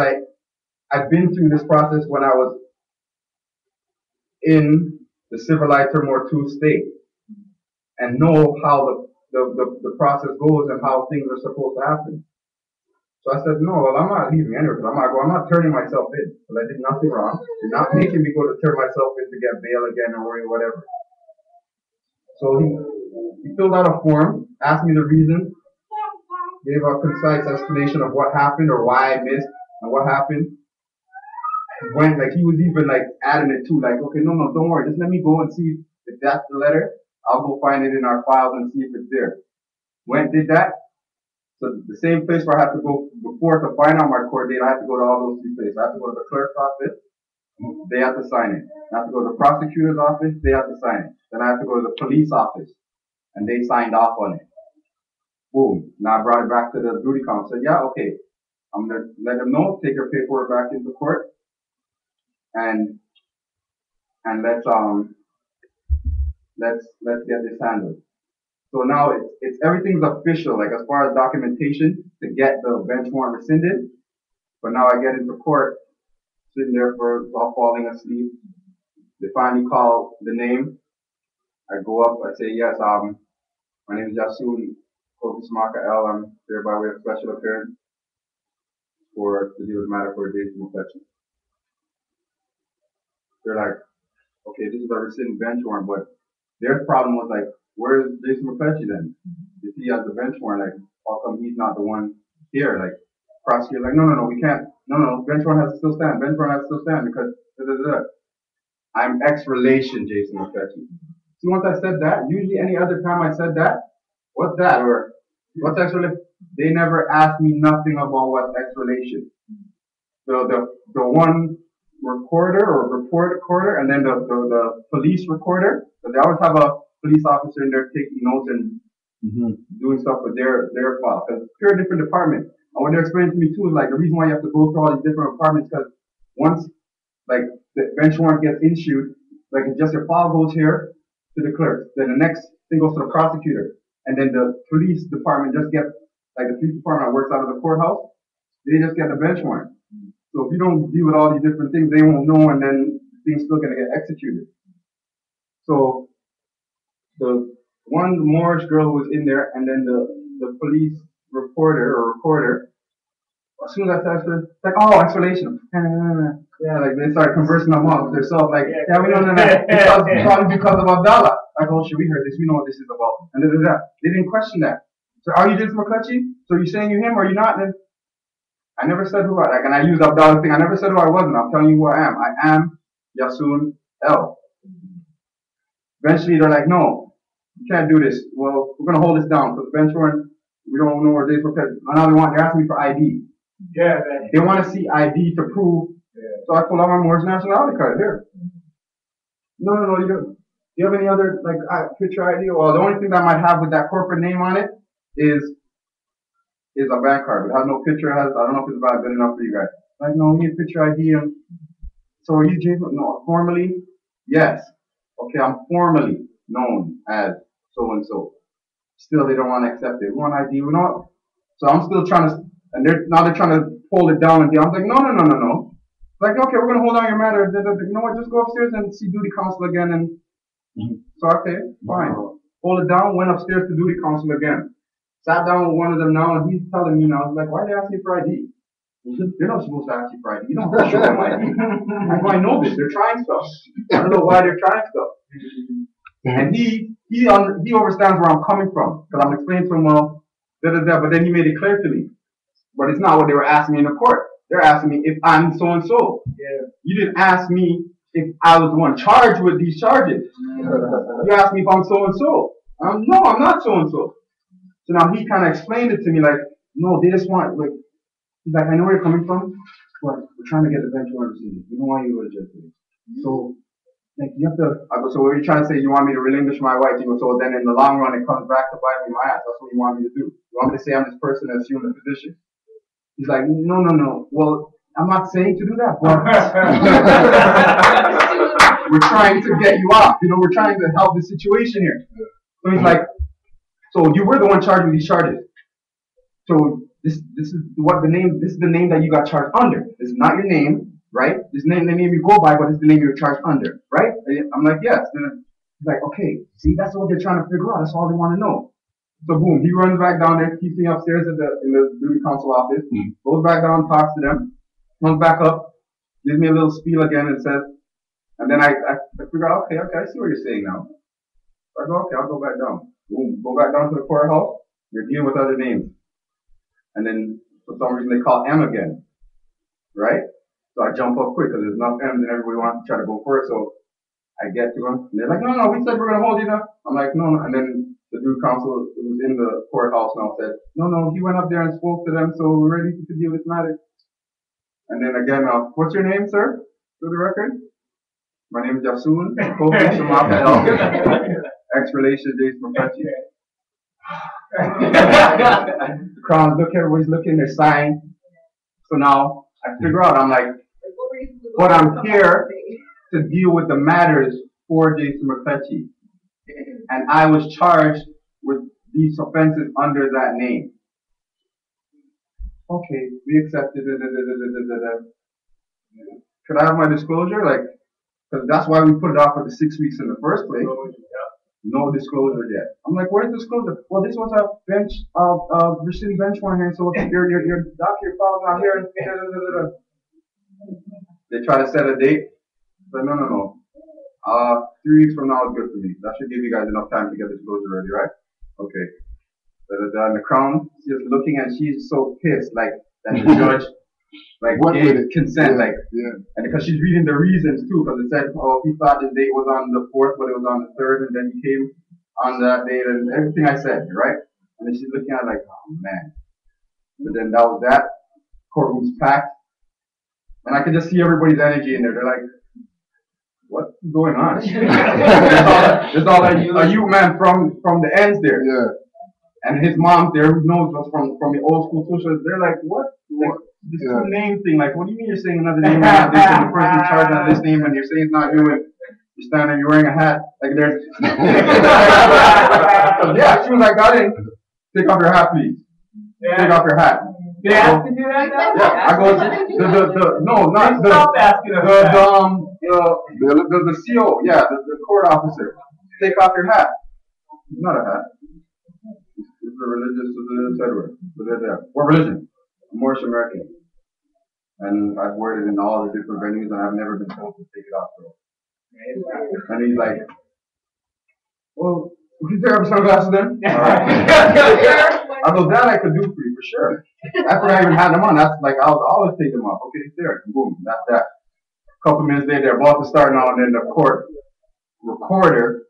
I've been through this process when I was in the civil turmoil 2 state and know how the process goes and how things are supposed to happen. So I said, no, well, I'm not leaving anywhere. I'm not turning myself in because I did nothing wrong. You're not making me go to turn myself in to get bail again or whatever. So he filled out a form, asked me the reason, gave a concise explanation of what happened or why I missed and what happened. When he was even adamant too, okay, no, don't worry, just let me go and see if that's the letter. I'll go find it in our files and see if it's there. Went, did that. So the same place where I had to go before to find out my court date, I had to go to all those 3 places. I had to go to the clerk's office, they had to sign it. I had to go to the prosecutor's office, they had to sign it. Then I had to go to the police office, and they signed off on it. Boom. Now I brought it back to the duty council. Said, yeah, okay. I'm gonna let them know, take your paperwork back into court, and let's get this handled. So now it's everything's official, as far as documentation to get the bench warrant rescinded. But now I get into court, sitting there all falling asleep. They finally call the name. I go up, I say, yes, my name is Yasun Kokusmaka L. I'm there by way of special appearance to deal with the matter for Jason McFetchie. They're like, okay, this is a rescind bench warrant, but their problem was where is Jason McFetchie then? If he has the bench warrant, how come he's not the one here? Prosecutor, no, we can't. No, bench warrant has to still stand. Bench warrant has to still stand because I'm ex-relation Jason McFetchie. See, once I said that, usually any other time I said that, what's that? Or what's ex-relation? They never asked me nothing about what's ex-relation. So the one recorder or recorder and then the police recorder, so they always have a police officer in there taking notes and doing stuff with their file. Because it's pure different department. And what they're explaining to me too is the reason why you have to go through all these different departments because once the bench warrant gets issued, it's just your file goes here to the clerk. Then the next thing goes to the prosecutor. And then the police department just gets, the police department that works out of the courthouse, they just get the bench warrant. So if you don't deal with all these different things, they won't know and then things still gonna get executed. So the one Moorish girl was in there and then the police recorder, as soon as I said, oh, explanation. Yeah, they started conversing amongst themselves, yeah, we know that. Because of Abdallah. Oh shit, we heard this, we know what this is about. And they didn't question that. So are you Jason McCutcheon? So you're saying you're him or you're not? Then I never said who and I used Abdallah thing, I never said who I wasn't. I'm telling you who I am. I am Yasun L. Eventually they're like, no, you can't do this. Well, we're gonna hold this down because the bench warrant, we don't know where Jason McCutcheon. Now they're asking me for ID. Yeah, they want to see ID to prove. Yeah. So I pull out my Moorish nationality card here. No, you don't. Do you have any other picture ID? Well, the only thing that I might have with that corporate name on it is a bank card. It has no picture. I don't know if it's about good enough for you guys. No, we need a picture ID. So are you Jason? No, formally, yes. Okay, I'm formally known as so and so. Still, they don't want to accept it. We want ID. We don't. So I'm still trying to. And they're trying to hold it down. And I'm like, no. Okay, we're gonna hold on your matter. You know what? Just go upstairs and see duty counsel again. And so okay, fine. Hold it down. Went upstairs to duty counsel again. Sat down with one of them now, and he's telling me now, he's like, why are they asking for ID? They're not supposed to ask you for ID. You don't have to show them ID. I know this. They're trying stuff. I don't know why they're trying stuff. And he understands where I'm coming from because I'm explaining to him, well, but then he made it clear to me. But it's not what they were asking me in the court. They're asking me if I'm so and so. You didn't ask me if I was the one charged with these charges. You asked me if I'm so and so. No, I'm not so and so. So now he kind of explained it to me like, no, they just want like, he's like, I know where you're coming from, but we're trying to get the bench warrant received. We don't want you to go to jail today. So like you have to. I go, so what are you trying to say? You want me to relinquish my rights? You go, so then in the long run it comes back to bite me in my ass. That's what you want me to do. You want me to say I'm this person that's assumed the position? He's like, no. Well, I'm not saying to do that, but we're trying to get you off. You know, we're trying to help the situation here. So he's like, so you were the one charged with these charges. So this is what the name. This is the name that you got charged under. This is not your name, right? This is the name you go by, but it's the name you're charged under, right? I'm like, yes. Then he's like, okay. See, that's what they're trying to figure out. That's all they want to know. So boom, he runs back down there, keeps me upstairs in the duty council office, goes back down, talks to them, comes back up, gives me a little spiel again and says, and then I figure out, okay, I see what you're saying now. So I go, okay, I'll go back down. Boom, go back down to the courthouse, you're dealing with other names. And then for some reason they call M again, right? So I jump up quick because there's enough M's and everybody wants to try to go first. So I get to them, and they're like, no, we said we're going to hold you now. I'm like, no. And then the duty counsel who was in the courthouse now said, no, he went up there and spoke to them, so we're ready to deal with this matter. And then again, what's your name, sir? For the record? My name is Jasoon, co-official Mafia ex-relation Jason McCutcheon. The crowd look, everybody's looking, they're sighing. So now I figure out, I'm like, but I'm here to deal with the matters for Jason McCutcheon. And I was charged with these offenses under that name. Okay, we accepted it. Could I have my disclosure? Like, because that's why we put it off for the 6 weeks in the first place. No disclosure yet. I'm like, where's the disclosure? Well, this was a bench, your city bench warrant here, so your document file's not here. They try to set a date, but no. 3 weeks from now is good for me. That should give you guys enough time to get disclosure ready, right? Okay. And the crown, she's looking and she's so pissed, like that the judge, like gave consent, like, and because she's reading the reasons too, because it said, oh, he thought the date was on the 4th, but it was on the 3rd, and then he came on that date, and everything I said, right? And then she's looking at it like, oh man. But then that was that. Courtroom's packed, and I could just see everybody's energy in there. They're like, what's going on? there's all a youth man from the ends there. Yeah. And his mom there who knows us from the old school socialists, they're like, what? Like, this two name thing, like, what do you mean you're saying another name and not this, and the person in charge of this name and you're saying it's not you, and you're standing there, you're wearing a hat, like there's yeah, as soon as I got in, take off your hat please. Yeah. Take off your hat. They ask to do that now? Yeah, I go, the CO, yeah, the court officer, take off your hat. It's not a hat. It's a religious, what religion? I'm Moorish American. And I've worn it in all the different venues and I've never been told to take it off. So. And he's like, well, we can take off sunglasses then? Alright. I go, that I could do for you for sure. After I even had them on, that's like, I'll always take them off. Okay, it's there. Boom, that's that. A couple minutes later, they're about to start now, and then the court recorder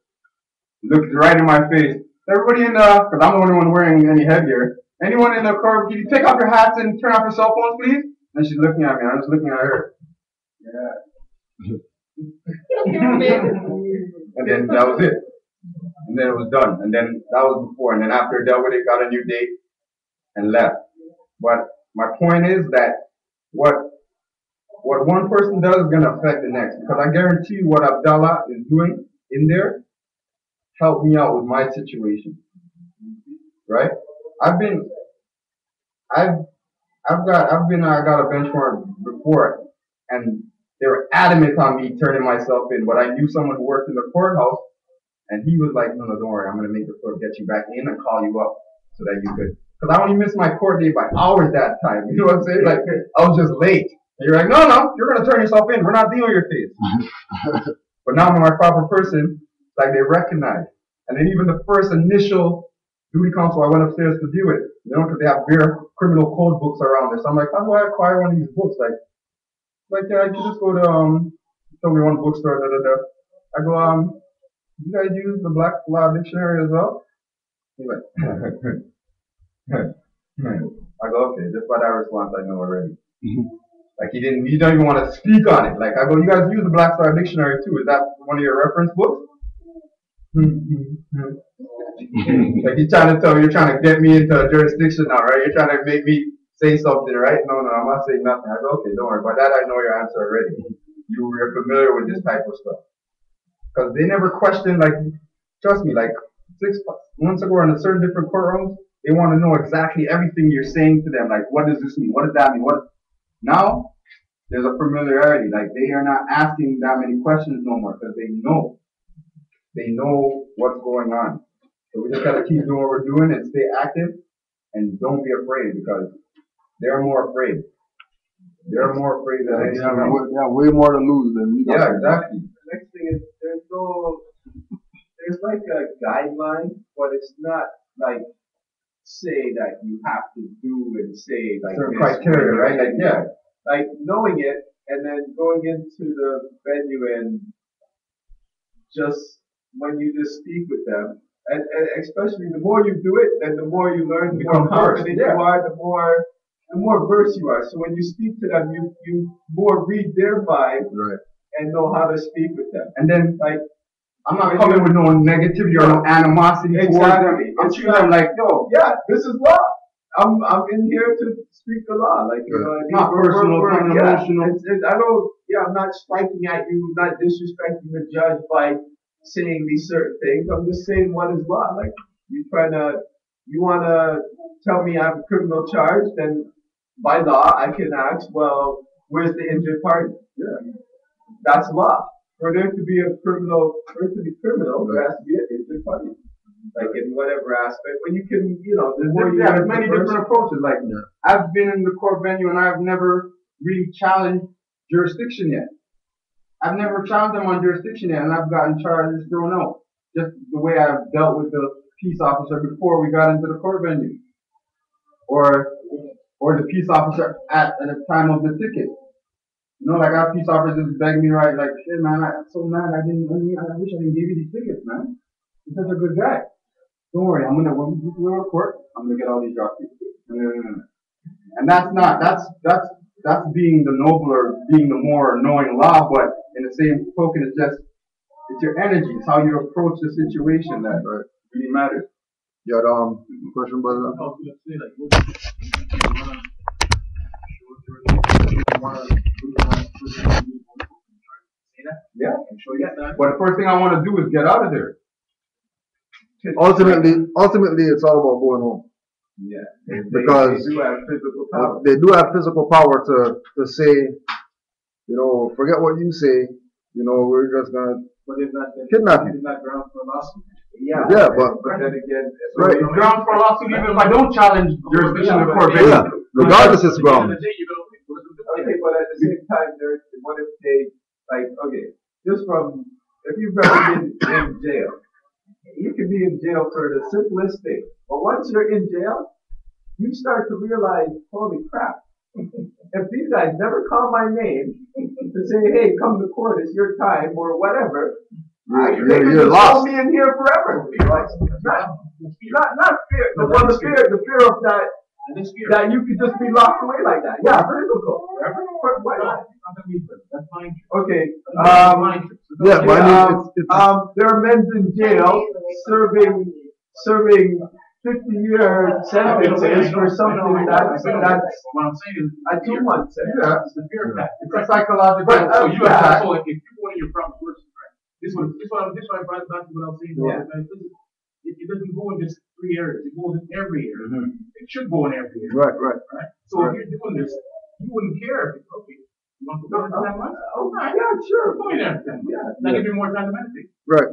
looked right in my face. Everybody in the, because I'm the only one wearing any headgear. Anyone in the court, can you take off your hats and turn off your cell phones, please? And she's looking at me, and I'm just looking at her. Yeah. And then that was it. And then it was done. And then that was before. And then after dealt with it, got a new date and left. But my point is that what one person does is going to affect the next. Because I guarantee you what Abdallah is doing in there helped me out with my situation. Right? I got a bench warrant before, and they were adamant on me turning myself in, but I knew someone who worked in the courthouse, and he was like, no, don't worry, I'm going to make the court get you back in and call you up so that you could, because I only missed my court date by hours that time, you know what I'm saying? Like, I was just late. And you're like, no, you're going to turn yourself in, we're not dealing with your case. But now I'm a proper person, like they recognize. And then even the first initial duty counsel I went upstairs to deal with, you know, because they have bare criminal code books around there. So I'm like, how do I acquire one of these books? Like, I can just go to told me one bookstore, I go, you guys use the Black Law Dictionary as well? He's like, I go, okay, just by that response I know already. Like he don't even want to speak on it. Like I go, you guys use the Black Star Dictionary too. Is that one of your reference books? Like you're trying to tell me, you're trying to get me into a jurisdiction now, right? You're trying to make me say something, right? No, I'm not saying nothing. I go, okay, don't worry. By that I know your answer already. You're familiar with this type of stuff. Because they never question, like, trust me, like 6 months ago in a certain different courtrooms, they want to know exactly everything you're saying to them. Like, what does this mean? What does that mean? Now, there's a familiarity. Like, they are not asking that many questions no more because they know. They know what's going on. So we just got to keep doing what we're doing and stay active and don't be afraid because they're more afraid. They're more afraid than anything else. Yeah, way more to lose than we got. Yeah, exactly. The next thing is there's like a guideline, but it's not like say that you have to do and say like certain criteria, right? Like yeah, like knowing it and then going into the venue and just when you just speak with them, and especially the more you do it, then the more you learn, the more confident you are, the more versed you are. So when you speak to them, you more read their vibe and know how to speak with them. And then like I'm not coming with no negativity or no animosity towards them. I'm treating them like, yo, yeah, this is law. I'm in here to speak the law. Like you know, not personal, not emotional. I'm not striking at you, not disrespecting the judge by saying these certain things. I'm just saying what is law. Like you wanna tell me I have a criminal charge, then by law I can ask, well, where's the injured party? Yeah. That's law. For there to be criminal, there has to be an injured party. Like in whatever aspect, but you can, there's many different approaches. Like I've been in the court venue and I've never really challenged jurisdiction yet. I've never challenged them on jurisdiction yet, and I've gotten charges thrown out. Just the way I've dealt with the peace officer before we got into the court venue, or the peace officer at the time of the ticket. You know, like our peace officers just beg me, right? Like, shit, man, I'm so mad. I wish I didn't give you these tickets, man. You're such a good guy. Don't worry, when we go to court, I'm gonna get all these drop tickets. And that's being the nobler, being the more knowing law, but in the same token, it's your energy, it's how you approach the situation that really matters. You had question, brother? I was gonna say like yeah, but the first thing I want to do is get out of there. Ultimately, it's all about going home. Yeah, because they do have physical power. They do have physical power to say, forget what you say. We're just gonna kidnap you. It's not ground for a lawsuit. Yeah, but then again, right. Ground for a lawsuit even if I don't challenge jurisdiction of the court. Yeah, regardless, it's ground. Okay, but at the same time, what if they just from if you've ever been in jail, you can be in jail for the simplest thing. But once you're in jail, you start to realize, holy crap, if these guys never call my name to say, hey, come to court, it's your time, or whatever, they can just hold me in here forever. Not fear. The fear of that you could just be locked away like that. Yeah, physical. That's fine. Okay. Yeah, but there are men in jail serving 50-year sentences for something that's what I'm saying is a 2 month sentence. Yeah, it's the fear factor. it's a psychological. So you have so if you go in your proper person, right? This one I brought back to what I was saying. Yeah. It doesn't go in just 3 areas. It goes in every area. Mm-hmm. It should go in every area. Right. So if you're doing this, you wouldn't care if it's okay. You want to go in 10 months? Okay, yeah, sure. Go in there 10 months. That give you more time to meditate. Right,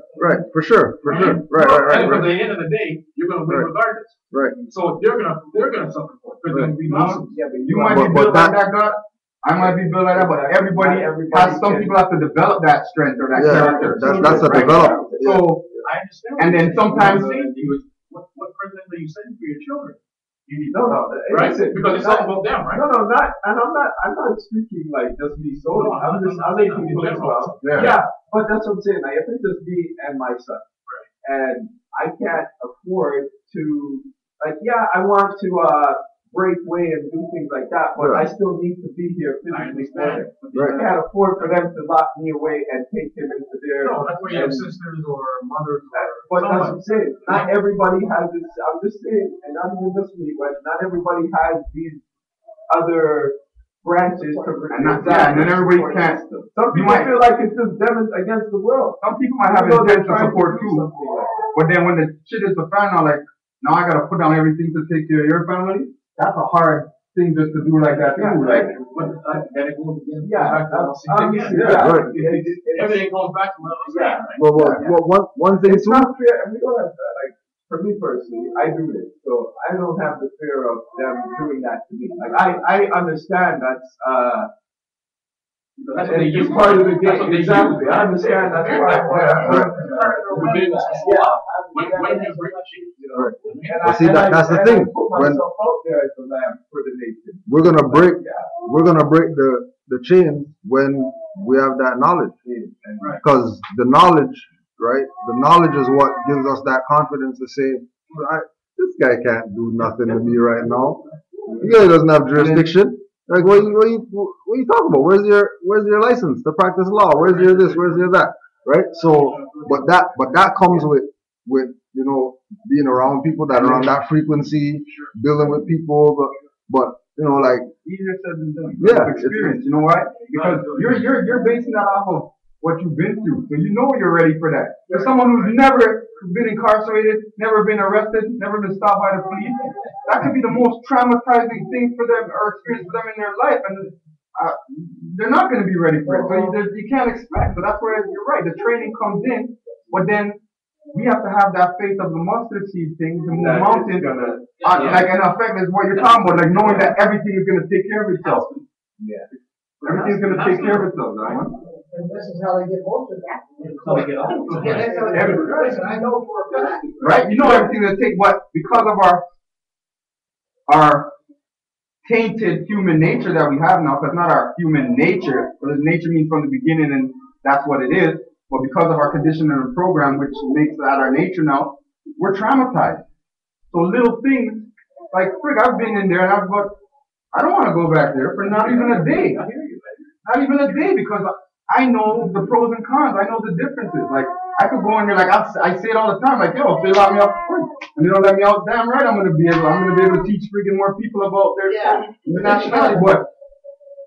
for sure. Right. And at the end of the day, you're gonna win regardless. Right. So they're gonna suffer for it. They're gonna be lawsuits. Yeah, but You might be built like that, God. I might be built like that, but everybody has. Some people have to develop that strength or that character. That's a development. So I understand. and then sometimes what president are you setting for your children? You need to No, know, no, right? listen, Because it's all about them, right? No, not, and I'm not speaking like just me solely. I'm making it as well. Yeah, but that's what I'm saying. Like, if it's just me and my son, and I can't afford to, like, yeah, I want to break away and do things like that, but I still need to be here physically for them. I can't afford for them to lock me away and take him into their. No, that's why you have sisters or mothers or. But that's what I'm saying. Not everybody has this. I'm just saying, and not even just me, but not everybody has these other branches to And then everybody can't. Some people feel like it's just them against the world. Some people might have intentional support too, but then when the shit is the fan, I'm like, now I gotta put down everything to take care of your family. That's a hard thing just to do like that too, like. Everything goes back to what I was saying. Well, one thing It's too. not fair, and we don't have that. Like, for me personally, I do this, so I don't have the fear of them doing that to me. Like, I understand that's That's what they use. part of the That's what game. they Exactly. use. I understand that's part of it. When you bring a change, you know. But see, that's the thing. Put When myself out there as the lamb for the nation. we're gonna break the chains when we have that knowledge, because the knowledge, right? The knowledge is what gives us that confidence to say, this guy can't do nothing to me right now. This guy doesn't have jurisdiction. Like, what you talking about? Where's your license to practice law? Where's your this? Where's your that? Right? So, but that comes with being around people that are on that frequency, dealing with people, but like Easier said than done. Yeah, Experience, you know why? Because you're basing that off of what you've been through, so you know you're ready for that. For someone who's never been incarcerated, never been arrested, never been stopped by the police, that could be the most traumatizing thing for them or experience for them in their life, and they're not going to be ready for it. So you can't expect. So that's where you're right. The training comes in, but then we have to have that faith of the mustard seed thing to move mountains. Like an effect is what you're talking about, like knowing that everything is going to take care of itself. Yeah. Everything's going to take care of itself, right? And this is how they get most of that. That's how they get off. Yeah, that's how they get it. Listen, I know for a fact. Right? You know everything's going to take, but because of our tainted human nature that we have now, because not our human nature, because nature means from the beginning and that's what it is, but because of our conditioning and program, which makes that our nature now, we're traumatized. So little things, like, frig, I've been in there and I don't want to go back there for not even a day. Not even a day, because I know the pros and cons. I know the differences. Like, I could go in there, like, I say it all the time, like, yo, if they let me out free, and they don't let me out, damn right I'm going to be able to teach freaking more people about their nationality, but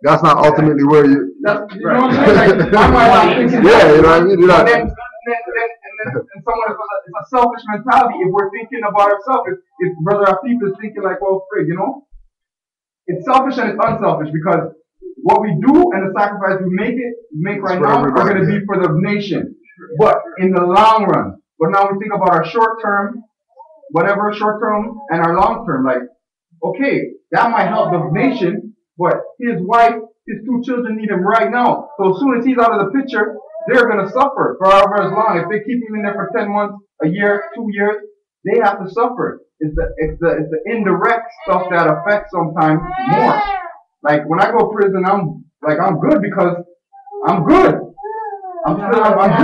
that's not ultimately where you. that's, you know what I'm saying? Like, I might not thinking Yeah, you know what I mean. and someone, it's a selfish mentality. If we're thinking about ourselves, if Brother Afif is thinking like, well, frig, it's selfish and it's unselfish, because what we do and the sacrifice we make right now are going to be for the nation. But in the long run, but now we think about our short term, whatever short term and our long term, like, okay, that might help the nation, but his wife, his 2 children need him right now. So as soon as he's out of the picture, they're going to suffer for however as long. If they keep him in there for 10 months, a year, 2 years, they have to suffer. It's the indirect stuff that affects sometimes more. Like, when I go to prison, I'm good because I'm good. I'm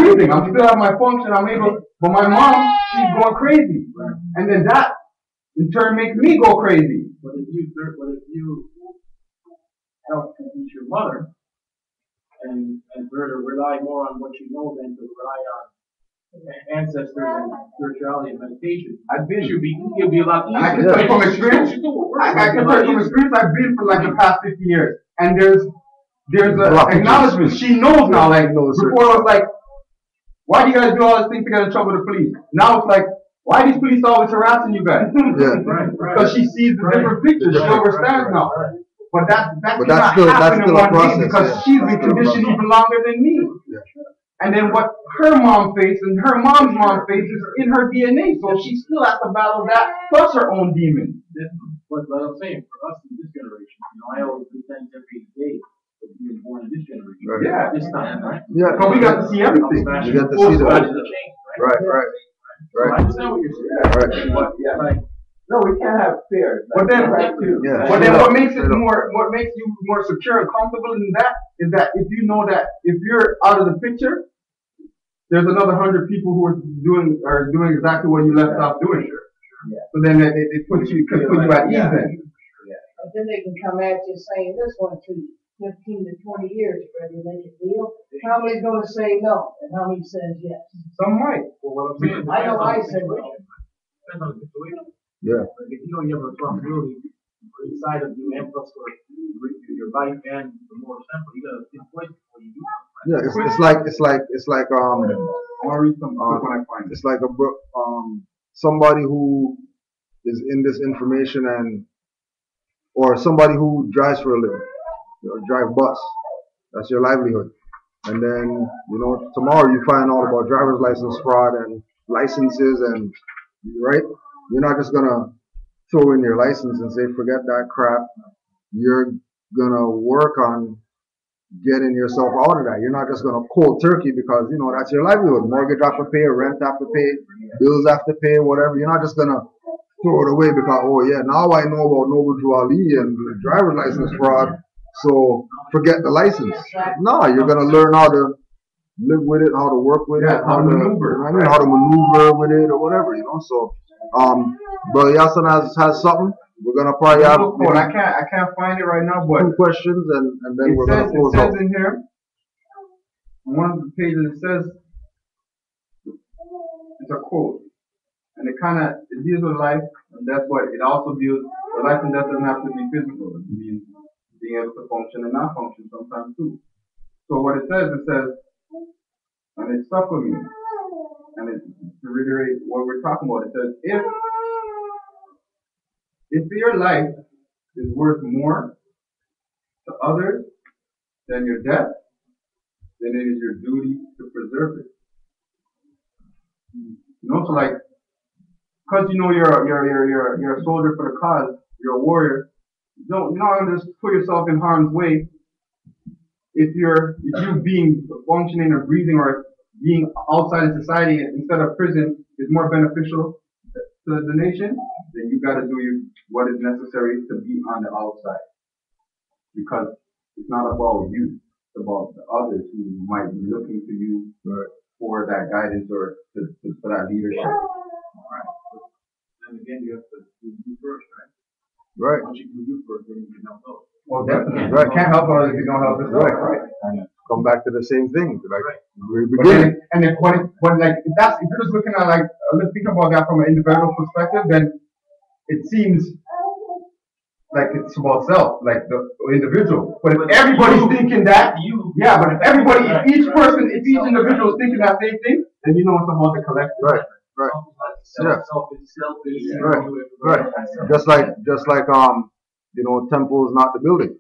breathing. I'm still have my function. I'm able. But my mom, she's going crazy, and then that in turn makes me go crazy. But if you help to teach your mother and for her to rely more on what you know than to rely on ancestors and spirituality and meditation, you'll be a lot easier. I can tell you from experience. I can tell you from experience. I've been for like the past 50 years, and there's a acknowledgement. She knows now. Like, before it was like, why do you guys do all this thing to get in trouble with the police? Now it's like, why these police always harassing you guys? Yeah. Because she sees the different pictures. She understands now. But that's still happening in a one day process, because she's been conditioned even longer than me. Yeah. And then what her mom faced and her mom's mom faced is in her DNA. So she still has to battle that plus her own demons. But I'm saying, for us in this generation, I always do things every day of being born in this generation. Right. Yeah. This time, right? Yeah. But we got to see everything. You got to see the the change, right? right. So I understand what you're saying. Right. But yeah, like, No, we can't have fear. But then, Yeah. but then what makes it Straight up. more, what makes you more secure and comfortable in that is that if you know that if you're out of the picture, there's another 100 people who are doing exactly what you left off doing. Yeah. So then it puts you, can put you at ease then. But then they can come at you saying this one to 15 to 20 years, ready to make a deal. How many's gonna say no, and how many says yes? Some might. Well, what I'm saying. I know I said no. Depends on the situation. Yeah. Like if you know you have a responsibility inside of you and plus for your life and the more simple, you gotta think twice before you do something. Yeah, it's like I'll read some when I find it. it's like somebody who is in this information or somebody who drives for a living, drive bus. That's your livelihood. And then, tomorrow you find out about driver's license fraud and licenses and, right? You're not just gonna throw in your license and say, forget that crap. You're gonna work on getting yourself out of that. You're not just gonna cold turkey because, that's your livelihood. Mortgage have to pay, rent have to pay, bills have to pay, whatever. You're not just gonna throw it away because, oh yeah, now I know about Noble Drew Ali and the driver's license fraud, so forget the license. No, you're gonna learn how to live with it, how to work with it, how to maneuver, how to maneuver with it or whatever, So, Brother Yasin has something. We're gonna probably have I can't find it right now, but 2 questions and then we're gonna close it out. says in here, on one of the pages it says, it's a quote, and it deals with life and death, but it also deals with life and death doesn't have to be physical. It means being able to function and not function sometimes too. So what it says, and it stuck with me, and to reiterate what we're talking about, it says, if your life is worth more to others than your death, then it is your duty to preserve it. So like, because you're a soldier for the cause, you're a warrior. You're not gonna just put yourself in harm's way. If you being functioning or breathing or being outside of society instead of prison is more beneficial to the nation, then you got to do what is necessary to be on the outside. Because it's not about you, it's about the others who might be looking to you for that guidance or for that leadership. Alright. Then again, you have to do you first, right? Right. Once you do you first, then you can help others. Well, definitely. Right. Can't help others if you don't help yourself. Right. And come back to the same thing. Like, we But begin. if you're just looking at let's think about that from an individual perspective, then it seems like it's about self, like the individual. But if everybody's thinking that, if each individual is thinking that same thing, then you know it's about the collective. Right. Selfish. Right. Just like temple is not the building.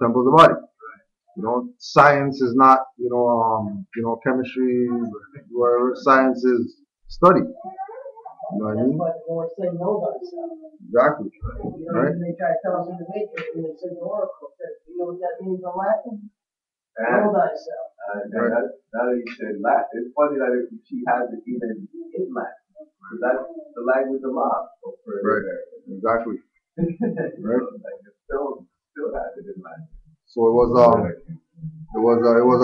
Temple is the body. Science is not, chemistry, whatever. Science is study. You know what I mean? That's why the Lord said know thyself. Exactly. Right? And they try to tell us in the matrix when they said the oracle. You know what that means in Latin? Know thyself. Now that you said Latin, it's funny that she has it even in Latin. Because that's the language of love. Right. Exactly. Right. Still has it in Latin. So it was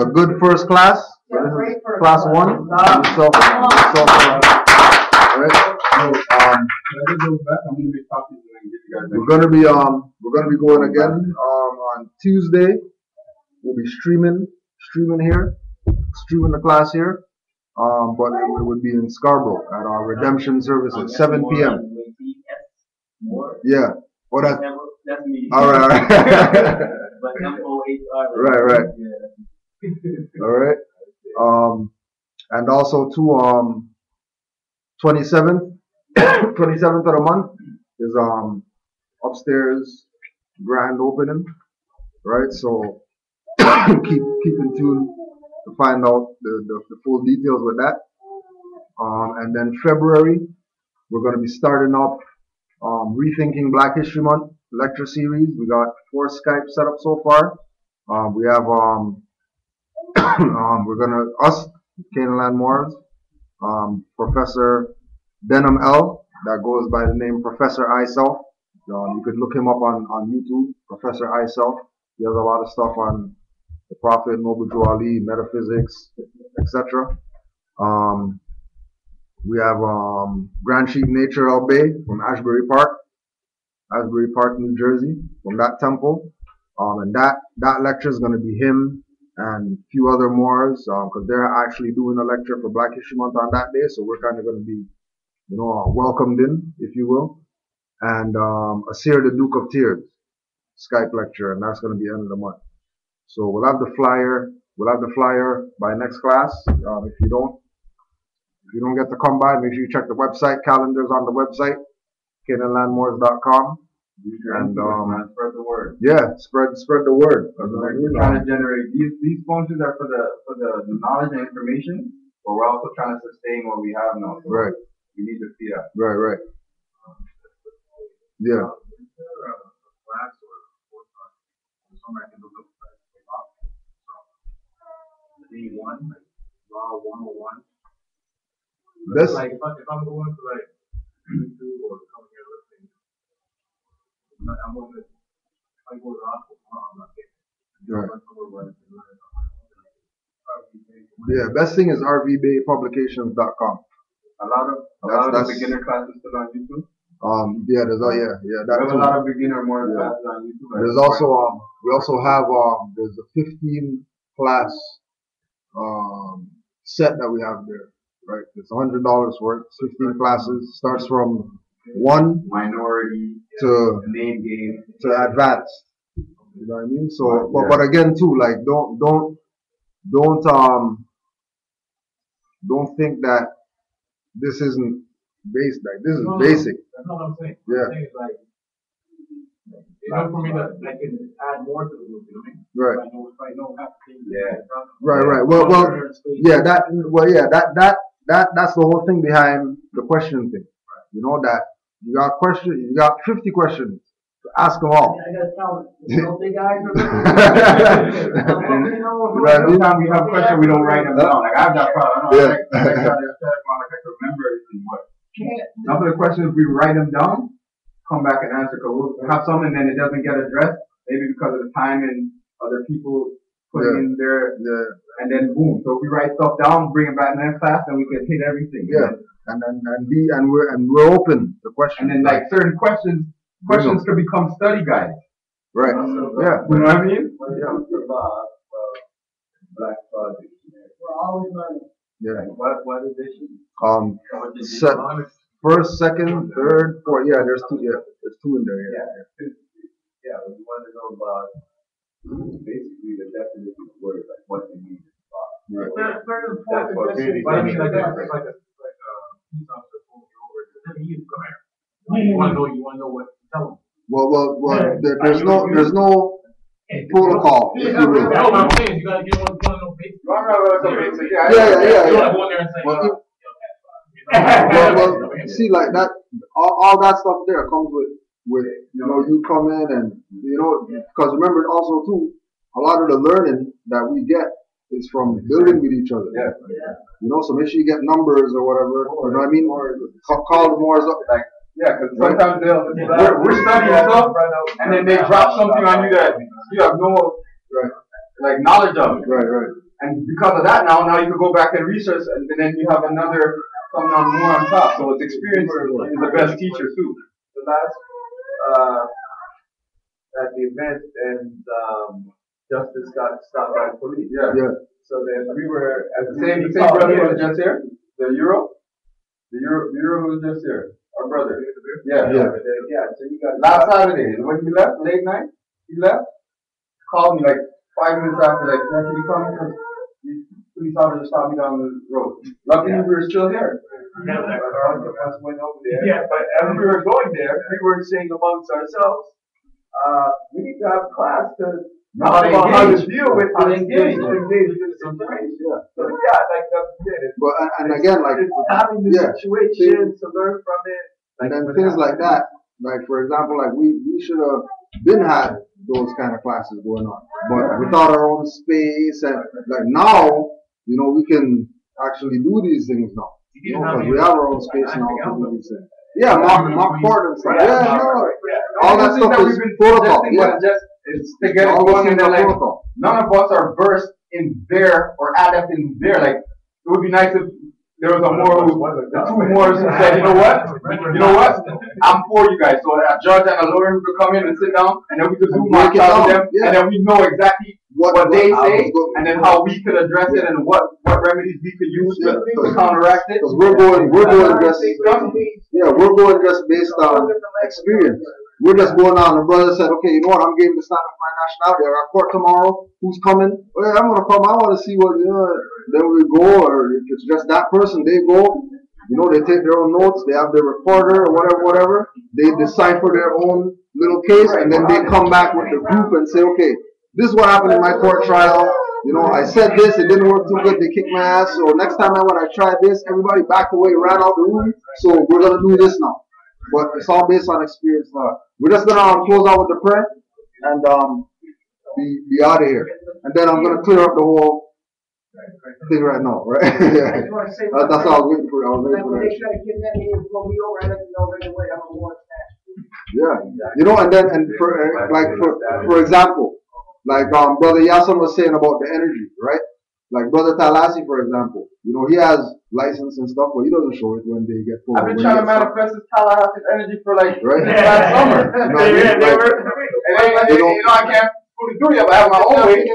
a good first class. Yeah, great first class 1. We're gonna be going again on Tuesday. We'll be streaming the class here. But it would be in Scarborough at our redemption services, 7 p.m. Yeah. Oh, that's me. All right. But M-O-H-R. Right. All right. And also to 27th of the month is upstairs grand opening. Right. So keep in tune to find out the full details with that. And then February, we're going to be starting up Rethinking Black History Month lecture series. We got 4 Skype set up so far. We have Canaanland Moors, Professor Denham L. that goes by the name Professor Iself. You could look him up on YouTube, Professor Iself. He has a lot of stuff on the Prophet, Noble Drew Ali, metaphysics, etc. We have Grand Chief Nature El Bay from Asbury Park, New Jersey, from that temple. And that lecture is going to be him and a few other Moors, because they're actually doing a lecture for Black History Month on that day. So we're kind of going to be, welcomed in, if you will. And Asir, the Duke of Tears, Skype lecture, and that's going to be end of the month. So we'll have the flyer. We'll have the flyer by next class. If you don't get to come by, make sure you check the website. Calendars on the website, canaanlandmoors.com. And spread the word. Yeah, spread the word. We're trying to generate these functions are for the knowledge and information, but we're also trying to sustain what we have now. So right. We need to see that. Right. Yeah. Class or somewhere I can look up day one, like law 101. This like if I'm going to like YouTube or coming here listening, I'm going to if I go to the hospital tomorrow, I'm not getting it. Yeah, best thing is rvbaypublications.com. A lot of the beginner classes still on YouTube. That there's a lot of beginner more classes on YouTube. There's also we also have there's a 15 class set that we have there, right? It's $100 for it. 15 classes, starts from 1 minority to name game to advanced. You know what I mean? So, but again too, like don't think that this isn't basic. Like this is basic. That's not what I'm saying. Yeah. I'm saying is like, for me that I can add more to the group, you know what I mean? Right. If I know half the things. Yeah. Right. That's the whole thing behind the question thing. Right. You know that you got 50 questions. Ask them all. I gotta tell them. The guys are every time we have a question, we don't write them down. Like I've got problems. I can remember everything. But some of the questions we write them down, come back and answer. Cause we'll have some and then it doesn't get addressed. Maybe because of the time and other people putting in there. And then boom. So if we write stuff down, bring it back next class, then we can hit everything. Yeah. And we're open to questions. And then like certain questions could become study guides. Right. Yeah. You know what I mean? Black project. We're always learning. Yeah. What edition? First, second, third, fourth. Yeah, there's two. Yeah, there's two in there. Yeah. We want to know about basically the definition of words, like what they mean. Right. That's what really. But I mean, like a police officer pulling you over. You come here. You want to know what to tell them. Well. There's no protocol. If you will. No, what I'm saying is you gotta get one of those basic. Yeah. You wanna go in there and say, well, see, like that, all that stuff there comes with you come in and because remember also too, a lot of the learning that we get is from building with each other. Yeah. So make sure you get numbers or whatever. You know what I mean? Call the Moors up. Like, because sometimes we're studying stuff and then they drop something on you that you have no like knowledge of. Right. And because of that, now you can go back and research, and then you have another something more on top. So it's experience is the best teacher too. The last at the event and Justice got stopped by the police. Yeah. So then we were at The same brother who was just here, the Euro who was just here, our brother. Yeah. So you got Last Saturday, when he left, late night, called me like 5 minutes after, like, can you come here? These police officers stopped me down the road. Luckily, we were still here. went over there. Yeah, but as we were going there, we were saying amongst ourselves, we need to have class to talk about how to deal with engage in the situation. So like that's it. But and again, like it's having the situation to learn from it. And then things like that, like for example, like we should have been had those kind of classes going on, but without our own space and like now, we can actually do these things now. Because we have our own space now to do these things. Yeah, mock court and stuff. Yeah, no. All that Everything stuff we've is been protocol. suggesting Yeah. was just is to get it All going, the and then like protocol. none of us are versed in there or adept in there. Like it would be nice if there was a more the two more who said, you know what, I'm for you guys. So a judge and a lawyer who could come in and sit down, and then we could do mock trial with them, and then we know exactly what they say, and then how we could address it, and what remedies we could use to counteract it. Because we're going just based on experience. We're just going on. The brother said, okay, you know what? I'm game to stand up for my nationality. I got court tomorrow. Who's coming? Well, yeah, I'm gonna come. I want to see what you know. Then we go, or if it's just that person, they go. You know, they take their own notes. They have their reporter or whatever. They decipher their own little case, and then they come back with the group and say, okay, this is what happened in my court trial. You know, I said this, it didn't work too good. They kicked my ass. So next time when I tried this, everybody backed away, ran out the room. So we're gonna do this now. But it's all based on experience. We're just gonna close out with the prayer and be out of here. And then I'm gonna clear up the whole thing right now, right? That's all I was waiting for. Yeah, you know, and for example, like Brother Yasin was saying about the energy, right? Like Brother Talasi, for example, you know, he has license and stuff, but he doesn't show it when they get pulled. I've been trying to manifest this Tallahassee energy for like right? last summer. I can't fully do it, but I have my own way.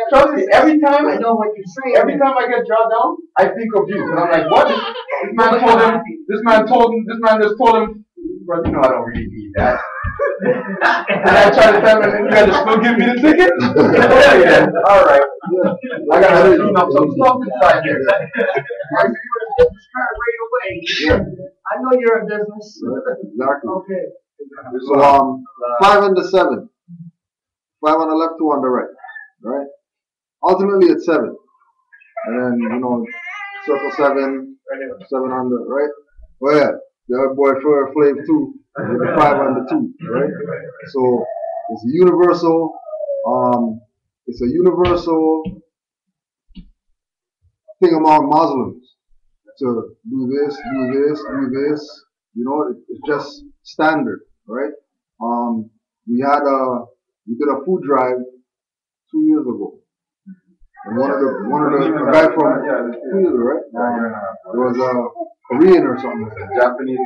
Trust me, every time I know what you're saying. Every time I get jotted down, I think of you, and I'm like, what? This man just told him, bro, you know I don't really need that. And I try to tell him, and you got to still give me the ticket? Yeah, all right. Yeah. I got to clean up some stuff inside here. I know you're a business. Exactly. Okay. So 5 and the 7. 5 on the left, 2 on the right. Right? Ultimately it's 7. And then, you know, circle 7, 7 on the right. Well, yeah, the other boy for Flav 2 with the 5 on the 2, right? So it's a universal thing among Muslims to do this, you know, it's just standard, right? We did a food drive 2 years ago. And one of the guy from 2 years ago, right? There was a Korean or something like that. Japanese,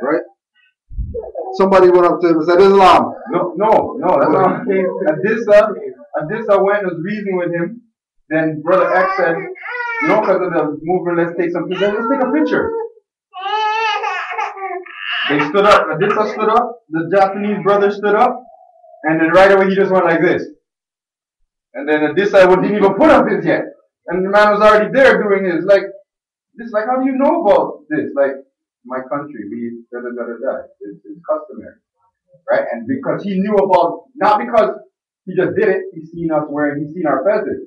right? Somebody went up to him and said, Islam. No, that's not the case. Adissa went and was reasoning with him. Then Brother X said, you know, because of the movement, let's take a picture. They stood up. Adissa stood up. The Japanese brother stood up. And then right away he just went like this. And then Adissa didn't even put up his yet. And the man was already there doing his. Like, how do you know about this? Like, my country, it's customary. Right? And because he knew about, not because he just did it, he's seen our feathers.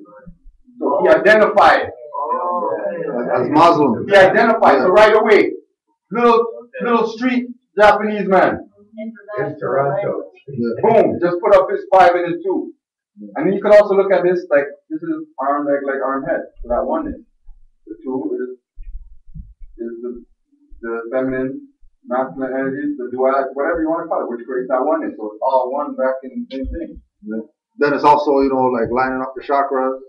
So he identified. As Muslim. He identified. So right away, little street Japanese man. In Toronto. Boom, just put up his 5 and his 2. And then you could also look at this, like, this is arm, like arm head. So that one is. The 2 is the feminine, masculine energies, the duality, whatever you want to call it, which creates that oneness. So it's all one back in the same thing. Then it's also, you know, like lining up the chakras.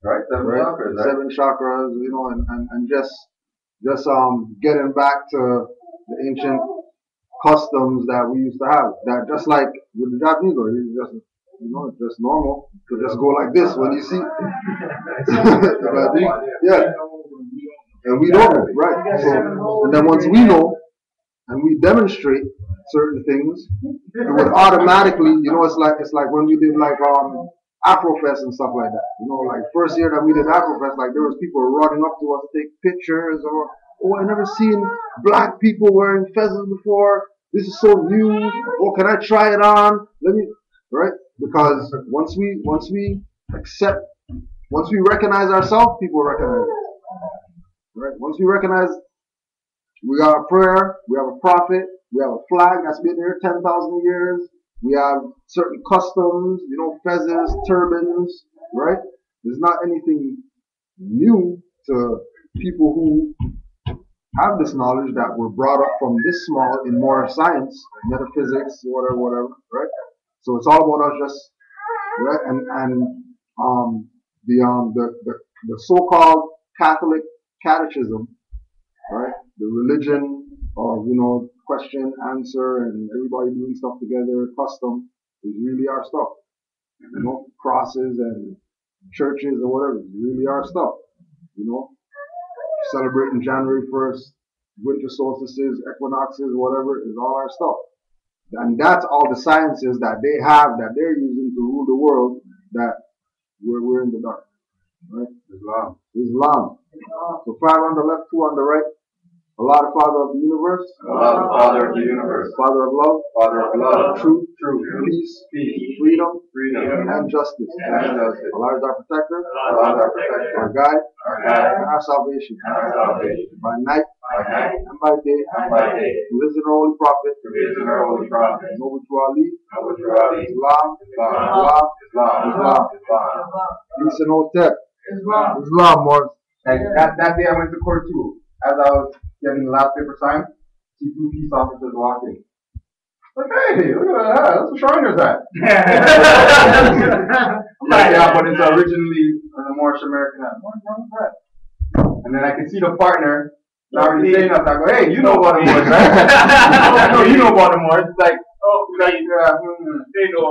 Right? 7 chakras, right? 7 chakras, you know, and just getting back to the ancient customs that we used to have. That just like with the Japanese, it's just normal to just go like this when you see. Yeah. And we don't know, right? So, and then once we know and we demonstrate certain things, it would automatically, you know, it's like when we did like Afrofest and stuff like that. You know, like first year that we did Afrofest, like there was people running up to us to take pictures, or I never seen black people wearing feathers before. This is so new. Oh, can I try it on? Right? Because once we recognize ourselves, people recognize us. Right? Once we recognize we got a prayer, we have a prophet, we have a flag that's been here 10,000 years, we have certain customs, you know, feathers, turbans, right? There's not anything new to people who have this knowledge that were brought up from this small in more science, metaphysics, whatever, right? So it's all about us just, right? And the so-called Catholic catechism, right? The religion of, question, answer, and everybody doing stuff together, custom, is really our stuff. Crosses and churches or whatever, is really our stuff. Celebrating January 1st, winter solstices, equinoxes, whatever, is all our stuff. And that's all the sciences that they have, that they're using to rule the world, that we're in the dark. Right? Islam. So 5 on the left, 2 on the right. Allah, the Father of the universe. Allah, the Father of the universe. Father of love. Father of love. Truth. Peace. Freedom. Freedom. And justice. Allah is our protector. Allah is our protector. Our guide. And our salvation. By night. And by day. To his and holy prophet. Noble to Ali. Islam. Peace and Hotep. Islam, Morris. Like that day I went to court too. As I was getting the last paper signed, see 2 peace officers walking. Like, hey, look at that. That's the Shriners at. I'm like, yeah, but it's originally the Moorish American hat. What is that? And then I can see the partner not really saying nothing. I go, hey, you know about the Moors, right? You know about the Moors. It's like, oh, they know.